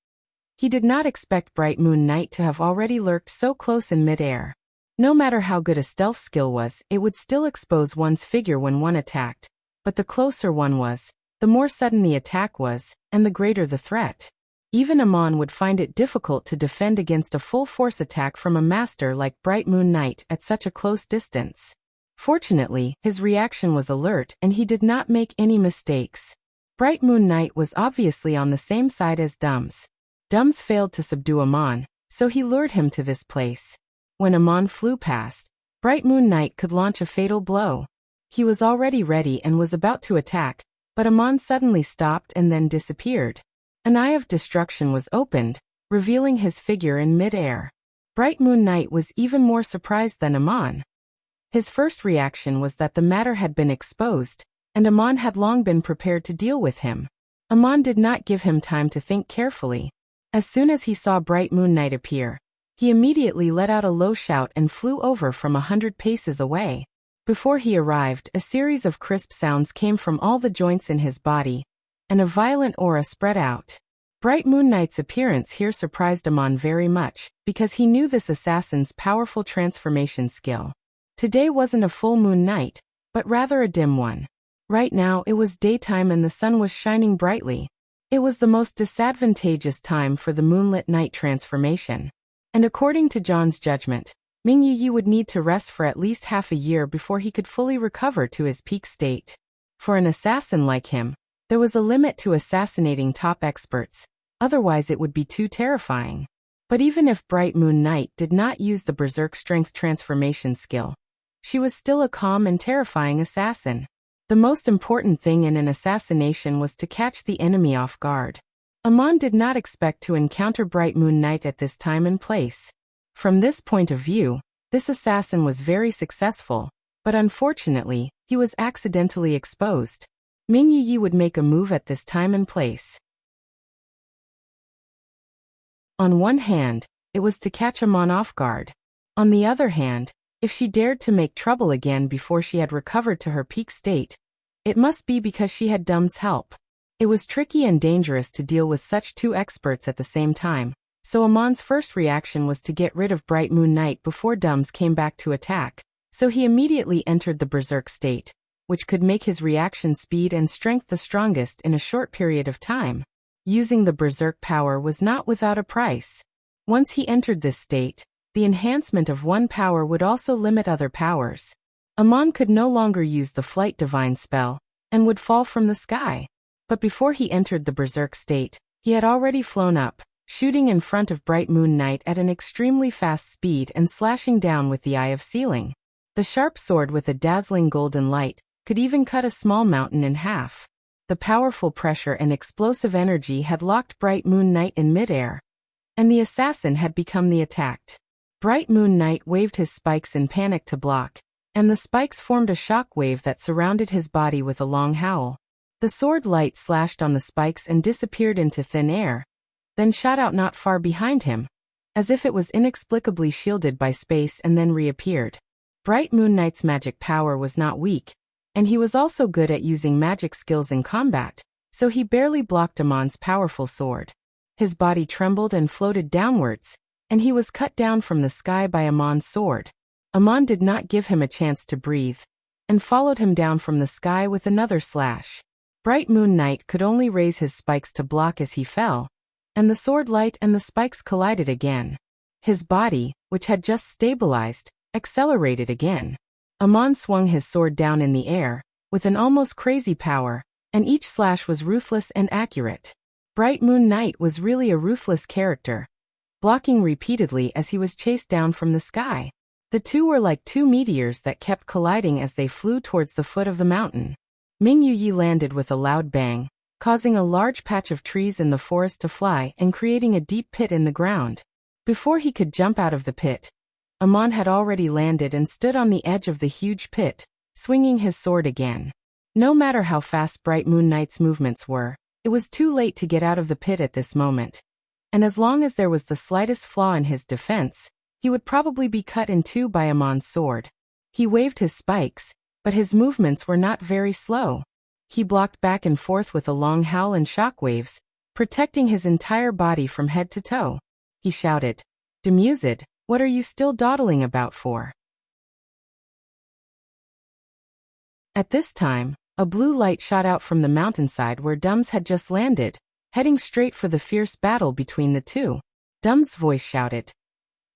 He did not expect Bright Moon Knight to have already lurked so close in mid-air. No matter how good a stealth skill was, it would still expose one's figure when one attacked, but the closer one was, the more sudden the attack was, and the greater the threat. Even Amon would find it difficult to defend against a full-force attack from a master like Bright Moon Knight at such a close distance. Fortunately, his reaction was alert and he did not make any mistakes. Bright Moon Knight was obviously on the same side as Dums. Dums failed to subdue Amon, so he lured him to this place. When Amon flew past, Bright Moon Knight could launch a fatal blow. He was already ready and was about to attack, but Amon suddenly stopped and then disappeared. An Eye of Destruction was opened, revealing his figure in mid-air. Bright Moon Knight was even more surprised than Amon. His first reaction was that the matter had been exposed, and Amon had long been prepared to deal with him. Amon did not give him time to think carefully. As soon as he saw Bright Moon Knight appear, he immediately let out a low shout and flew over from 100 paces away. Before he arrived, a series of crisp sounds came from all the joints in his body, and a violent aura spread out. Bright Moon Knight's appearance here surprised Amon very much, because he knew this assassin's powerful transformation skill. Today wasn't a full moon night, but rather a dim one. Right now it was daytime and the sun was shining brightly. It was the most disadvantageous time for the moonlit night transformation. And according to John's judgment, Ming Yi would need to rest for at least half a year before he could fully recover to his peak state. For an assassin like him, there was a limit to assassinating top experts, otherwise it would be too terrifying. But even if Bright Moon Knight did not use the Berserk Strength transformation skill, she was still a calm and terrifying assassin. The most important thing in an assassination was to catch the enemy off guard. Amon did not expect to encounter Bright Moon Knight at this time and place. From this point of view, this assassin was very successful, but unfortunately, he was accidentally exposed. Ming Yi would make a move at this time and place. On one hand, it was to catch Amon off guard. On the other hand, if she dared to make trouble again before she had recovered to her peak state, it must be because she had Dum's help. It was tricky and dangerous to deal with such two experts at the same time, so Amon's first reaction was to get rid of Bright Moon Knight before Dums came back to attack, so he immediately entered the Berserk state, which could make his reaction speed and strength the strongest in a short period of time. Using the Berserk power was not without a price. Once he entered this state, the enhancement of one power would also limit other powers. Amon could no longer use the Flight Divine spell, and would fall from the sky. But before he entered the Berserk state, he had already flown up, shooting in front of Bright Moon Knight at an extremely fast speed and slashing down with the Eye of Sealing. The sharp sword with a dazzling golden light could even cut a small mountain in half. The powerful pressure and explosive energy had locked Bright Moon Knight in midair, and the assassin had become the attacked. Bright Moon Knight waved his spikes in panic to block, and the spikes formed a shock wave that surrounded his body with a long howl. The sword light slashed on the spikes and disappeared into thin air, then shot out not far behind him, as if it was inexplicably shielded by space and then reappeared. Bright Moon Knight's magic power was not weak, and he was also good at using magic skills in combat, so he barely blocked Amon's powerful sword. His body trembled and floated downwards, and he was cut down from the sky by Amon's sword. Amon did not give him a chance to breathe, and followed him down from the sky with another slash. Bright Moon Knight could only raise his spikes to block as he fell, and the sword light and the spikes collided again. His body, which had just stabilized, accelerated again. Amon swung his sword down in the air, with an almost crazy power, and each slash was ruthless and accurate. Bright Moon Knight was really a ruthless character, blocking repeatedly as he was chased down from the sky. The two were like two meteors that kept colliding as they flew towards the foot of the mountain. Ming Yi landed with a loud bang, causing a large patch of trees in the forest to fly and creating a deep pit in the ground. Before he could jump out of the pit, Amon had already landed and stood on the edge of the huge pit, swinging his sword again. No matter how fast Bright Moon Knight's movements were, it was too late to get out of the pit at this moment. And as long as there was the slightest flaw in his defense, he would probably be cut in two by Amon's sword. He waved his spikes, but his movements were not very slow. He blocked back and forth with a long howl and shockwaves, protecting his entire body from head to toe. He shouted, "Demuzid, what are you still dawdling about for?" At this time, a blue light shot out from the mountainside where Dums had just landed, heading straight for the fierce battle between the two. Dums' voice shouted,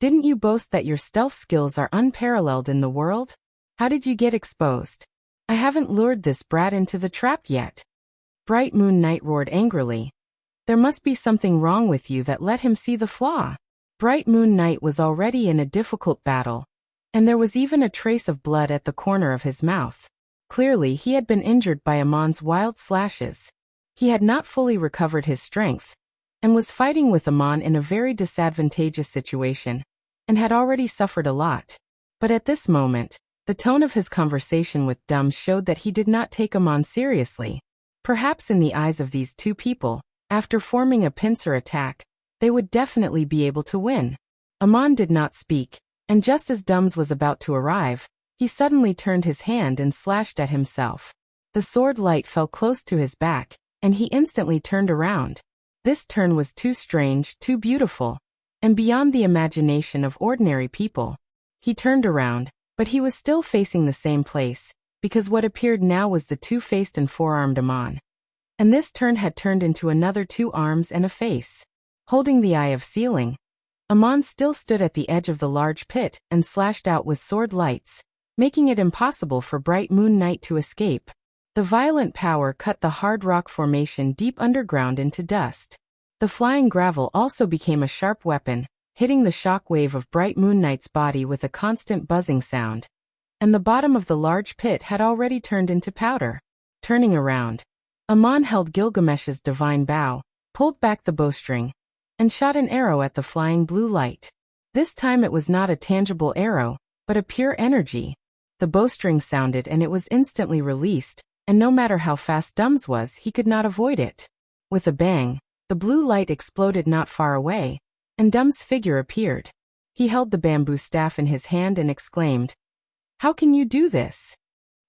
"Didn't you boast that your stealth skills are unparalleled in the world? How did you get exposed? I haven't lured this brat into the trap yet." Bright Moon Knight roared angrily. "There must be something wrong with you that let him see the flaw." Bright Moon Knight was already in a difficult battle, and there was even a trace of blood at the corner of his mouth. Clearly he had been injured by Amon's wild slashes. He had not fully recovered his strength, and was fighting with Amon in a very disadvantageous situation, and had already suffered a lot. But at this moment, the tone of his conversation with Dums showed that he did not take Amon seriously. Perhaps in the eyes of these two people, after forming a pincer attack, they would definitely be able to win. Amon did not speak, and just as Dums was about to arrive, he suddenly turned his hand and slashed at himself. The sword light fell close to his back, and he instantly turned around. This turn was too strange, too beautiful, and beyond the imagination of ordinary people. He turned around, but he was still facing the same place, because what appeared now was the two-faced and four-armed Amon. And this turn had turned into another two arms and a face. Holding the eye of ceiling, Amon still stood at the edge of the large pit and slashed out with sword lights, making it impossible for Bright Moon Knight to escape. The violent power cut the hard rock formation deep underground into dust. The flying gravel also became a sharp weapon, hitting the shock wave of Bright Moon Knight's body with a constant buzzing sound. And the bottom of the large pit had already turned into powder. Turning around, Amon held Gilgamesh's divine bow, pulled back the bowstring, and shot an arrow at the flying blue light. This time it was not a tangible arrow, but a pure energy. The bowstring sounded and it was instantly released, and no matter how fast Dums was, he could not avoid it. With a bang, the blue light exploded not far away, and Dum's figure appeared. He held the bamboo staff in his hand and exclaimed, "How can you do this?"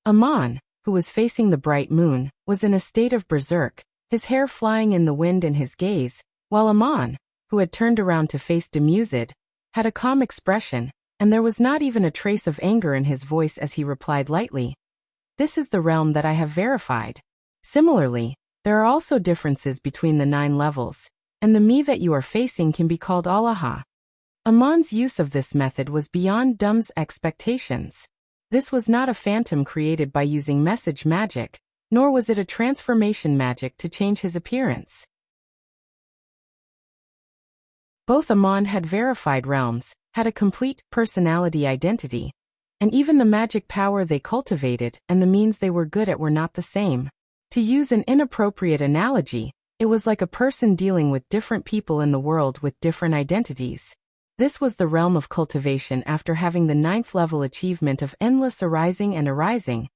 Amon, who was facing the bright moon, was in a state of berserk, his hair flying in the wind in his gaze, while Amon, who had turned around to face Demuzid, had a calm expression, and there was not even a trace of anger in his voice as he replied lightly, "This is the realm that I have verified. Similarly, there are also differences between the 9 levels, and the me that you are facing can be called Allaha." Amon's use of this method was beyond Dum's expectations. This was not a phantom created by using message magic, nor was it a transformation magic to change his appearance. Both Amon had verified realms, had a complete personality identity, and even the magic power they cultivated and the means they were good at were not the same. To use an inappropriate analogy, it was like a person dealing with different people in the world with different identities. This was the realm of cultivation after having the 9th level achievement of endless arising and arising,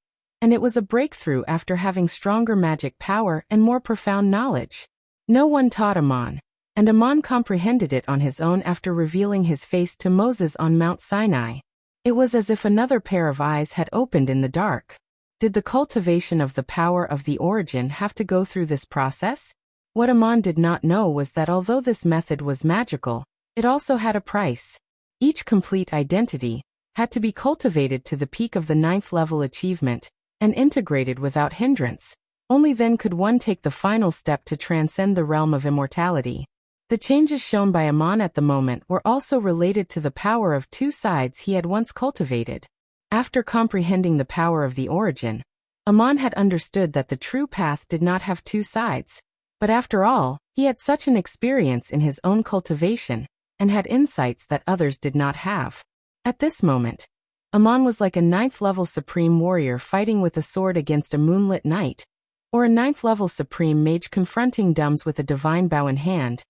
and it was a breakthrough after having stronger magic power and more profound knowledge. No one taught Amon, and Amon comprehended it on his own after revealing his face to Moses on Mount Sinai. It was as if another pair of eyes had opened in the dark. Did the cultivation of the power of the origin have to go through this process? What Amon did not know was that although this method was magical, it also had a price. Each complete identity had to be cultivated to the peak of the 9th level achievement and integrated without hindrance. Only then could one take the final step to transcend the realm of immortality. The changes shown by Amon at the moment were also related to the power of 2 sides he had once cultivated. After comprehending the power of the origin, Amon had understood that the true path did not have 2 sides. But after all, he had such an experience in his own cultivation, and had insights that others did not have. At this moment, Amon was like a 9th level supreme warrior fighting with a sword against a moonlit night, or a 9th level supreme mage confronting Dums with a divine bow in hand,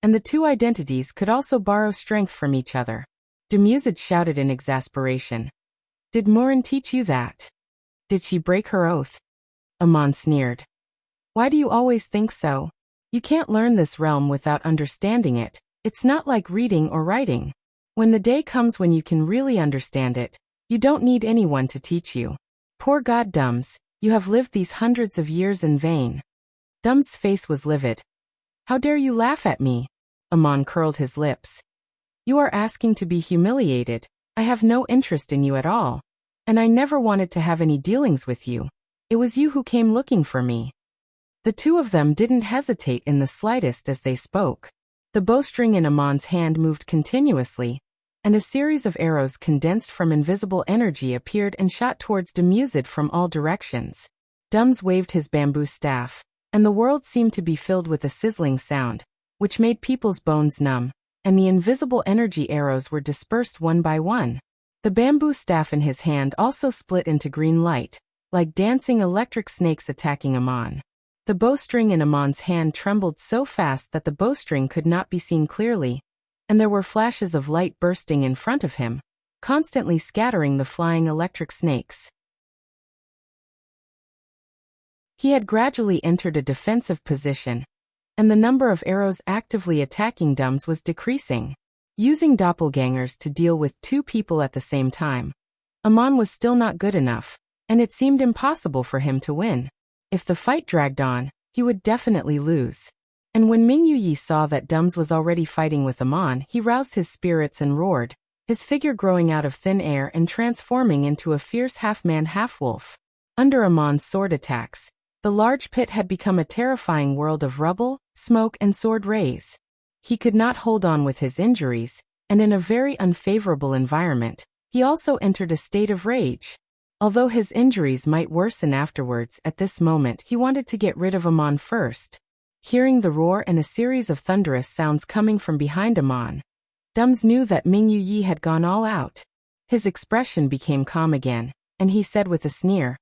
and the 2 identities could also borrow strength from each other. Demuzid shouted in exasperation, "Did Morin teach you that? Did she break her oath?" Amon sneered. "Why do you always think so? You can't learn this realm without understanding it. It's not like reading or writing. When the day comes when you can really understand it, you don't need anyone to teach you. Poor God Dums, you have lived these hundreds of years in vain." Dum's face was livid. "How dare you laugh at me?" Amon curled his lips. "You are asking to be humiliated. I have no interest in you at all. And I never wanted to have any dealings with you. It was you who came looking for me." The 2 of them didn't hesitate in the slightest as they spoke. The bowstring in Amon's hand moved continuously, and a series of arrows condensed from invisible energy appeared and shot towards Demuzid from all directions. Dums waved his bamboo staff, and the world seemed to be filled with a sizzling sound, which made people's bones numb, and the invisible energy arrows were dispersed one by one. The bamboo staff in his hand also split into green light, like dancing electric snakes attacking Amon. The bowstring in Amon's hand trembled so fast that the bowstring could not be seen clearly, and there were flashes of light bursting in front of him, constantly scattering the flying electric snakes. He had gradually entered a defensive position, and the number of arrows actively attacking Dums was decreasing. Using doppelgangers to deal with 2 people at the same time, Amon was still not good enough, and it seemed impossible for him to win. If the fight dragged on, he would definitely lose. And when Ming Yi saw that Dums was already fighting with Amon, he roused his spirits and roared, his figure growing out of thin air and transforming into a fierce half-man half-wolf. Under Amon's sword attacks, the large pit had become a terrifying world of rubble, smoke and sword rays. He could not hold on with his injuries, and in a very unfavorable environment, he also entered a state of rage. Although his injuries might worsen afterwards, at this moment he wanted to get rid of Amon first. Hearing the roar and a series of thunderous sounds coming from behind Amon, Dums knew that Ming Yi had gone all out. His expression became calm again, and he said with a sneer,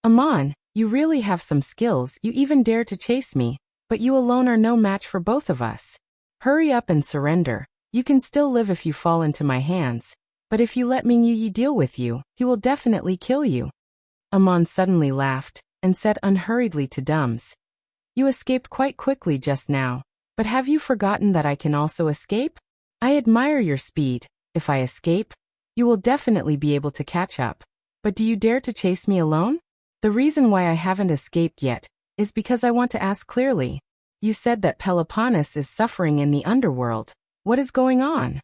"Amon, you really have some skills, you even dare to chase me, but you alone are no match for both of us. Hurry up and surrender, you can still live if you fall into my hands, but if you let Ming Yi deal with you, he will definitely kill you." Amon suddenly laughed, and said unhurriedly to Dums, "You escaped quite quickly just now, but have you forgotten that I can also escape? I admire your speed. If I escape, you will definitely be able to catch up. But do you dare to chase me alone? The reason why I haven't escaped yet is because I want to ask clearly. You said that Peloponnes is suffering in the underworld. What is going on?"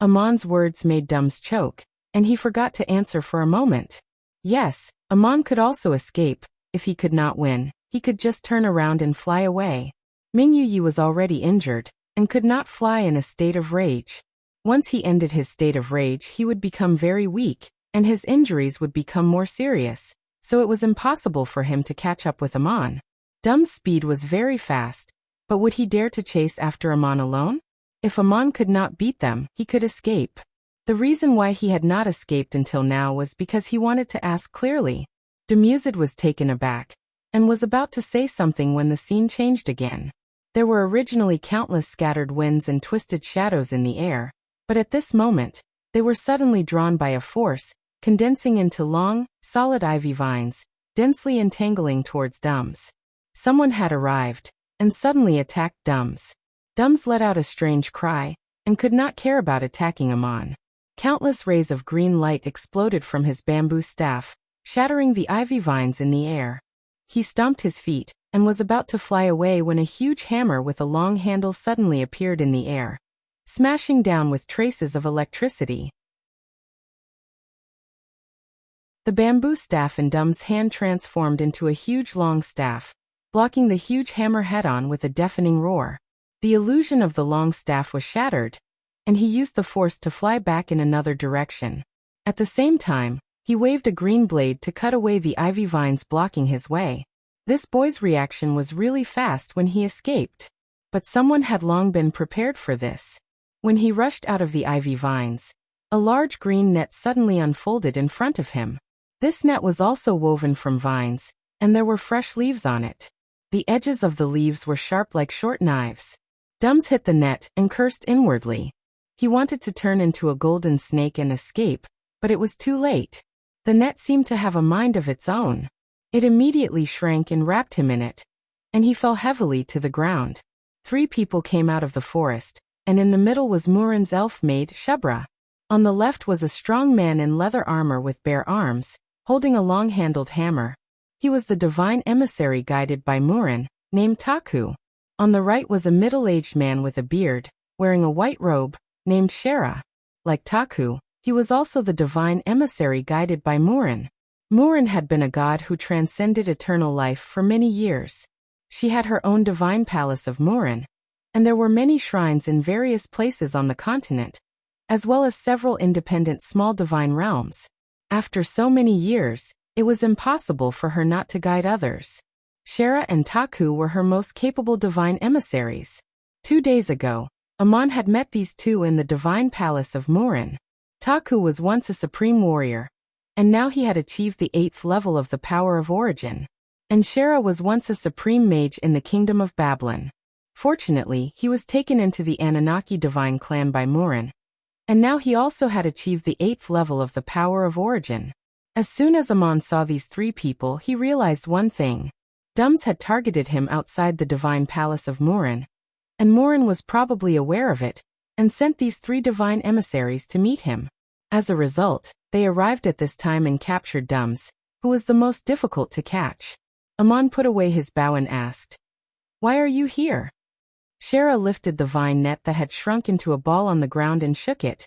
Amon's words made Dums choke, and he forgot to answer for a moment. Yes, Amon could also escape. If he could not win, he could just turn around and fly away. Ming Yi was already injured, and could not fly in a state of rage. Once he ended his state of rage, he would become very weak, and his injuries would become more serious, so it was impossible for him to catch up with Amon. Dum's speed was very fast, but would he dare to chase after Amon alone? If Amon could not beat them, he could escape. The reason why he had not escaped until now was because he wanted to ask clearly. Demuzid was taken aback, and was about to say something when the scene changed again. There were originally countless scattered winds and twisted shadows in the air, but at this moment, they were suddenly drawn by a force, condensing into long, solid ivy vines, densely entangling towards Dums. Someone had arrived, and suddenly attacked Dums. Dums let out a strange cry, and could not care about attacking Amon. Countless rays of green light exploded from his bamboo staff, shattering the ivy vines in the air. He stomped his feet, and was about to fly away when a huge hammer with a long handle suddenly appeared in the air, smashing down with traces of electricity. The bamboo staff in Dum's hand transformed into a huge long staff, blocking the huge hammer head-on with a deafening roar. The illusion of the long staff was shattered, and he used the force to fly back in another direction. At the same time, he waved a green blade to cut away the ivy vines blocking his way. This boy's reaction was really fast when he escaped, but someone had long been prepared for this. When he rushed out of the ivy vines, a large green net suddenly unfolded in front of him. This net was also woven from vines, and there were fresh leaves on it. The edges of the leaves were sharp like short knives. Dums hit the net and cursed inwardly. He wanted to turn into a golden snake and escape, but it was too late. The net seemed to have a mind of its own. It immediately shrank and wrapped him in it, and he fell heavily to the ground. 3 people came out of the forest, and in the middle was Murin's elf maid, Shebra. On the left was a strong man in leather armor with bare arms, holding a long-handled hammer. He was the divine emissary guided by Murin, named Taku. On the right was a middle-aged man with a beard, wearing a white robe, named Shera. Like Taku, he was also the divine emissary guided by Murin. Murin had been a god who transcended eternal life for many years. She had her own divine palace of Murin, and there were many shrines in various places on the continent, as well as several independent small divine realms. After so many years, it was impossible for her not to guide others. Shera and Taku were her most capable divine emissaries. 2 days ago, Amon had met these two in the divine palace of Murin. Taku was once a supreme warrior, and now he had achieved the 8th level of the power of origin. And Shera was once a supreme mage in the kingdom of Babylon. Fortunately, he was taken into the Anunnaki divine clan by Murin, and now he also had achieved the 8th level of the power of origin. As soon as Amon saw these 3 people, he realized one thing. Dums had targeted him outside the divine palace of Murin, and Murin was probably aware of it, and sent these 3 divine emissaries to meet him. As a result, they arrived at this time and captured Dums, who was the most difficult to catch. Amon put away his bow and asked, "Why are you here?" Shera lifted the vine net that had shrunk into a ball on the ground and shook it,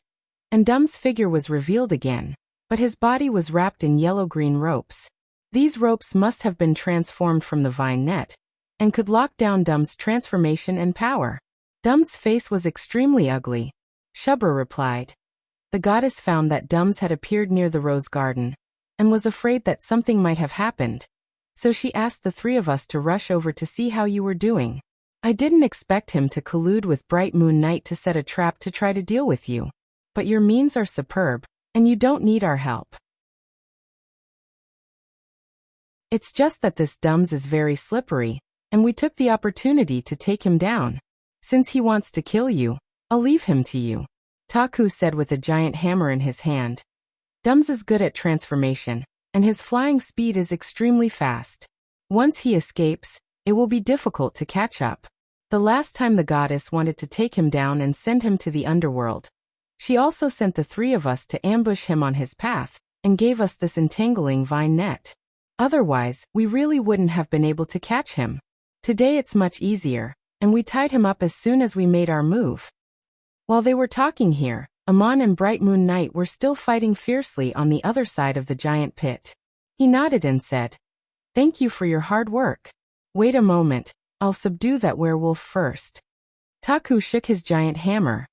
and Dum's figure was revealed again, but his body was wrapped in yellow-green ropes. These ropes must have been transformed from the vine net, and could lock down Dum's transformation and power. Dum's face was extremely ugly. Shubra replied. The goddess found that Dums had appeared near the rose garden, and was afraid that something might have happened, so she asked the three of us to rush over to see how you were doing. I didn't expect him to collude with Bright Moon Knight to set a trap to try to deal with you. But your means are superb, and you don't need our help. It's just that this Dums is very slippery, and we took the opportunity to take him down. Since he wants to kill you, I'll leave him to you, Taku said with a giant hammer in his hand. Dums is good at transformation, and his flying speed is extremely fast. Once he escapes, it will be difficult to catch up. The last time the goddess wanted to take him down and send him to the underworld, she also sent the three of us to ambush him on his path, and gave us this entangling vine net. Otherwise, we really wouldn't have been able to catch him. Today it's much easier, and we tied him up as soon as we made our move. While they were talking here, Amon and Bright Moon Knight were still fighting fiercely on the other side of the giant pit. He nodded and said, "Thank you for your hard work. Wait a moment, I'll subdue that werewolf first." Taku shook his giant hammer.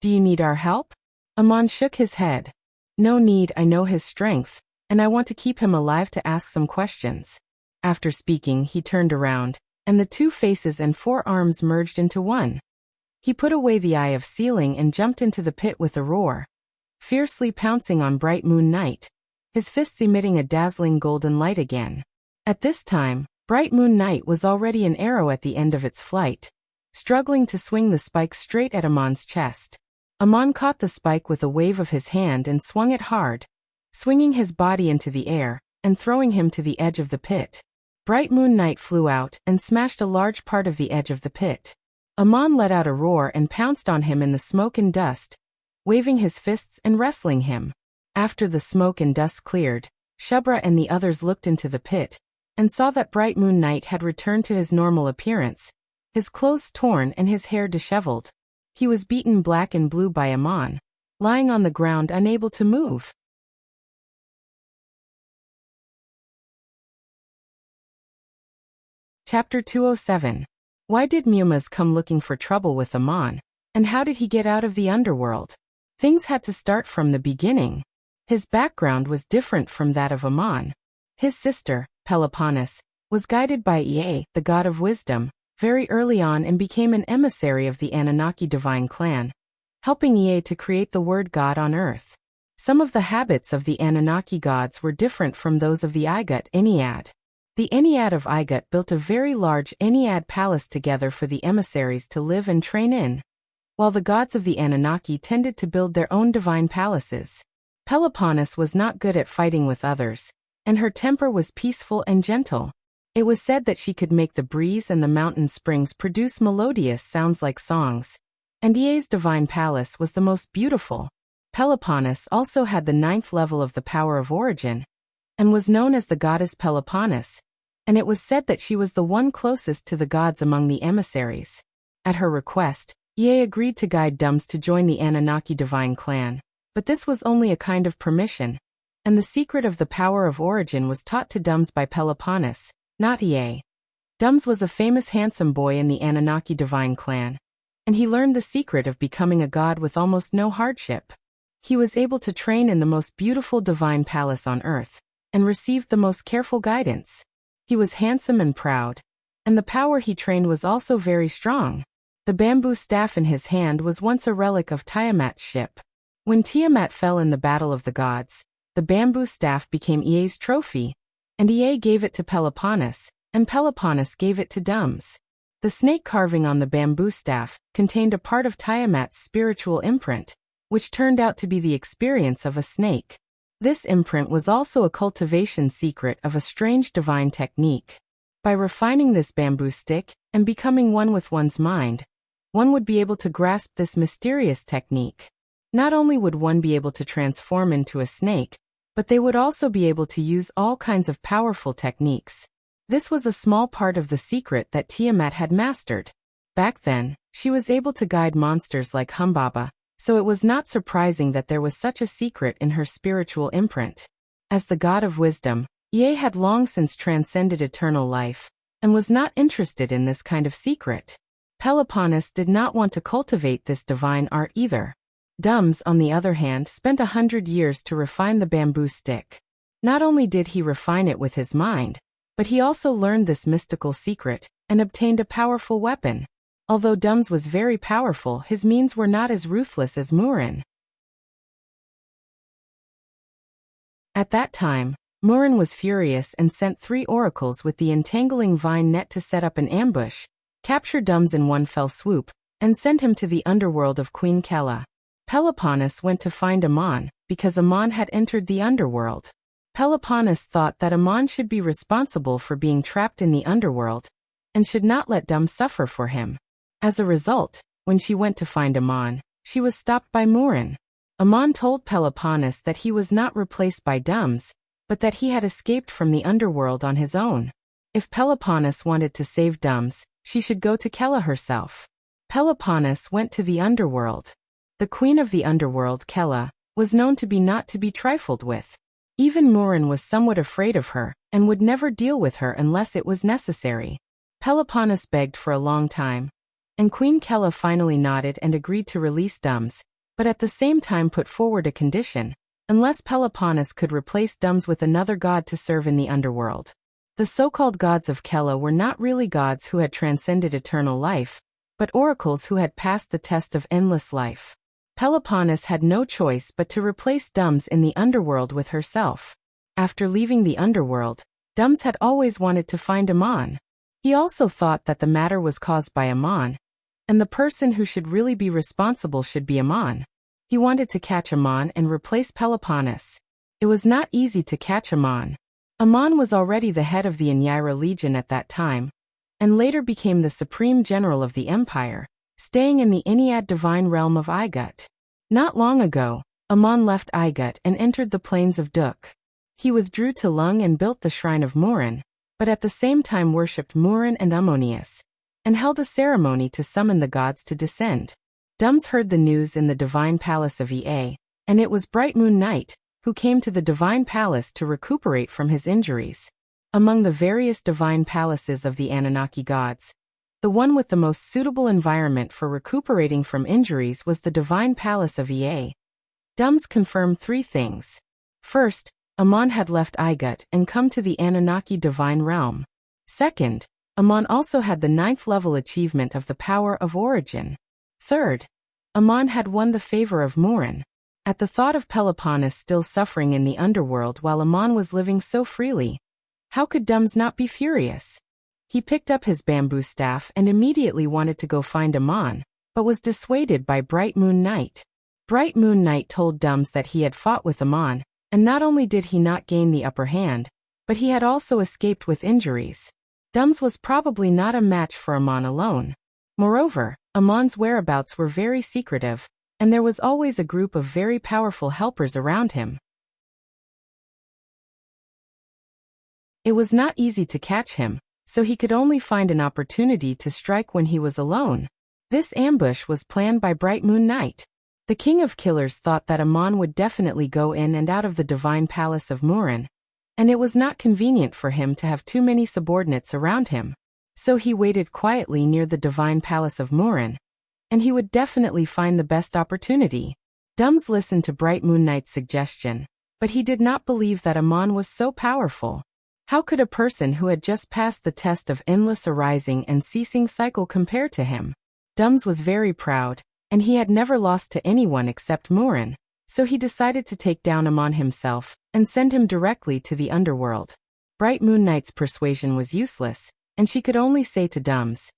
"Do you need our help?" Amon shook his head. "No need, I know his strength, and I want to keep him alive to ask some questions." After speaking, he turned around, and the two faces and 4 arms merged into one. He put away the Eye of Sealing and jumped into the pit with a roar, fiercely pouncing on Bright Moon Knight, his fists emitting a dazzling golden light again. At this time, Bright Moon Knight was already an arrow at the end of its flight, struggling to swing the spike straight at Amon's chest. Amon caught the spike with a wave of his hand and swung it hard, swinging his body into the air and throwing him to the edge of the pit. Bright Moon Knight flew out and smashed a large part of the edge of the pit. Amon let out a roar and pounced on him in the smoke and dust, waving his fists and wrestling him. After the smoke and dust cleared, Shubra and the others looked into the pit and saw that Bright Moon Knight had returned to his normal appearance, his clothes torn and his hair disheveled. He was beaten black and blue by Amon, lying on the ground unable to move. Chapter 207. Why did Mumas come looking for trouble with Amon, and how did he get out of the underworld? Things had to start from the beginning. His background was different from that of Amon. His sister, Peloponnes, was guided by Ea, the god of wisdom, very early on and became an emissary of the Anunnaki divine clan, helping Ea to create the word God on earth. Some of the habits of the Anunnaki gods were different from those of the Igut Ennead. The Ennead of Igut built a very large Ennead palace together for the emissaries to live and train in, while the gods of the Anunnaki tended to build their own divine palaces. Peloponnes was not good at fighting with others, and her temper was peaceful and gentle. It was said that she could make the breeze and the mountain springs produce melodious sounds like songs, and Ea's divine palace was the most beautiful. Peloponnes also had the 9th level of the power of origin, and was known as the goddess Peloponnes, and it was said that she was the one closest to the gods among the emissaries. At her request, Ea agreed to guide Dums to join the Anunnaki divine clan, but this was only a kind of permission, and the secret of the power of origin was taught to Dums by Peloponnes, not Ea. Dums was a famous handsome boy in the Anunnaki divine clan, and he learned the secret of becoming a god with almost no hardship. He was able to train in the most beautiful divine palace on earth, and received the most careful guidance. He was handsome and proud, and the power he trained was also very strong. The bamboo staff in his hand was once a relic of Tiamat's ship. When Tiamat fell in the battle of the gods, the bamboo staff became Ea's trophy, and Ea gave it to Peloponnes, and Peloponnes gave it to Dums. The snake carving on the bamboo staff contained a part of Tiamat's spiritual imprint, which turned out to be the experience of a snake. This imprint was also a cultivation secret of a strange divine technique. By refining this bamboo stick and becoming one with one's mind, one would be able to grasp this mysterious technique. Not only would one be able to transform into a snake, but they would also be able to use all kinds of powerful techniques. This was a small part of the secret that Tiamat had mastered. Back then, she was able to guide monsters like Humbaba, so it was not surprising that there was such a secret in her spiritual imprint. As the god of wisdom, Ye had long since transcended eternal life, and was not interested in this kind of secret. Peloponnesus did not want to cultivate this divine art either. Dums, on the other hand, spent 100 years to refine the bamboo stick. Not only did he refine it with his mind, but he also learned this mystical secret, and obtained a powerful weapon. Although Dums was very powerful, his means were not as ruthless as Murin. At that time, Murin was furious and sent 3 oracles with the entangling vine net to set up an ambush, capture Dums in one fell swoop, and send him to the underworld of Queen Kella. Peloponnesus went to find Ammon, because Ammon had entered the underworld. Peloponnesus thought that Ammon should be responsible for being trapped in the underworld, and should not let Dums suffer for him. As a result, when she went to find Ammon, she was stopped by Murin. Ammon told Peloponnesus that he was not replaced by Dums, but that he had escaped from the underworld on his own. If Peloponnesus wanted to save Dums, she should go to Kella herself. Peloponnesus went to the underworld. The queen of the underworld, Kella, was known to be not to be trifled with. Even Murin was somewhat afraid of her, and would never deal with her unless it was necessary. Peloponnesus begged for a long time, and Queen Kella finally nodded and agreed to release Dums, but at the same time put forward a condition, unless Peloponnesus could replace Dums with another god to serve in the underworld. The so-called gods of Kella were not really gods who had transcended eternal life, but oracles who had passed the test of endless life. Peloponnesus had no choice but to replace Dums in the underworld with herself. After leaving the underworld, Dums had always wanted to find Ammon. He also thought that the matter was caused by Ammon, and the person who should really be responsible should be Ammon. He wanted to catch Ammon and replace Peloponnesus. It was not easy to catch Ammon. Ammon was already the head of the Anyira Legion at that time, and later became the supreme general of the empire, staying in the Ennead divine realm of Igut. Not long ago, Ammon left Igut and entered the plains of Duk. He withdrew to Lung and built the shrine of Murin, but at the same time worshipped Murin and Ammonius, and held a ceremony to summon the gods to descend. Dums heard the news in the divine palace of Ea, and it was Bright Moon Night, who came to the divine palace to recuperate from his injuries. Among the various divine palaces of the Anunnaki gods, the one with the most suitable environment for recuperating from injuries was the divine palace of Ea. Dums confirmed 3 things. First, Ammon had left Igut and come to the Anunnaki divine realm. Second, Ammon also had the 9th level achievement of the power of origin. Third, Ammon had won the favor of Murin. At the thought of Peloponnesus still suffering in the underworld while Ammon was living so freely, how could Dums not be furious? He picked up his bamboo staff and immediately wanted to go find Ammon, but was dissuaded by Bright Moon Night. Bright Moon Night told Dums that he had fought with Ammon, and not only did he not gain the upper hand, but he had also escaped with injuries. Dums was probably not a match for Ammon alone. Moreover, Ammon's whereabouts were very secretive, and there was always a group of very powerful helpers around him. It was not easy to catch him, so he could only find an opportunity to strike when he was alone. This ambush was planned by Bright Moon Night. The king of killers thought that Ammon would definitely go in and out of the divine palace of Murin, and it was not convenient for him to have too many subordinates around him. So he waited quietly near the divine palace of Murin, and he would definitely find the best opportunity. Dums listened to Bright Moon Night's suggestion, but he did not believe that Ammon was so powerful. How could a person who had just passed the test of endless arising and ceasing cycle compare to him? Dums was very proud, and he had never lost to anyone except Murin, so he decided to take down Ammon himself and send him directly to the underworld. Bright Moon Night's persuasion was useless, and she could only say to Dums,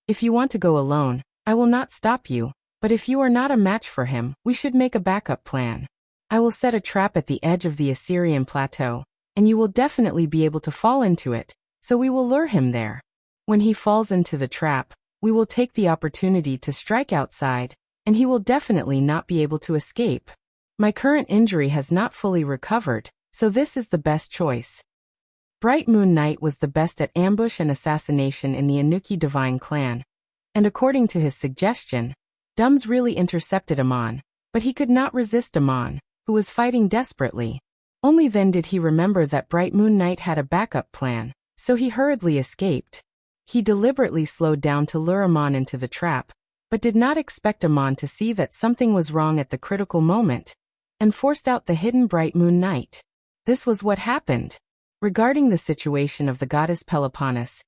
"If you want to go alone, I will not stop you, but if you are not a match for him, we should make a backup plan. I will set a trap at the edge of the Assyrian plateau, and you will definitely be able to fall into it, so we will lure him there. When he falls into the trap, we will take the opportunity to strike outside, and he will definitely not be able to escape. My current injury has not fully recovered, so this is the best choice." Bright Moon Night was the best at ambush and assassination in the Anunnaki divine clan, and according to his suggestion, Dums really intercepted Ammon, but he could not resist Ammon, who was fighting desperately. Only then did he remember that Bright Moon Knight had a backup plan, so he hurriedly escaped. He deliberately slowed down to lure Amon into the trap, but did not expect Amon to see that something was wrong at the critical moment, and forced out the hidden Bright Moon Knight. This was what happened. Regarding the situation of the goddess Peloponnes,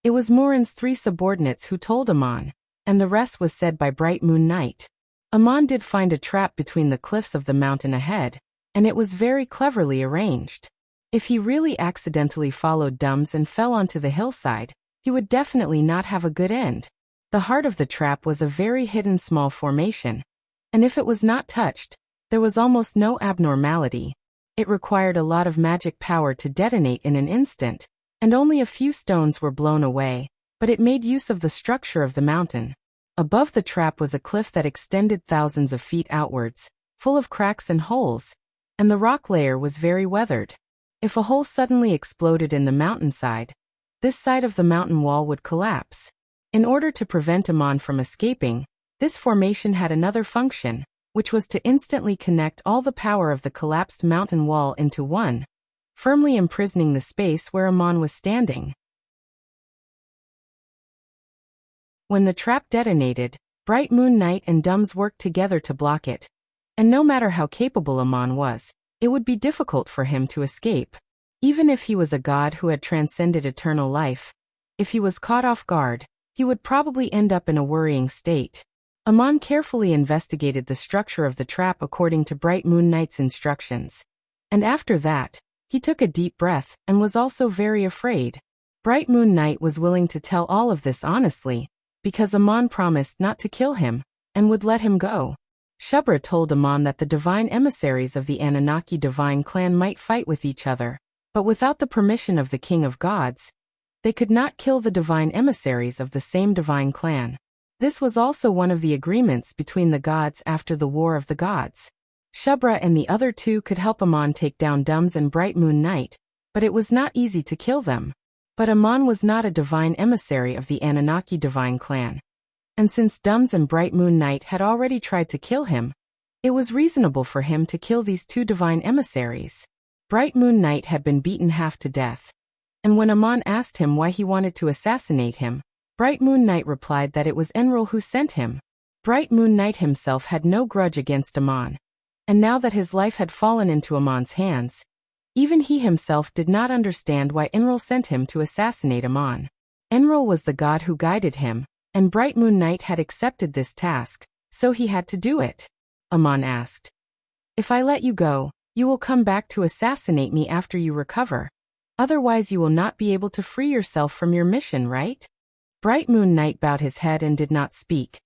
it was Murin's 3 subordinates who told Amon, and the rest was said by Bright Moon Knight. Amon did find a trap between the cliffs of the mountain ahead, and it was very cleverly arranged. If he really accidentally followed Dums and fell onto the hillside, he would definitely not have a good end. The heart of the trap was a very hidden small formation, and if it was not touched, there was almost no abnormality. It required a lot of magic power to detonate in an instant, and only a few stones were blown away, but it made use of the structure of the mountain. Above the trap was a cliff that extended thousands of feet outwards, full of cracks and holes, and the rock layer was very weathered. If a hole suddenly exploded in the mountainside, this side of the mountain wall would collapse. In order to prevent Amon from escaping, this formation had another function, which was to instantly connect all the power of the collapsed mountain wall into one, firmly imprisoning the space where Amon was standing. When the trap detonated, Bright Moon Knight and Dums worked together to block it, and no matter how capable Amon was, it would be difficult for him to escape. Even if he was a god who had transcended eternal life, if he was caught off guard, he would probably end up in a worrying state. Amon carefully investigated the structure of the trap according to Bright Moon Knight's instructions. And after that, he took a deep breath and was also very afraid. Bright Moon Knight was willing to tell all of this honestly, because Amon promised not to kill him, and would let him go. Shubra told Amon that the divine emissaries of the Anunnaki divine clan might fight with each other, but without the permission of the King of Gods, they could not kill the divine emissaries of the same divine clan. This was also one of the agreements between the gods after the War of the Gods. Shubra and the other 2 could help Amon take down Dums and Bright Moon Knight, but it was not easy to kill them. But Amon was not a divine emissary of the Anunnaki divine clan. And since Dums and Bright Moon Knight had already tried to kill him, it was reasonable for him to kill these 2 divine emissaries. Bright Moon Knight had been beaten half to death, and when Amon asked him why he wanted to assassinate him, Bright Moon Knight replied that it was Enril who sent him. Bright Moon Knight himself had no grudge against Amon, and now that his life had fallen into Amon's hands, even he himself did not understand why Enril sent him to assassinate Amon. Enril was the god who guided him, and Bright Moon Knight had accepted this task, so he had to do it. Amon asked, "If I let you go, you will come back to assassinate me after you recover. Otherwise you will not be able to free yourself from your mission, right?" Bright Moon Knight bowed his head and did not speak.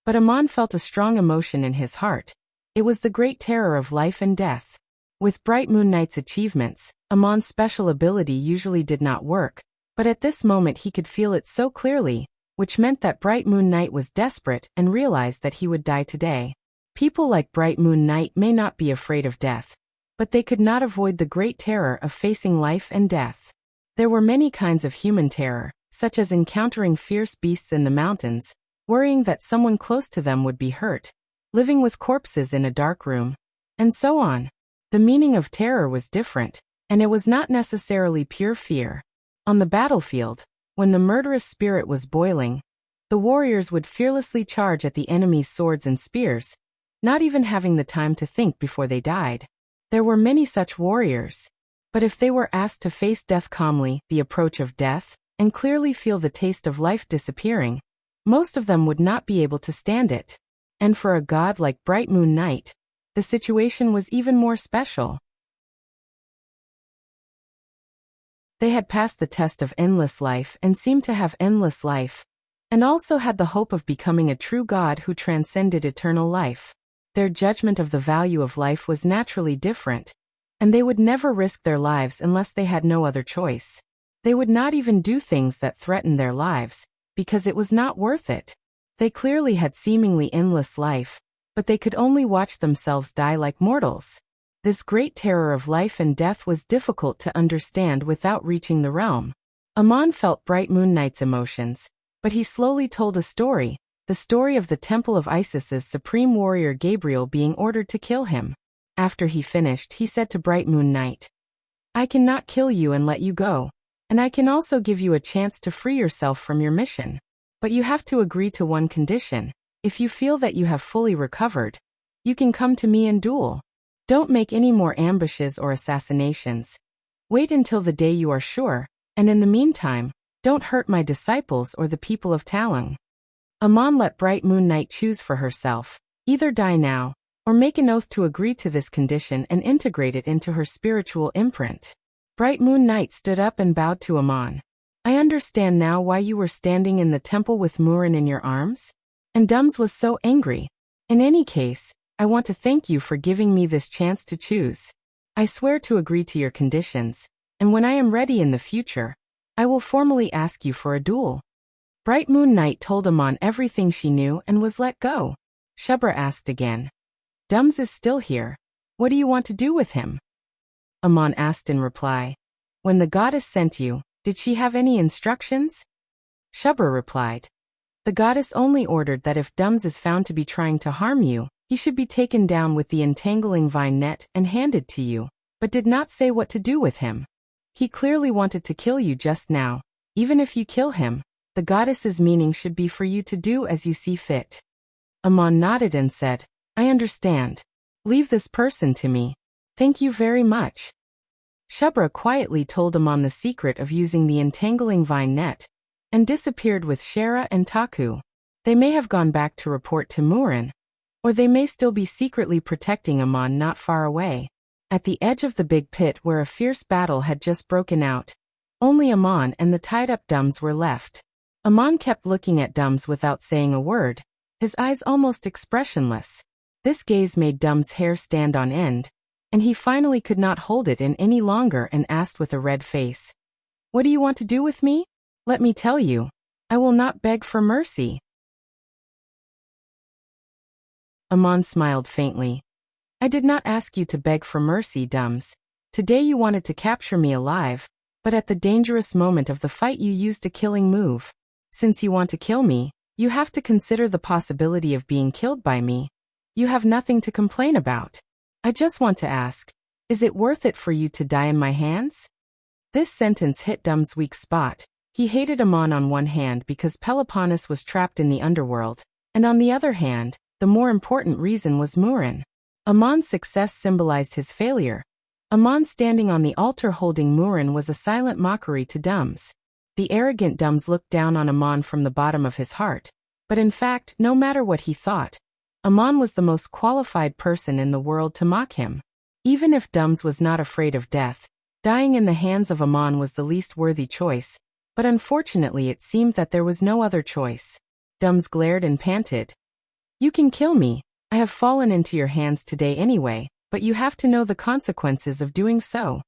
But Amon felt a strong emotion in his heart. It was the great terror of life and death. With Bright Moon Knight's achievements, Amon's special ability usually did not work, but at this moment he could feel it so clearly, which meant that Bright Moon Knight was desperate and realized that he would die today. People like Bright Moon Knight may not be afraid of death, but they could not avoid the great terror of facing life and death. There were many kinds of human terror, such as encountering fierce beasts in the mountains, worrying that someone close to them would be hurt, living with corpses in a dark room, and so on. The meaning of terror was different, and it was not necessarily pure fear. On the battlefield, when the murderous spirit was boiling, the warriors would fearlessly charge at the enemy's swords and spears, not even having the time to think before they died. There were many such warriors, but if they were asked to face death calmly, the approach of death, and clearly feel the taste of life disappearing, most of them would not be able to stand it. And for a god like Bright Moon Knight, the situation was even more special. They had passed the test of endless life and seemed to have endless life, and also had the hope of becoming a true god who transcended eternal life. Their judgment of the value of life was naturally different, and they would never risk their lives unless they had no other choice. They would not even do things that threatened their lives, because it was not worth it. They clearly had seemingly endless life, but they could only watch themselves die like mortals. This great terror of life and death was difficult to understand without reaching the realm. Amon felt Bright Moon Knight's emotions, but he slowly told a story, the story of the temple of Isis's supreme warrior Gabriel being ordered to kill him. After he finished, he said to Bright Moon Knight, I cannot kill you and let you go, and I can also give you a chance to free yourself from your mission. But you have to agree to one condition. If you feel that you have fully recovered, you can come to me and duel. Don't make any more ambushes or assassinations. Wait until the day you are sure, and in the meantime, don't hurt my disciples or the people of Talung. Amon let Bright Moon Knight choose for herself. Either die now, or make an oath to agree to this condition and integrate it into her spiritual imprint. Bright Moon Knight stood up and bowed to Amon. I understand now why you were standing in the temple with Murin in your arms? And Dums was so angry. In any case, I want to thank you for giving me this chance to choose. I swear to agree to your conditions, and when I am ready in the future, I will formally ask you for a duel. Bright Moon Knight told Amon everything she knew and was let go. Shubra asked again. Dums is still here. What do you want to do with him? Amon asked in reply. When the goddess sent you, did she have any instructions? Shubra replied. The goddess only ordered that if Dums is found to be trying to harm you, he should be taken down with the entangling vine net and handed to you, but did not say what to do with him. He clearly wanted to kill you just now. Even if you kill him, the goddess's meaning should be for you to do as you see fit. Amon nodded and said, I understand. Leave this person to me. Thank you very much. Shubra quietly told Amon the secret of using the entangling vine net, and disappeared with Shara and Taku. They may have gone back to report to Murin, or they may still be secretly protecting Amon not far away. At the edge of the big pit where a fierce battle had just broken out, only Amon and the tied-up Dums were left. Amon kept looking at Dums without saying a word, his eyes almost expressionless. This gaze made Dums' hair stand on end, and he finally could not hold it in any longer and asked with a red face, What do you want to do with me? Let me tell you, I will not beg for mercy. Amon smiled faintly. I did not ask you to beg for mercy, Dums. Today you wanted to capture me alive, but at the dangerous moment of the fight you used a killing move. Since you want to kill me, you have to consider the possibility of being killed by me. You have nothing to complain about. I just want to ask, is it worth it for you to die in my hands? This sentence hit Dums' weak spot. He hated Amon on one hand because Peloponnes was trapped in the underworld, and on the other hand, the more important reason was Murin. Amon's success symbolized his failure. Amon standing on the altar holding Murin was a silent mockery to Dums. The arrogant Dums looked down on Amon from the bottom of his heart. But in fact, no matter what he thought, Amon was the most qualified person in the world to mock him. Even if Dums was not afraid of death, dying in the hands of Amon was the least worthy choice, but unfortunately it seemed that there was no other choice. Dums glared and panted. You can kill me. I have fallen into your hands today anyway, but you have to know the consequences of doing so.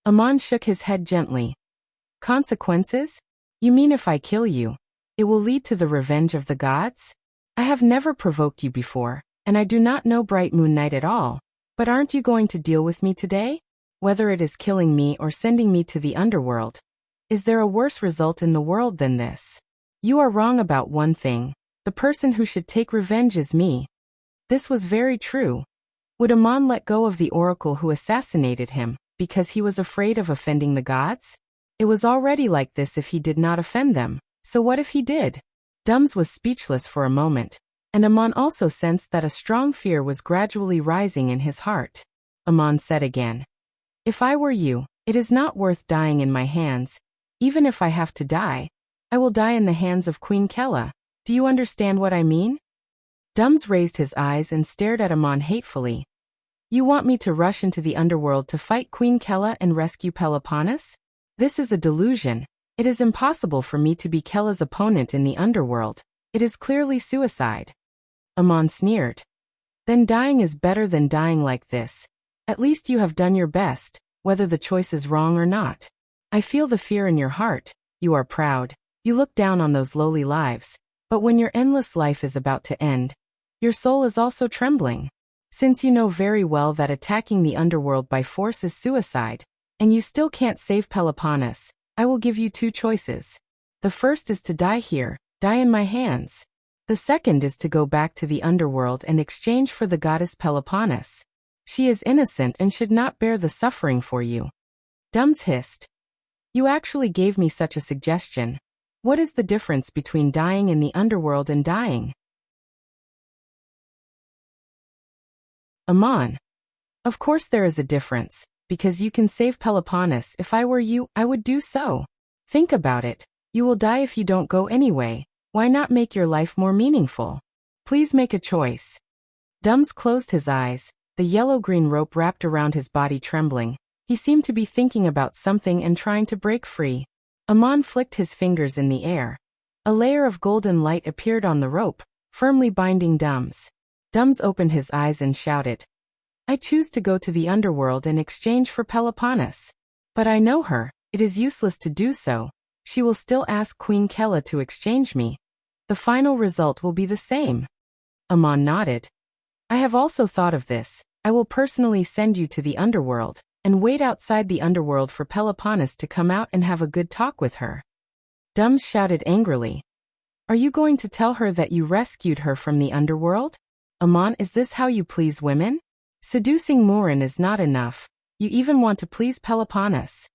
Amon shook his head gently. Consequences? You mean if I kill you, it will lead to the revenge of the gods? I have never provoked you before, and I do not know Bright Moon Knight at all. But aren't you going to deal with me today? Whether it is killing me or sending me to the underworld, is there a worse result in the world than this? You are wrong about one thing. The person who should take revenge is me. This was very true. Would Amon let go of the oracle who assassinated him, because he was afraid of offending the gods? It was already like this if he did not offend them, so what if he did? Dums was speechless for a moment, and Amon also sensed that a strong fear was gradually rising in his heart. Amon said again, If I were you, it is not worth dying in my hands. Even if I have to die, I will die in the hands of Queen Kella. Do you understand what I mean? Dums raised his eyes and stared at Amon hatefully. You want me to rush into the underworld to fight Queen Kella and rescue Peloponnes? This is a delusion. It is impossible for me to be Kella's opponent in the underworld. It is clearly suicide. Amon sneered. Then dying is better than dying like this. At least you have done your best, whether the choice is wrong or not. I feel the fear in your heart. You are proud. You look down on those lowly lives. But when your endless life is about to end, your soul is also trembling. Since you know very well that attacking the underworld by force is suicide, and you still can't save Peloponnes, I will give you two choices. The first is to die here, die in my hands. The second is to go back to the underworld and exchange for the goddess Peloponnes. She is innocent and should not bear the suffering for you. Dums hissed. You actually gave me such a suggestion. What is the difference between dying in the underworld and dying? Amon. Of course there is a difference, because you can save Peloponnes. If I were you, I would do so. Think about it. You will die if you don't go anyway. Why not make your life more meaningful? Please make a choice. Dums closed his eyes, the yellow-green rope wrapped around his body trembling. He seemed to be thinking about something and trying to break free. Amon flicked his fingers in the air. A layer of golden light appeared on the rope, firmly binding Dums. Dums opened his eyes and shouted, I choose to go to the underworld in exchange for Peloponnes. But I know her. It is useless to do so. She will still ask Queen Kella to exchange me. The final result will be the same. Amon nodded. I have also thought of this. I will personally send you to the underworld, and wait outside the underworld for Peloponnes to come out and have a good talk with her. Dums shouted angrily. Are you going to tell her that you rescued her from the underworld? Amon, is this how you please women? Seducing Murin is not enough. You even want to please Peloponnes.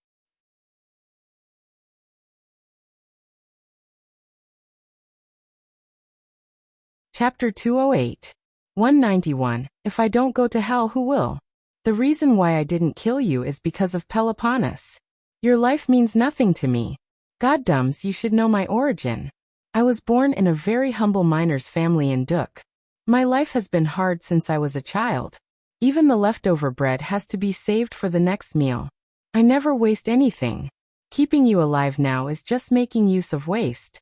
Chapter 208. 191. If I don't go to hell, who will? The reason why I didn't kill you is because of Peloponnes. Your life means nothing to me. God Dums, you should know my origin. I was born in a very humble miner's family in Duk. My life has been hard since I was a child. Even the leftover bread has to be saved for the next meal. I never waste anything. Keeping you alive now is just making use of waste.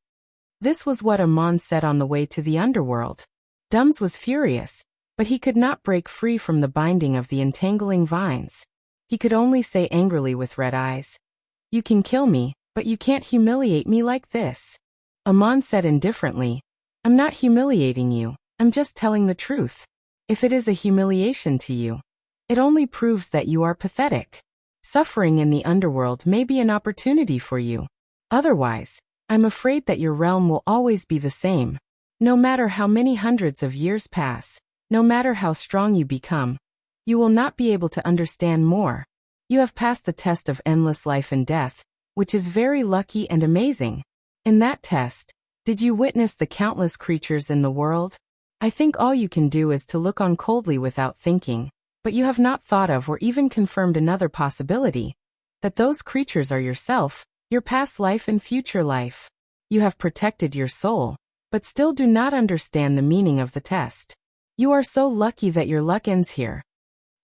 This was what Amon said on the way to the underworld. Dums was furious, but he could not break free from the binding of the entangling vines. He could only say angrily with red eyes, You can kill me, but you can't humiliate me like this. Amon said indifferently, I'm not humiliating you, I'm just telling the truth. If it is a humiliation to you, it only proves that you are pathetic. Suffering in the underworld may be an opportunity for you. Otherwise, I'm afraid that your realm will always be the same. No matter how many hundreds of years pass, no matter how strong you become, you will not be able to understand more. You have passed the test of endless life and death, which is very lucky and amazing. In that test, did you witness the countless creatures in the world? I think all you can do is to look on coldly without thinking, but you have not thought of or even confirmed another possibility, that those creatures are yourself, your past life and future life. You have protected your soul, but still do not understand the meaning of the test. You are so lucky that your luck ends here.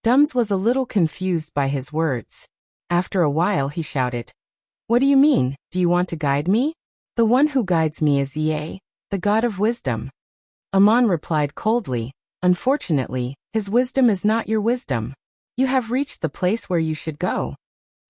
Dums was a little confused by his words. After a while he shouted, What do you mean? Do you want to guide me? The one who guides me is Ea, the god of wisdom. Amon replied coldly, Unfortunately, his wisdom is not your wisdom. You have reached the place where you should go.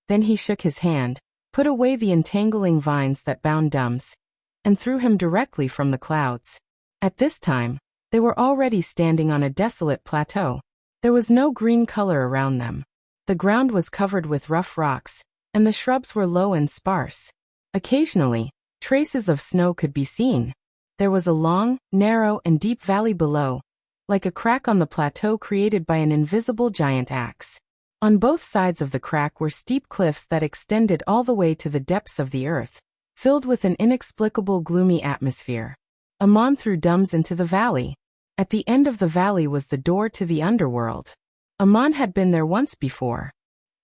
Then he shook his hand, put away the entangling vines that bound Dums, and threw him directly from the clouds. At this time, they were already standing on a desolate plateau. There was no green color around them. The ground was covered with rough rocks, and the shrubs were low and sparse. Occasionally, traces of snow could be seen. There was a long, narrow, and deep valley below, like a crack on the plateau created by an invisible giant axe. On both sides of the crack were steep cliffs that extended all the way to the depths of the earth, filled with an inexplicable gloomy atmosphere. Amon threw Dums into the valley. At the end of the valley was the door to the underworld. Amon had been there once before.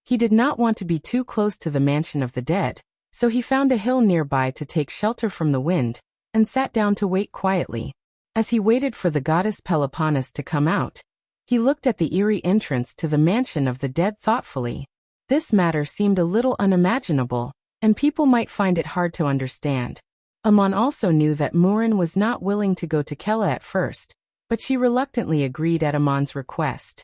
He did not want to be too close to the mansion of the dead, so he found a hill nearby to take shelter from the wind, and sat down to wait quietly. As he waited for the goddess Peloponnes to come out, he looked at the eerie entrance to the mansion of the dead thoughtfully. This matter seemed a little unimaginable, and people might find it hard to understand. Amon also knew that Murin was not willing to go to Kella at first, but she reluctantly agreed at Amon's request.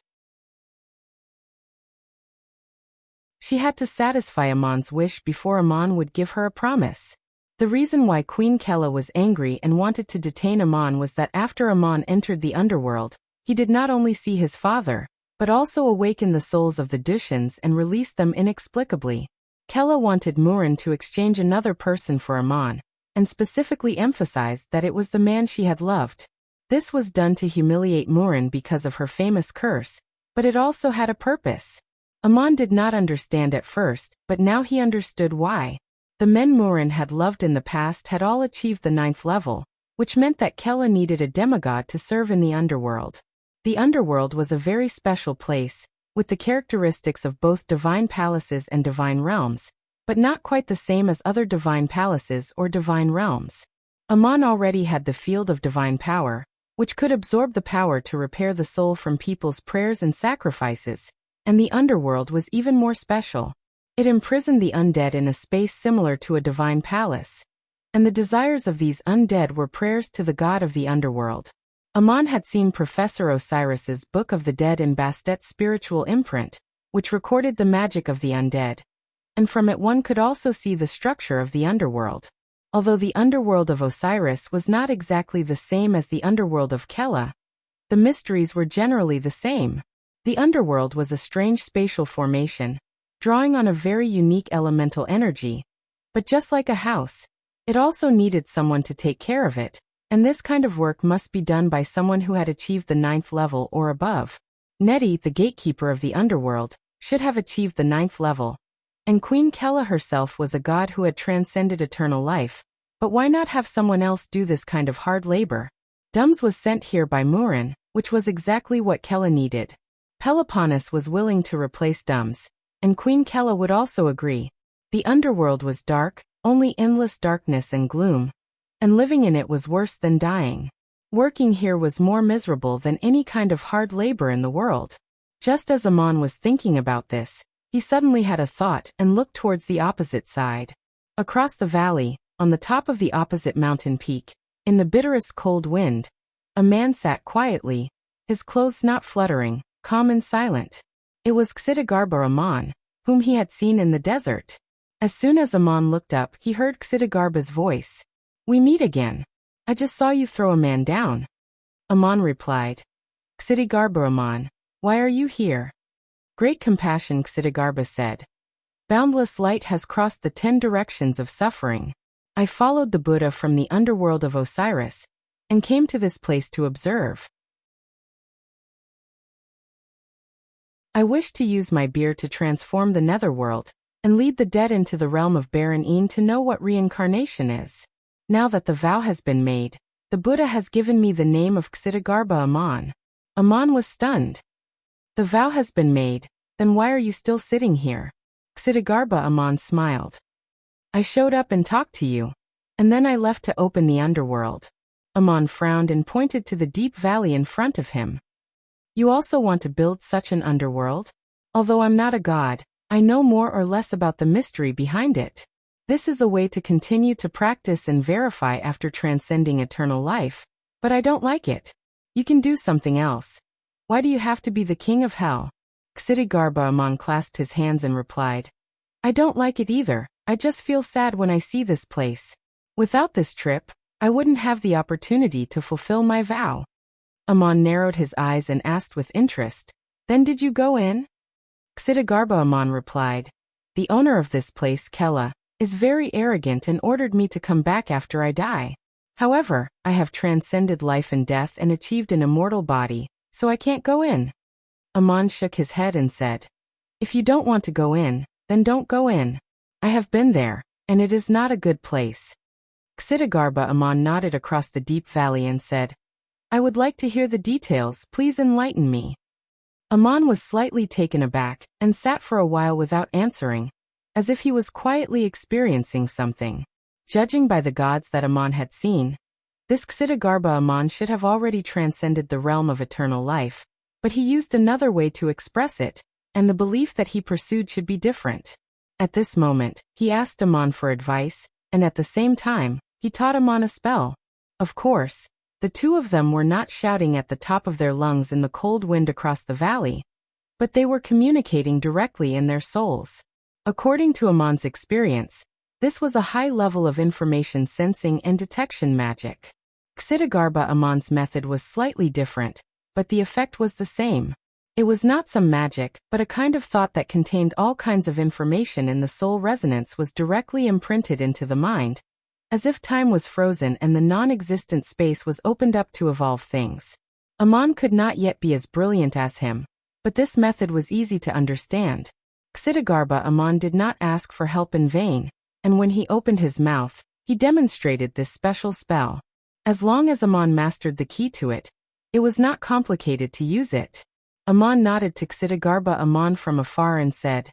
She had to satisfy Amon's wish before Amon would give her a promise. The reason why Queen Kella was angry and wanted to detain Amon was that after Amon entered the underworld, he did not only see his father, but also awaken the souls of the Dushians and release them inexplicably. Kella wanted Murin to exchange another person for Amon, and specifically emphasized that it was the man she had loved. This was done to humiliate Murin because of her famous curse, but it also had a purpose. Amon did not understand at first, but now he understood why. The men Murin had loved in the past had all achieved the 9th level, which meant that Kella needed a demigod to serve in the underworld. The underworld was a very special place, with the characteristics of both divine palaces and divine realms, but not quite the same as other divine palaces or divine realms. Amon already had the field of divine power, which could absorb the power to repair the soul from people's prayers and sacrifices, and the underworld was even more special. It imprisoned the undead in a space similar to a divine palace, and the desires of these undead were prayers to the god of the underworld. Amon had seen Professor Osiris's Book of the Dead in Bastet's spiritual imprint, which recorded the magic of the undead, and from it one could also see the structure of the underworld. Although the underworld of Osiris was not exactly the same as the underworld of Kella, the mysteries were generally the same. The underworld was a strange spatial formation, drawing on a very unique elemental energy, but just like a house, it also needed someone to take care of it, and this kind of work must be done by someone who had achieved the 9th level or above. Neti, the gatekeeper of the underworld, should have achieved the 9th level, and Queen Kella herself was a god who had transcended eternal life, but why not have someone else do this kind of hard labor? Dums was sent here by Murin, which was exactly what Kella needed. Peloponnes was willing to replace Dums, and Queen Kella would also agree. The underworld was dark, only endless darkness and gloom, and living in it was worse than dying. Working here was more miserable than any kind of hard labor in the world. Just as Amon was thinking about this, he suddenly had a thought and looked towards the opposite side. Across the valley, on the top of the opposite mountain peak, in the bitterest cold wind, a man sat quietly, his clothes not fluttering, calm and silent. It was Xidigarba Amon, whom he had seen in the desert. As soon as Amon looked up, he heard Xidigarba's voice. "We meet again. I just saw you throw a man down." Amon replied. "Xidigarba Amon, why are you here?" "Great compassion," Xidigarba said. "Boundless light has crossed the 10 directions of suffering. I followed the Buddha from the underworld of Osiris, and came to this place to observe. I wish to use my beard to transform the netherworld, and lead the dead into the realm of Baron Een to know what reincarnation is. Now that the vow has been made, the Buddha has given me the name of Xidigarba Amon." Amon was stunned. "The vow has been made, then why are you still sitting here?" Xidigarba Amon smiled. "I showed up and talked to you, and then I left to open the underworld." Amon frowned and pointed to the deep valley in front of him. "You also want to build such an underworld? Although I'm not a god, I know more or less about the mystery behind it. This is a way to continue to practice and verify after transcending eternal life, but I don't like it. You can do something else. Why do you have to be the king of hell?" Xidigarba Amon clasped his hands and replied, "I don't like it either. I just feel sad when I see this place. Without this trip, I wouldn't have the opportunity to fulfill my vow." Amon narrowed his eyes and asked with interest, "Then did you go in?" Xidigarba Amon replied, "The owner of this place, Kella, is very arrogant and ordered me to come back after I die. However, I have transcended life and death and achieved an immortal body, so I can't go in." Amon shook his head and said, "If you don't want to go in, then don't go in. I have been there, and it is not a good place." Xidigarba Amon nodded across the deep valley and said, "I would like to hear the details, please enlighten me." Amon was slightly taken aback, and sat for a while without answering, as if he was quietly experiencing something. Judging by the gods that Amon had seen, this Xidigarba Amon should have already transcended the realm of eternal life, but he used another way to express it, and the belief that he pursued should be different. At this moment, he asked Amon for advice, and at the same time, he taught Amon a spell. Of course, the two of them were not shouting at the top of their lungs in the cold wind across the valley, but they were communicating directly in their souls. According to Amon's experience, this was a high level of information sensing and detection magic. Xidigarba Amon's method was slightly different, but the effect was the same. It was not some magic, but a kind of thought that contained all kinds of information, and the soul resonance was directly imprinted into the mind, as if time was frozen and the non-existent space was opened up to evolve things. Amon could not yet be as brilliant as him, But this method was easy to understand. Xitigarbha Aman did not ask for help in vain, and when he opened his mouth, he demonstrated this special spell. As long as Aman mastered the key to it, it was not complicated to use it. Aman nodded to Xitigarbha Aman from afar and said,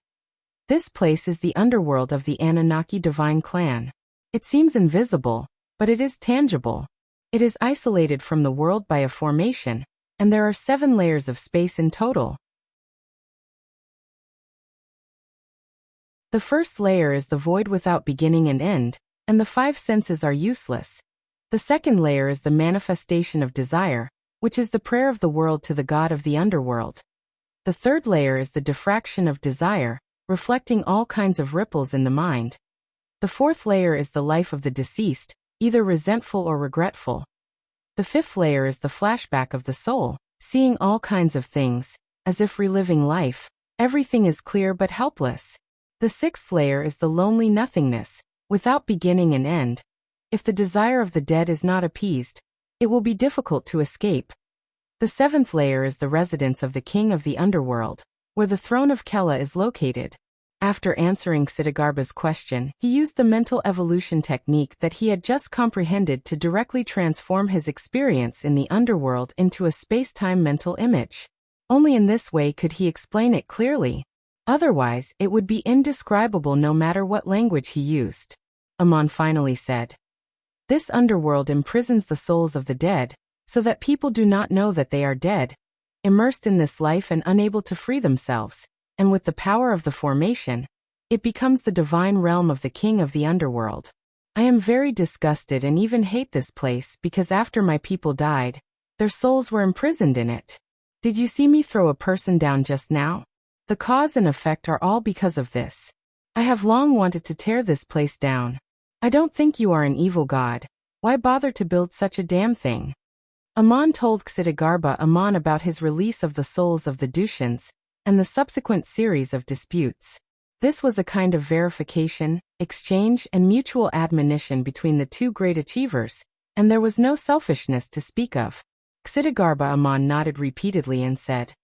"This place is the underworld of the Anunnaki divine clan. It seems invisible, but it is tangible. It is isolated from the world by a formation, and there are 7 layers of space in total. The first layer is the void without beginning and end, and the 5 senses are useless. The second layer is the manifestation of desire, which is the prayer of the world to the god of the underworld. The third layer is the diffraction of desire, reflecting all kinds of ripples in the mind. The fourth layer is the life of the deceased, either resentful or regretful. The fifth layer is the flashback of the soul, seeing all kinds of things, as if reliving life. Everything is clear but helpless. The sixth layer is the lonely nothingness, without beginning and end. If the desire of the dead is not appeased, it will be difficult to escape. The seventh layer is the residence of the king of the underworld, where the throne of Kela is located. After answering Xitigarbha's question, he used the mental evolution technique that he had just comprehended to directly transform his experience in the underworld into a space-time mental image. Only in this way could he explain it clearly. Otherwise, it would be indescribable no matter what language he used. Aman finally said, "This underworld imprisons the souls of the dead, so that people do not know that they are dead, immersed in this life and unable to free themselves, and with the power of the formation, it becomes the divine realm of the king of the underworld. I am very disgusted and even hate this place because after my people died, their souls were imprisoned in it. Did you see me throw a person down just now? The cause and effect are all because of this. I have long wanted to tear this place down. I don't think you are an evil god. Why bother to build such a damn thing?" Aman told Xitigarbha Aman about his release of the souls of the Dushyants, and the subsequent series of disputes. This was a kind of verification, exchange, and mutual admonition between the two great achievers, and there was no selfishness to speak of. Xitigarbha Aman nodded repeatedly and said,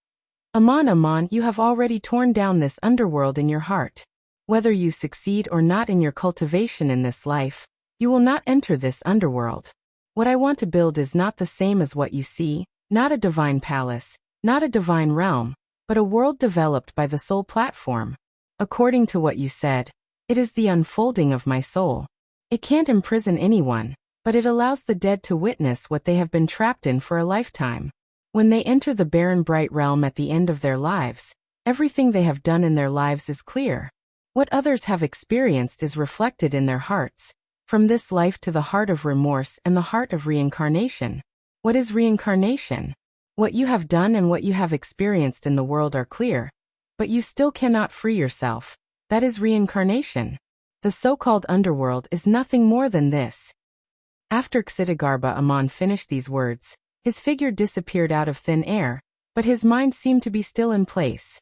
Aman, you have already torn down this underworld in your heart. Whether you succeed or not in your cultivation in this life, you will not enter this underworld. What I want to build is not the same as what you see, not a divine palace, not a divine realm, but a world developed by the soul platform. According to what you said, it is the unfolding of my soul. It can't imprison anyone, but it allows the dead to witness what they have been trapped in for a lifetime. When they enter the barren bright realm at the end of their lives, everything they have done in their lives is clear. What others have experienced is reflected in their hearts, from this life to the heart of remorse and the heart of reincarnation. What is reincarnation? What you have done and what you have experienced in the world are clear, but you still cannot free yourself. That is reincarnation. The so-called underworld is nothing more than this. After Xitigarbha Aman finished these words, his figure disappeared out of thin air, but his mind seemed to be still in place.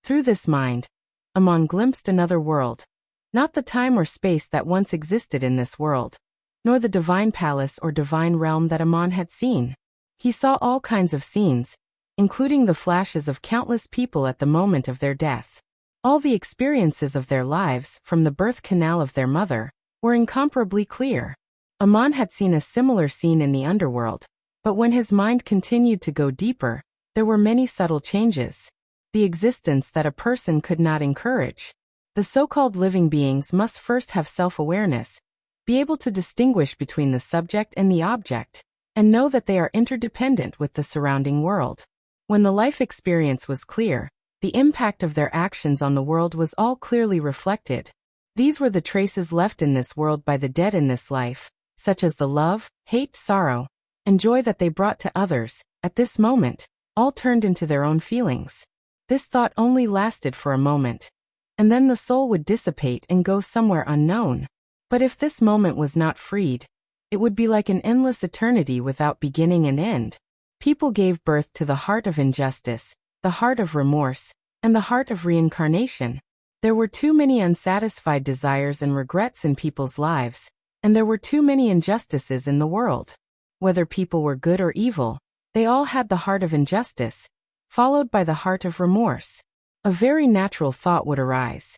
Through this mind, Aman glimpsed another world. Not the time or space that once existed in this world, nor the divine palace or divine realm that Aman had seen. He saw all kinds of scenes, including the flashes of countless people at the moment of their death. All the experiences of their lives, from the birth canal of their mother, were incomparably clear. Aman had seen a similar scene in the underworld, but when his mind continued to go deeper, there were many subtle changes. The existence that a person could not encourage. The so-called living beings must first have self-awareness, be able to distinguish between the subject and the object, and know that they are interdependent with the surrounding world. When the life experience was clear, the impact of their actions on the world was all clearly reflected. These were the traces left in this world by the dead in this life, such as the love, hate, sorrow, and joy that they brought to others. At this moment, all turned into their own feelings. This thought only lasted for a moment, and then the soul would dissipate and go somewhere unknown. But if this moment was not freed, it would be like an endless eternity without beginning and end. People gave birth to the heart of injustice, the heart of remorse, and the heart of reincarnation. There were too many unsatisfied desires and regrets in people's lives, and there were too many injustices in the world. Whether people were good or evil, They all had the heart of injustice, followed by the heart of remorse. A very natural thought would arise.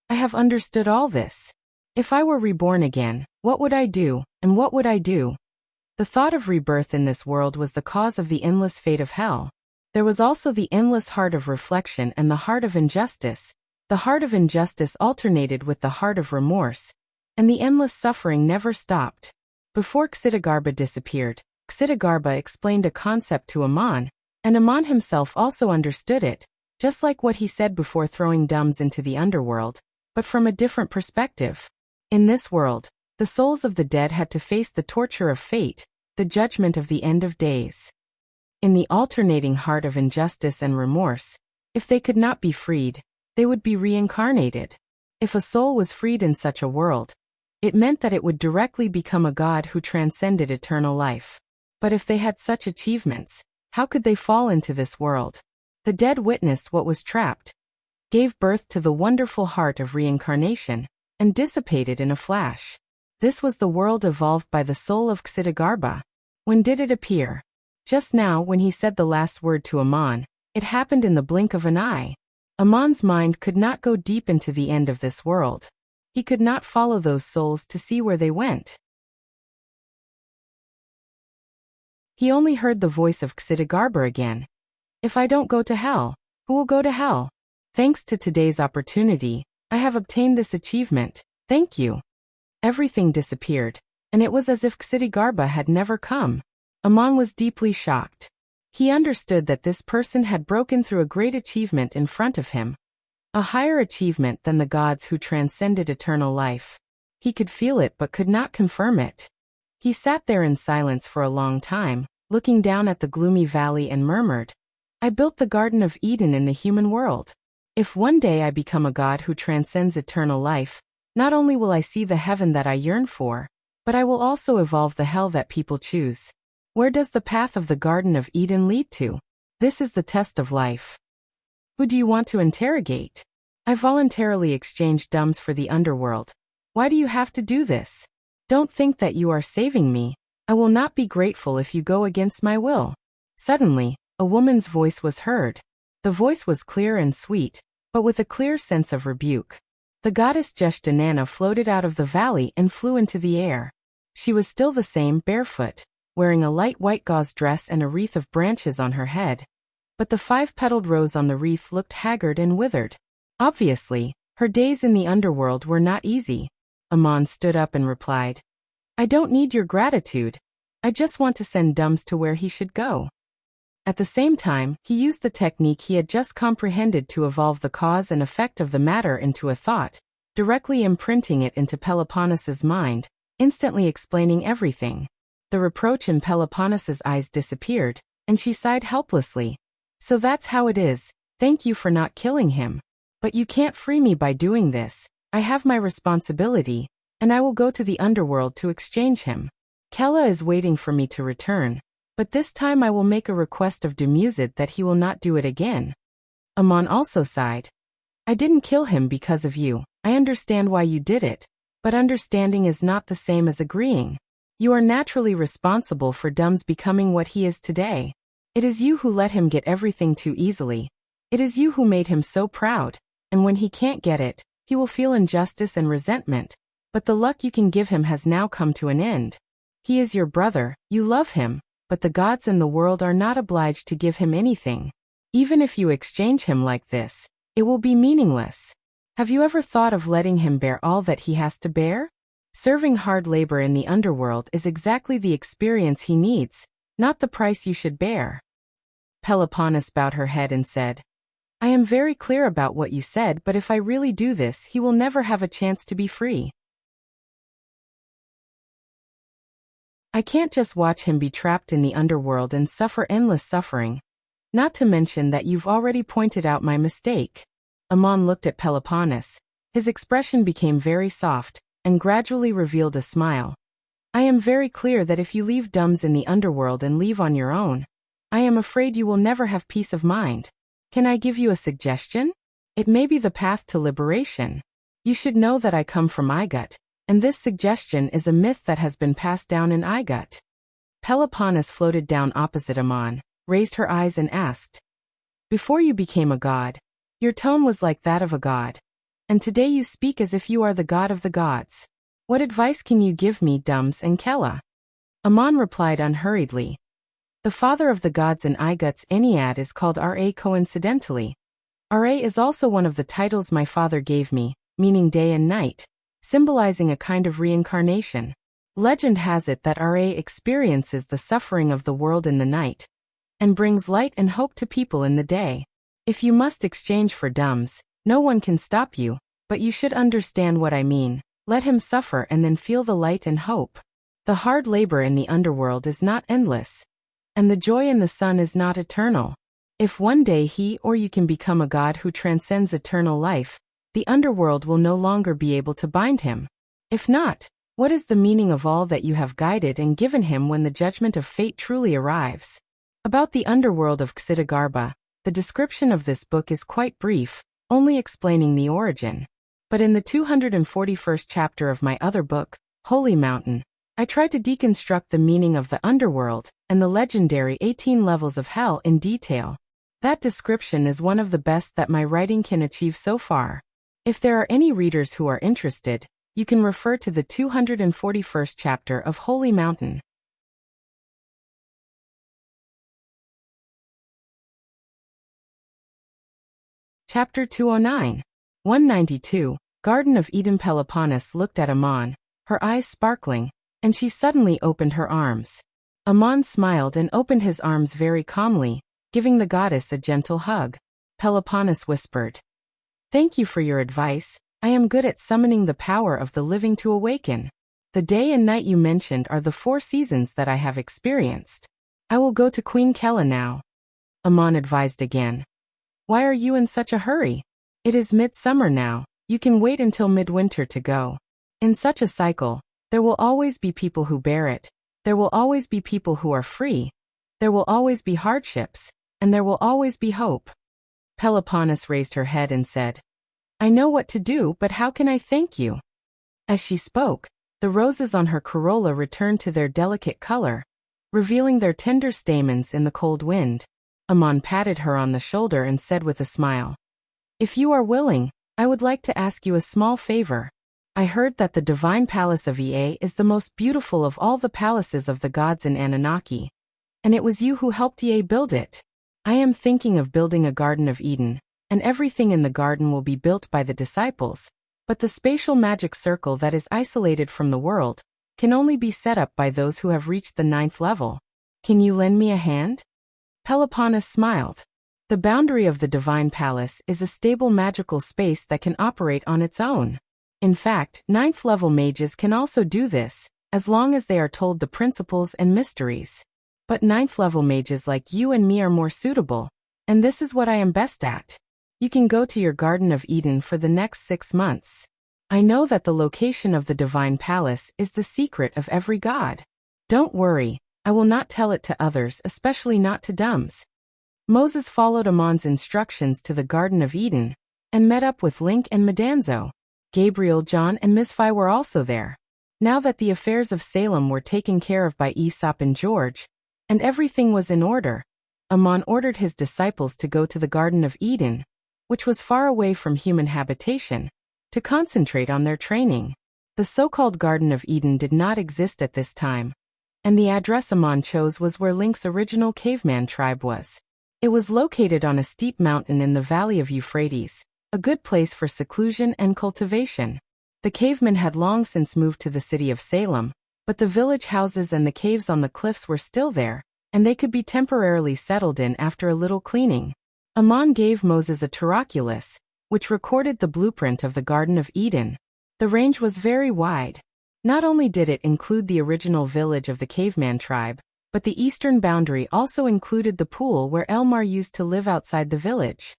I have understood all this. If I were reborn again, what would I do, and what would I do? The thought of rebirth in this world was the cause of the endless fate of hell. There was also the endless heart of reflection and the heart of injustice. The heart of injustice alternated with the heart of remorse, and the endless suffering never stopped. Before Ksitigarbha disappeared, Ksitigarbha explained a concept to Aman, and Aman himself also understood it, just like what he said before throwing Dums into the underworld, but from a different perspective. In this world, the souls of the dead had to face the torture of fate, the judgment of the end of days. In the alternating heart of injustice and remorse, if they could not be freed, they would be reincarnated. If a soul was freed in such a world, it meant that it would directly become a god who transcended eternal life. But if they had such achievements, how could they fall into this world? The dead witnessed what was trapped, gave birth to the wonderful heart of reincarnation, and dissipated in a flash. This was the world evolved by the soul of Ksitigarbha. When did it appear? Just now, when he said the last word to Aman. It happened in the blink of an eye. Aman's mind could not go deep into the end of this world. He could not follow those souls to see where they went. He only heard the voice of Ksitigarbha again. If I don't go to hell, who will go to hell? Thanks to today's opportunity, I have obtained this achievement. Thank you. Everything disappeared, and it was as if Ksitigarbha had never come. Aman was deeply shocked. He understood that this person had broken through a great achievement in front of him. A higher achievement than the gods who transcended eternal life. He could feel it but could not confirm it. He sat there in silence for a long time, looking down at the gloomy valley and murmured, I built the Garden of Eden in the human world. If one day I become a god who transcends eternal life, not only will I see the heaven that I yearn for, but I will also evolve the hell that people choose. Where does the path of the Garden of Eden lead to? This is the test of life. Who do you want to interrogate? I voluntarily exchanged Dums for the underworld. Why do you have to do this? Don't think that you are saving me. I will not be grateful if you go against my will. Suddenly, a woman's voice was heard. The voice was clear and sweet, but with a clear sense of rebuke. The goddess Jeshtanana floated out of the valley and flew into the air. She was still the same, barefoot, wearing a light white gauze dress and a wreath of branches on her head. But the 5-petaled rose on the wreath looked haggard and withered. Obviously, her days in the underworld were not easy. Aman stood up and replied, I don't need your gratitude. I just want to send Dums to where he should go. At the same time, he used the technique he had just comprehended to evolve the cause and effect of the matter into a thought, directly imprinting it into Peloponnes's mind, instantly explaining everything. The reproach in Peloponnes's eyes disappeared, and she sighed helplessly. So that's how it is. Thank you for not killing him. But you can't free me by doing this. I have my responsibility, and I will go to the underworld to exchange him. Kela is waiting for me to return, but this time I will make a request of Dumuzid that he will not do it again. Aman also sighed. I didn't kill him because of you. I understand why you did it, but understanding is not the same as agreeing. You are naturally responsible for Dums becoming what he is today. It is you who let him get everything too easily. It is you who made him so proud, and when he can't get it, he will feel injustice and resentment. But the luck you can give him has now come to an end. He is your brother, you love him, but the gods in the world are not obliged to give him anything. Even if you exchange him like this, it will be meaningless. Have you ever thought of letting him bear all that he has to bear? Serving hard labor in the underworld is exactly the experience he needs, not the price you should bear. Peloponnes bowed her head and said, I am very clear about what you said, but if I really do this, he will never have a chance to be free. I can't just watch him be trapped in the underworld and suffer endless suffering. Not to mention that you've already pointed out my mistake. Aman looked at Peloponnes. His expression became very soft, and gradually revealed a smile. I am very clear that if you leave Dums in the underworld and leave on your own, I am afraid you will never have peace of mind. Can I give you a suggestion? It may be the path to liberation. You should know that I come from Igut, and this suggestion is a myth that has been passed down in Igut. Peloponnes floated down opposite Ammon, raised her eyes and asked, "Before you became a god, your tone was like that of a god. And today you speak as if you are the god of the gods. What advice can you give me, Dums and Kella?" Ammon replied unhurriedly, "The father of the gods in Igut's Ennead is called Ra coincidentally. Ra is also one of the titles my father gave me, meaning day and night, symbolizing a kind of reincarnation. Legend has it that Ra experiences the suffering of the world in the night, and brings light and hope to people in the day. If you must exchange for Dums, no one can stop you, but you should understand what I mean. Let him suffer and then feel the light and hope. The hard labor in the underworld is not endless, and the joy in the sun is not eternal. If one day he or you can become a god who transcends eternal life, the underworld will no longer be able to bind him. If not, what is the meaning of all that you have guided and given him when the judgment of fate truly arrives?" About the underworld of Xidagarba, the description of this book is quite brief, only explaining the origin. But in the 241st chapter of my other book, Holy Mountain, I tried to deconstruct the meaning of the underworld and the legendary 18 levels of hell in detail. That description is one of the best that my writing can achieve so far. If there are any readers who are interested, you can refer to the 241st chapter of Holy Mountain. Chapter 209. 192. Garden of Eden. Peloponnes looked at Ammon, her eyes sparkling, and she suddenly opened her arms. Ammon smiled and opened his arms very calmly, giving the goddess a gentle hug. Peloponnes whispered, "Thank you for your advice. I am good at summoning the power of the living to awaken. The day and night you mentioned are the 4 seasons that I have experienced. I will go to Queen Kella now." Ammon advised again, "Why are you in such a hurry? It is midsummer now. You can wait until midwinter to go. In such a cycle, there will always be people who bear it. There will always be people who are free. There will always be hardships, and there will always be hope." Peloponnes raised her head and said, "I know what to do, but how can I thank you?" As she spoke, the roses on her corolla returned to their delicate color, revealing their tender stamens in the cold wind. Ammon patted her on the shoulder and said with a smile, "If you are willing, I would like to ask you a small favor. I heard that the divine palace of Ea is the most beautiful of all the palaces of the gods in Anunnaki, and it was you who helped Ea build it. I am thinking of building a Garden of Eden, and everything in the garden will be built by the disciples, but the spatial magic circle that is isolated from the world can only be set up by those who have reached the 9th level. Can you lend me a hand?" Peloponnes smiled. The boundary of the divine palace is a stable magical space that can operate on its own. In fact, 9th level mages can also do this, as long as they are told the principles and mysteries. But 9th level mages like you and me are more suitable, and this is what I am best at. You can go to your Garden of Eden for the next 6 months. I know that the location of the divine palace is the secret of every god. Don't worry, I will not tell it to others, especially not to Dums." Moses followed Ammon's instructions to the Garden of Eden, and met up with Link and Medanzo. Gabriel, John, and Misfi were also there. Now that the affairs of Salem were taken care of by Aesop and George, and everything was in order, Ammon ordered his disciples to go to the Garden of Eden, which was far away from human habitation, to concentrate on their training. The so-called Garden of Eden did not exist at this time, and the address Ammon chose was where Link's original caveman tribe was. It was located on a steep mountain in the valley of Euphrates, a good place for seclusion and cultivation. The cavemen had long since moved to the city of Salem, but the village houses and the caves on the cliffs were still there, and they could be temporarily settled in after a little cleaning. Ammon gave Moses a Turaculus, which recorded the blueprint of the Garden of Eden. The range was very wide. Not only did it include the original village of the caveman tribe, but the eastern boundary also included the pool where Elmar used to live outside the village.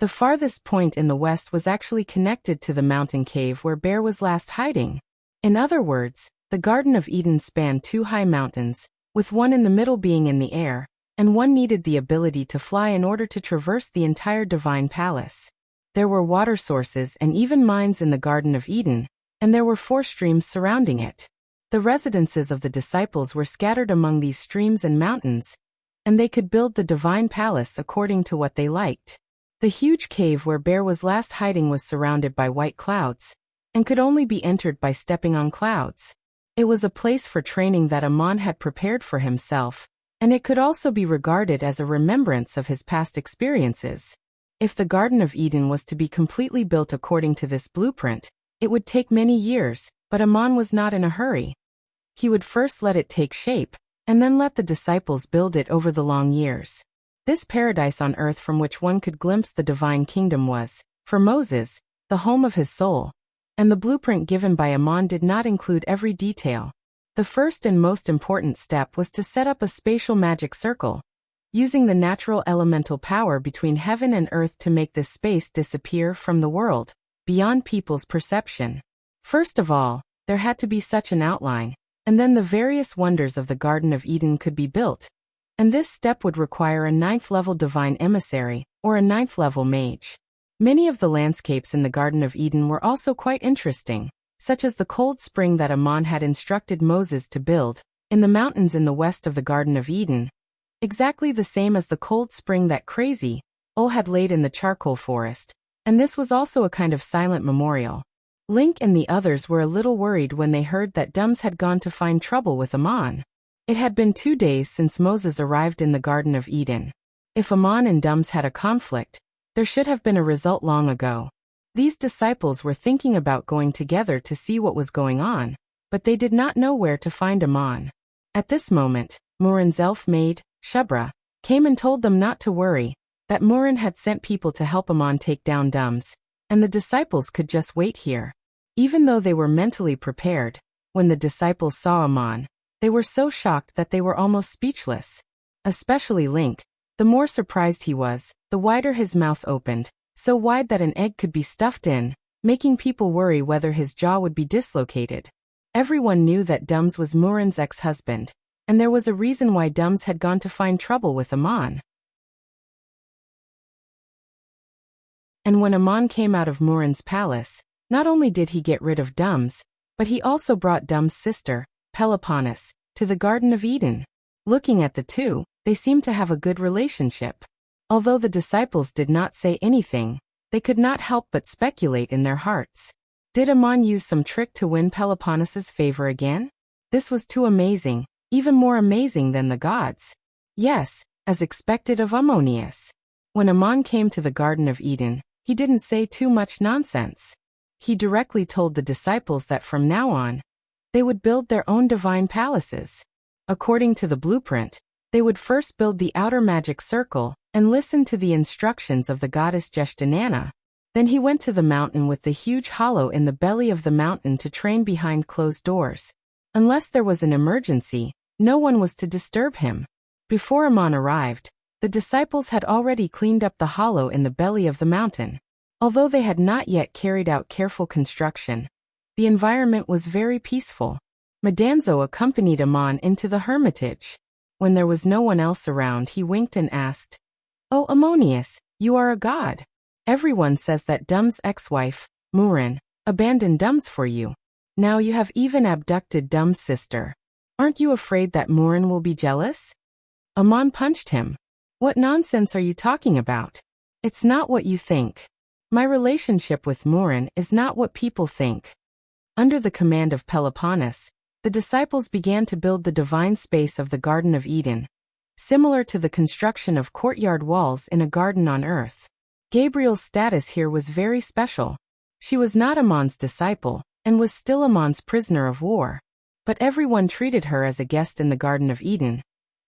The farthest point in the west was actually connected to the mountain cave where Bear was last hiding. In other words, the Garden of Eden spanned 2 high mountains, with one in the middle being in the air, and one needed the ability to fly in order to traverse the entire divine palace. There were water sources and even mines in the Garden of Eden, and there were 4 streams surrounding it. The residences of the disciples were scattered among these streams and mountains, and they could build the divine palace according to what they liked. The huge cave where Bear was last hiding was surrounded by white clouds, and could only be entered by stepping on clouds. It was a place for training that Amon had prepared for himself, and it could also be regarded as a remembrance of his past experiences. If the Garden of Eden was to be completely built according to this blueprint, it would take many years, but Amon was not in a hurry. He would first let it take shape, and then let the disciples build it over the long years. This paradise on earth from which one could glimpse the divine kingdom was, for Moses, the home of his soul, and the blueprint given by Amon did not include every detail. The first and most important step was to set up a spatial magic circle, using the natural elemental power between heaven and earth to make this space disappear from the world, beyond people's perception. First of all, there had to be such an outline, and then the various wonders of the Garden of Eden could be built, and this step would require a 9th-level divine emissary, or a 9th-level mage. Many of the landscapes in the Garden of Eden were also quite interesting, such as the cold spring that Amon had instructed Moses to build, in the mountains in the west of the Garden of Eden, exactly the same as the cold spring that Crazy Ol had laid in the charcoal forest, and this was also a kind of silent memorial. Link and the others were a little worried when they heard that Dums had gone to find trouble with Amon. It had been 2 days since Moses arrived in the Garden of Eden. If Amon and Dums had a conflict, there should have been a result long ago. These disciples were thinking about going together to see what was going on, but they did not know where to find Amon. At this moment, Murin's elf maid, Shubra, came and told them not to worry, that Murin had sent people to help Amon take down Dums, and the disciples could just wait here. Even though they were mentally prepared, when the disciples saw Amon, they were so shocked that they were almost speechless. Especially Link. The more surprised he was, the wider his mouth opened, so wide that an egg could be stuffed in, making people worry whether his jaw would be dislocated. Everyone knew that Dums was Murin's ex-husband, and there was a reason why Dums had gone to find trouble with Amon. And when Amon came out of Murin's palace, not only did he get rid of Dums, but he also brought Dums' sister, Peloponnes, to the Garden of Eden. Looking at the two, they seemed to have a good relationship. Although the disciples did not say anything, they could not help but speculate in their hearts. Did Amon use some trick to win Peloponnes' favor again? This was too amazing, even more amazing than the gods. Yes, as expected of Ammonius. When Amon came to the Garden of Eden, he didn't say too much nonsense. He directly told the disciples that from now on, they would build their own divine palaces. According to the blueprint, they would first build the outer magic circle and listen to the instructions of the goddess Jeshtanana. Then he went to the mountain with the huge hollow in the belly of the mountain to train behind closed doors. Unless there was an emergency, no one was to disturb him. Before Amon arrived, the disciples had already cleaned up the hollow in the belly of the mountain. Although they had not yet carried out careful construction, the environment was very peaceful. Madanzo accompanied Amon into the hermitage. When there was no one else around, he winked and asked, "Oh, Ammonius, you are a god. Everyone says that Dums' ex-wife, Murin, abandoned Dums for you. Now you have even abducted Dums' sister. Aren't you afraid that Murin will be jealous?" Amon punched him. "What nonsense are you talking about? It's not what you think. My relationship with Murin is not what people think." Under the command of Peloponnes, the disciples began to build the divine space of the Garden of Eden, similar to the construction of courtyard walls in a garden on earth. Gabriel's status here was very special. She was not Amon's disciple, and was still Amon's prisoner of war. But everyone treated her as a guest in the Garden of Eden,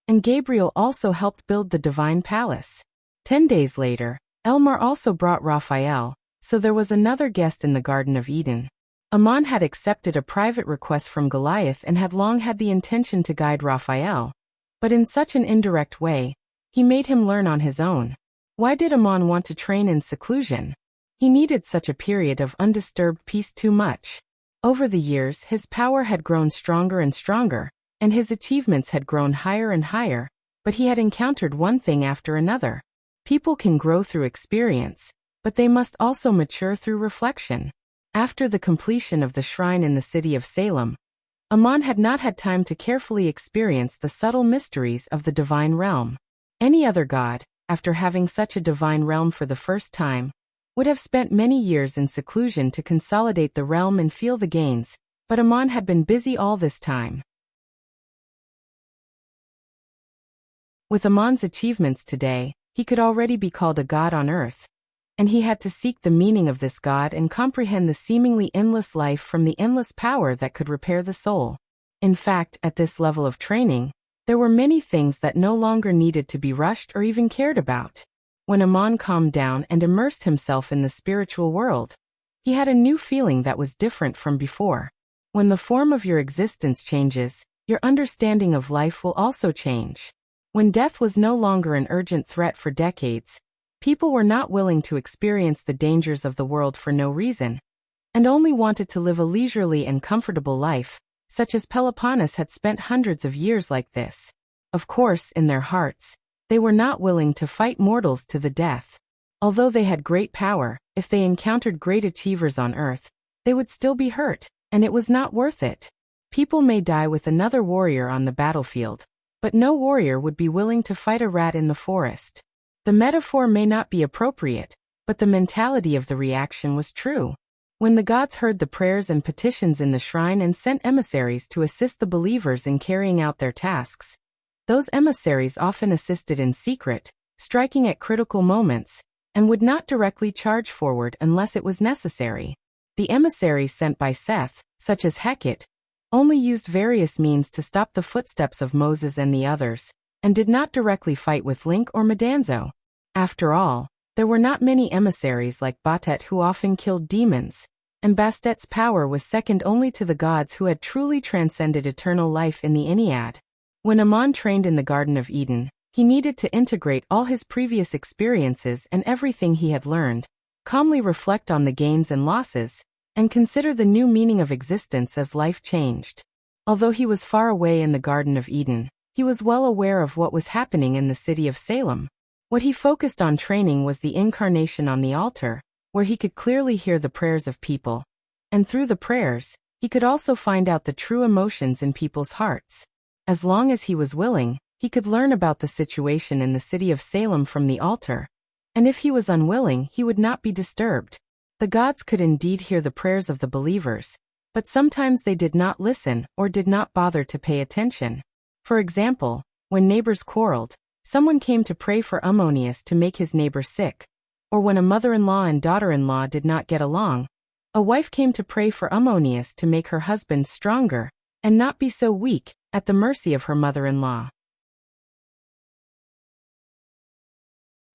and Gabriel also helped build the divine palace. 10 days later, Elmar also brought Raphael, so there was another guest in the Garden of Eden. Amon had accepted a private request from Goliath and had long had the intention to guide Raphael, but in such an indirect way, he made him learn on his own. Why did Amon want to train in seclusion? He needed such a period of undisturbed peace too much. Over the years, his power had grown stronger and stronger, and his achievements had grown higher and higher, but he had encountered one thing after another. People can grow through experience, but they must also mature through reflection. After the completion of the shrine in the city of Salem, Amon had not had time to carefully experience the subtle mysteries of the divine realm. Any other god, after having such a divine realm for the first time, would have spent many years in seclusion to consolidate the realm and feel the gains, but Amon had been busy all this time. With Amon's achievements today, he could already be called a god on earth, and he had to seek the meaning of this god and comprehend the seemingly endless life from the endless power that could repair the soul. In fact, at this level of training, there were many things that no longer needed to be rushed or even cared about. When Amon calmed down and immersed himself in the spiritual world, he had a new feeling that was different from before. When the form of your existence changes, your understanding of life will also change. When death was no longer an urgent threat for decades, people were not willing to experience the dangers of the world for no reason, and only wanted to live a leisurely and comfortable life, such as Peloponnes had spent hundreds of years like this. Of course, in their hearts, they were not willing to fight mortals to the death. Although they had great power, if they encountered great achievers on earth, they would still be hurt, and it was not worth it. People may die with another warrior on the battlefield, but no warrior would be willing to fight a rat in the forest. The metaphor may not be appropriate, but the mentality of the reaction was true. When the gods heard the prayers and petitions in the shrine and sent emissaries to assist the believers in carrying out their tasks, those emissaries often assisted in secret, striking at critical moments, and would not directly charge forward unless it was necessary. The emissaries sent by Seth, such as Hecate, only used various means to stop the footsteps of Moses and the others, and did not directly fight with Link or Medanzo. After all, there were not many emissaries like Batet who often killed demons, and Bastet's power was second only to the gods who had truly transcended eternal life in the Ennead. When Amon trained in the Garden of Eden, he needed to integrate all his previous experiences and everything he had learned, calmly reflect on the gains and losses, and consider the new meaning of existence as life changed. Although he was far away in the Garden of Eden, he was well aware of what was happening in the city of Salem. What he focused on training was the incarnation on the altar, where he could clearly hear the prayers of people, and through the prayers, he could also find out the true emotions in people's hearts. As long as he was willing, he could learn about the situation in the city of Salem from the altar, and if he was unwilling, he would not be disturbed. The gods could indeed hear the prayers of the believers, but sometimes they did not listen or did not bother to pay attention. For example, when neighbors quarreled, someone came to pray for Ammonius to make his neighbor sick, or when a mother-in-law and daughter-in-law did not get along, a wife came to pray for Ammonius to make her husband stronger and not be so weak, at the mercy of her mother-in-law.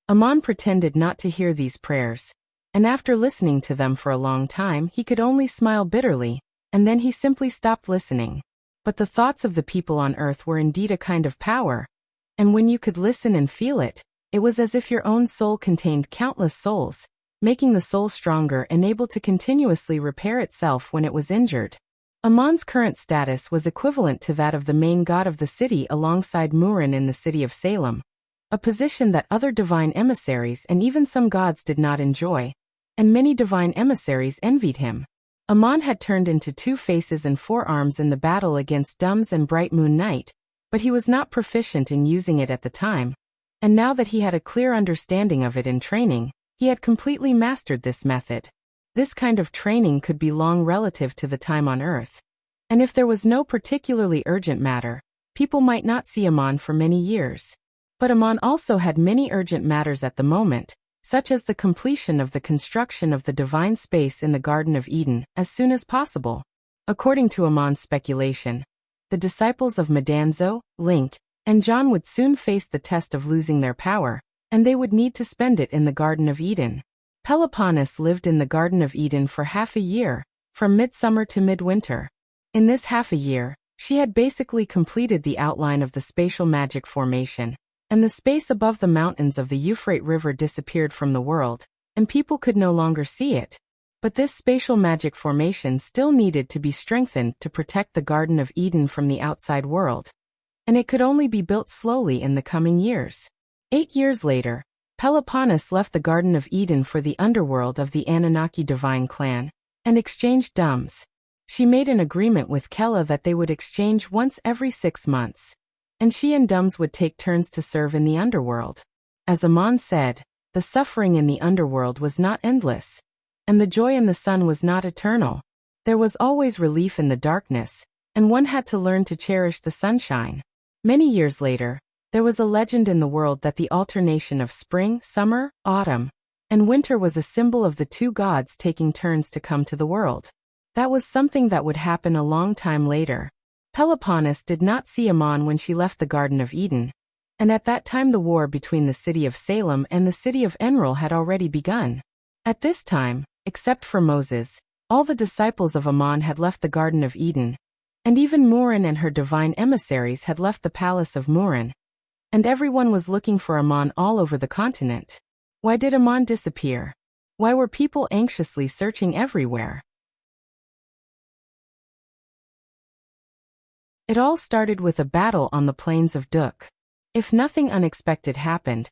Amon pretended not to hear these prayers, and after listening to them for a long time he could only smile bitterly, and then he simply stopped listening. But the thoughts of the people on earth were indeed a kind of power, and when you could listen and feel it, it was as if your own soul contained countless souls, making the soul stronger and able to continuously repair itself when it was injured. Amon's current status was equivalent to that of the main god of the city alongside Murin in the city of Salem, a position that other divine emissaries and even some gods did not enjoy, and many divine emissaries envied him. Amon had turned into 2 faces and 4 arms in the battle against Dums and Bright Moon Knight, but he was not proficient in using it at the time, and now that he had a clear understanding of it in training, he had completely mastered this method. This kind of training could be long relative to the time on Earth, and if there was no particularly urgent matter, people might not see Amon for many years. But Amon also had many urgent matters at the moment, such as the completion of the construction of the divine space in the Garden of Eden as soon as possible. According to Amon's speculation, the disciples of Medanzo, Link, and John would soon face the test of losing their power, and they would need to spend it in the Garden of Eden. Peloponnes lived in the Garden of Eden for half a year, from midsummer to midwinter. In this half a year, she had basically completed the outline of the spatial magic formation, and the space above the mountains of the Euphrates River disappeared from the world, and people could no longer see it. But this spatial magic formation still needed to be strengthened to protect the Garden of Eden from the outside world, and it could only be built slowly in the coming years. 8 years later, Peloponnes left the Garden of Eden for the underworld of the Anunnaki divine clan, and exchanged Dums. She made an agreement with Kella that they would exchange once every 6 months, and she and Dums would take turns to serve in the underworld. As Amon said, the suffering in the underworld was not endless, and the joy in the sun was not eternal. There was always relief in the darkness, and one had to learn to cherish the sunshine. Many years later, there was a legend in the world that the alternation of spring, summer, autumn, and winter was a symbol of the two gods taking turns to come to the world. That was something that would happen a long time later. Peloponnes did not see Ammon when she left the Garden of Eden, and at that time the war between the city of Salem and the city of Enril had already begun. At this time, except for Moses, all the disciples of Ammon had left the Garden of Eden, and even Murin and her divine emissaries had left the palace of Murin, and everyone was looking for Ammon all over the continent. Why did Ammon disappear? Why were people anxiously searching everywhere? It all started with a battle on the plains of Duk. If nothing unexpected happened,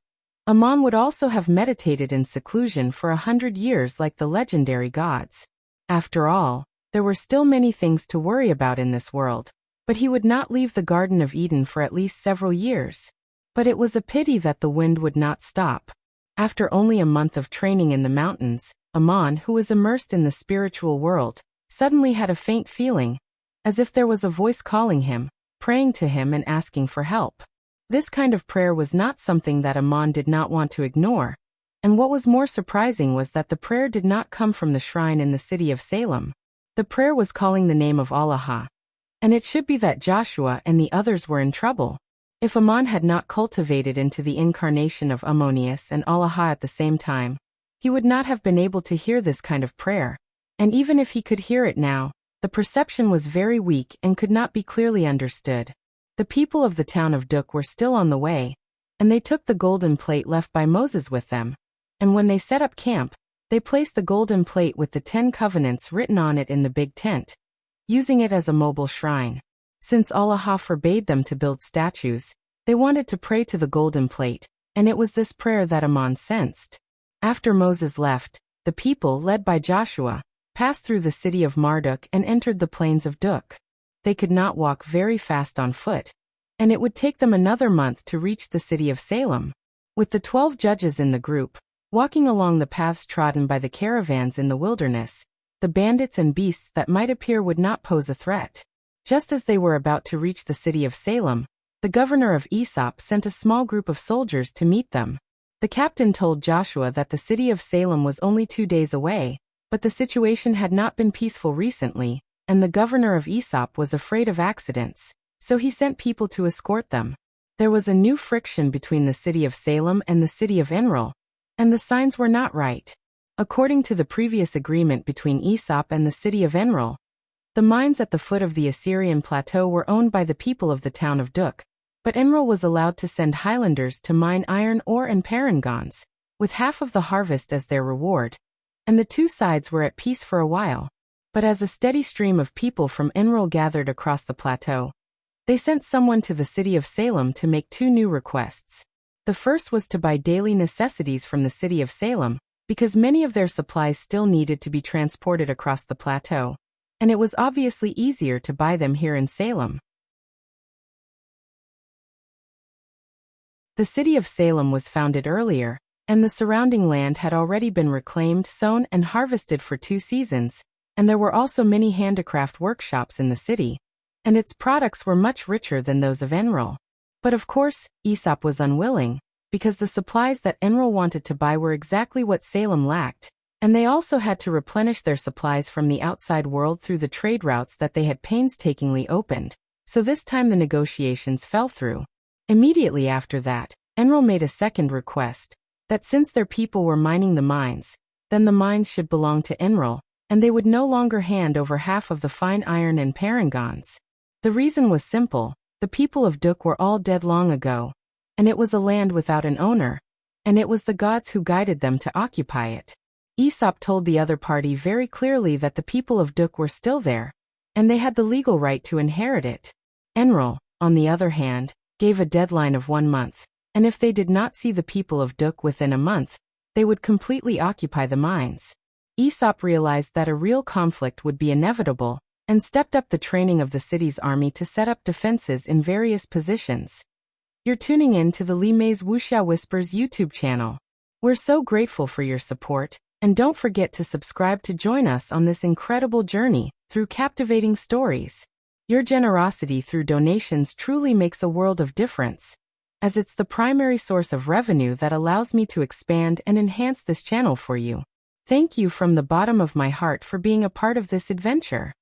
Ammon would also have meditated in seclusion for 100 years like the legendary gods. After all, there were still many things to worry about in this world, but he would not leave the Garden of Eden for at least several years. But it was a pity that the wind would not stop. After only a month of training in the mountains, Ammon, who was immersed in the spiritual world, suddenly had a faint feeling, as if there was a voice calling him, praying to him and asking for help. This kind of prayer was not something that Ammon did not want to ignore, and what was more surprising was that the prayer did not come from the shrine in the city of Salem. The prayer was calling the name of Allah, and it should be that Joshua and the others were in trouble. If Ammon had not cultivated into the incarnation of Ammonius and Allah at the same time, he would not have been able to hear this kind of prayer, and even if he could hear it now, the perception was very weak and could not be clearly understood. The people of the town of Duk were still on the way, and they took the golden plate left by Moses with them, and when they set up camp, they placed the golden plate with the 10 covenants written on it in the big tent, using it as a mobile shrine. Since Allah forbade them to build statues, they wanted to pray to the golden plate, and it was this prayer that Ammon sensed. After Moses left, the people, led by Joshua, passed through the city of Marduk and entered the plains of Duk. They could not walk very fast on foot, and it would take them another month to reach the city of Salem. With the 12 judges in the group, walking along the paths trodden by the caravans in the wilderness, the bandits and beasts that might appear would not pose a threat. Just as they were about to reach the city of Salem, the governor of Aesop sent a small group of soldiers to meet them. The captain told Joshua that the city of Salem was only 2 days away, but the situation had not been peaceful recently, and the governor of Aesop was afraid of accidents, so he sent people to escort them. There was a new friction between the city of Salem and the city of Enril, and the signs were not right. According to the previous agreement between Aesop and the city of Enril, the mines at the foot of the Assyrian plateau were owned by the people of the town of Duk, but Enril was allowed to send highlanders to mine iron ore and parangons, with half of the harvest as their reward, and the two sides were at peace for a while. But as a steady stream of people from Enril gathered across the plateau, they sent someone to the city of Salem to make 2 new requests. The first was to buy daily necessities from the city of Salem, because many of their supplies still needed to be transported across the plateau, and it was obviously easier to buy them here in Salem. The city of Salem was founded earlier, and the surrounding land had already been reclaimed, sown, and harvested for 2 seasons, and there were also many handicraft workshops in the city, and its products were much richer than those of Enril. But of course, Aesop was unwilling, because the supplies that Enril wanted to buy were exactly what Salem lacked, and they also had to replenish their supplies from the outside world through the trade routes that they had painstakingly opened, so this time the negotiations fell through. Immediately after that, Enril made a second request, that since their people were mining the mines, then the mines should belong to Enril, and they would no longer hand over half of the fine iron and parangons. The reason was simple: the people of Duk were all dead long ago, and it was a land without an owner, and it was the gods who guided them to occupy it. Aesop told the other party very clearly that the people of Duk were still there, and they had the legal right to inherit it. Enril, on the other hand, gave a deadline of 1 month, and if they did not see the people of Duk within a month, they would completely occupy the mines. Aesop realized that a real conflict would be inevitable, and stepped up the training of the city's army to set up defenses in various positions. You're tuning in to the Li Mei's Wuxia Whispers YouTube channel. We're so grateful for your support, and don't forget to subscribe to join us on this incredible journey through captivating stories. Your generosity through donations truly makes a world of difference, as it's the primary source of revenue that allows me to expand and enhance this channel for you. Thank you from the bottom of my heart for being a part of this adventure.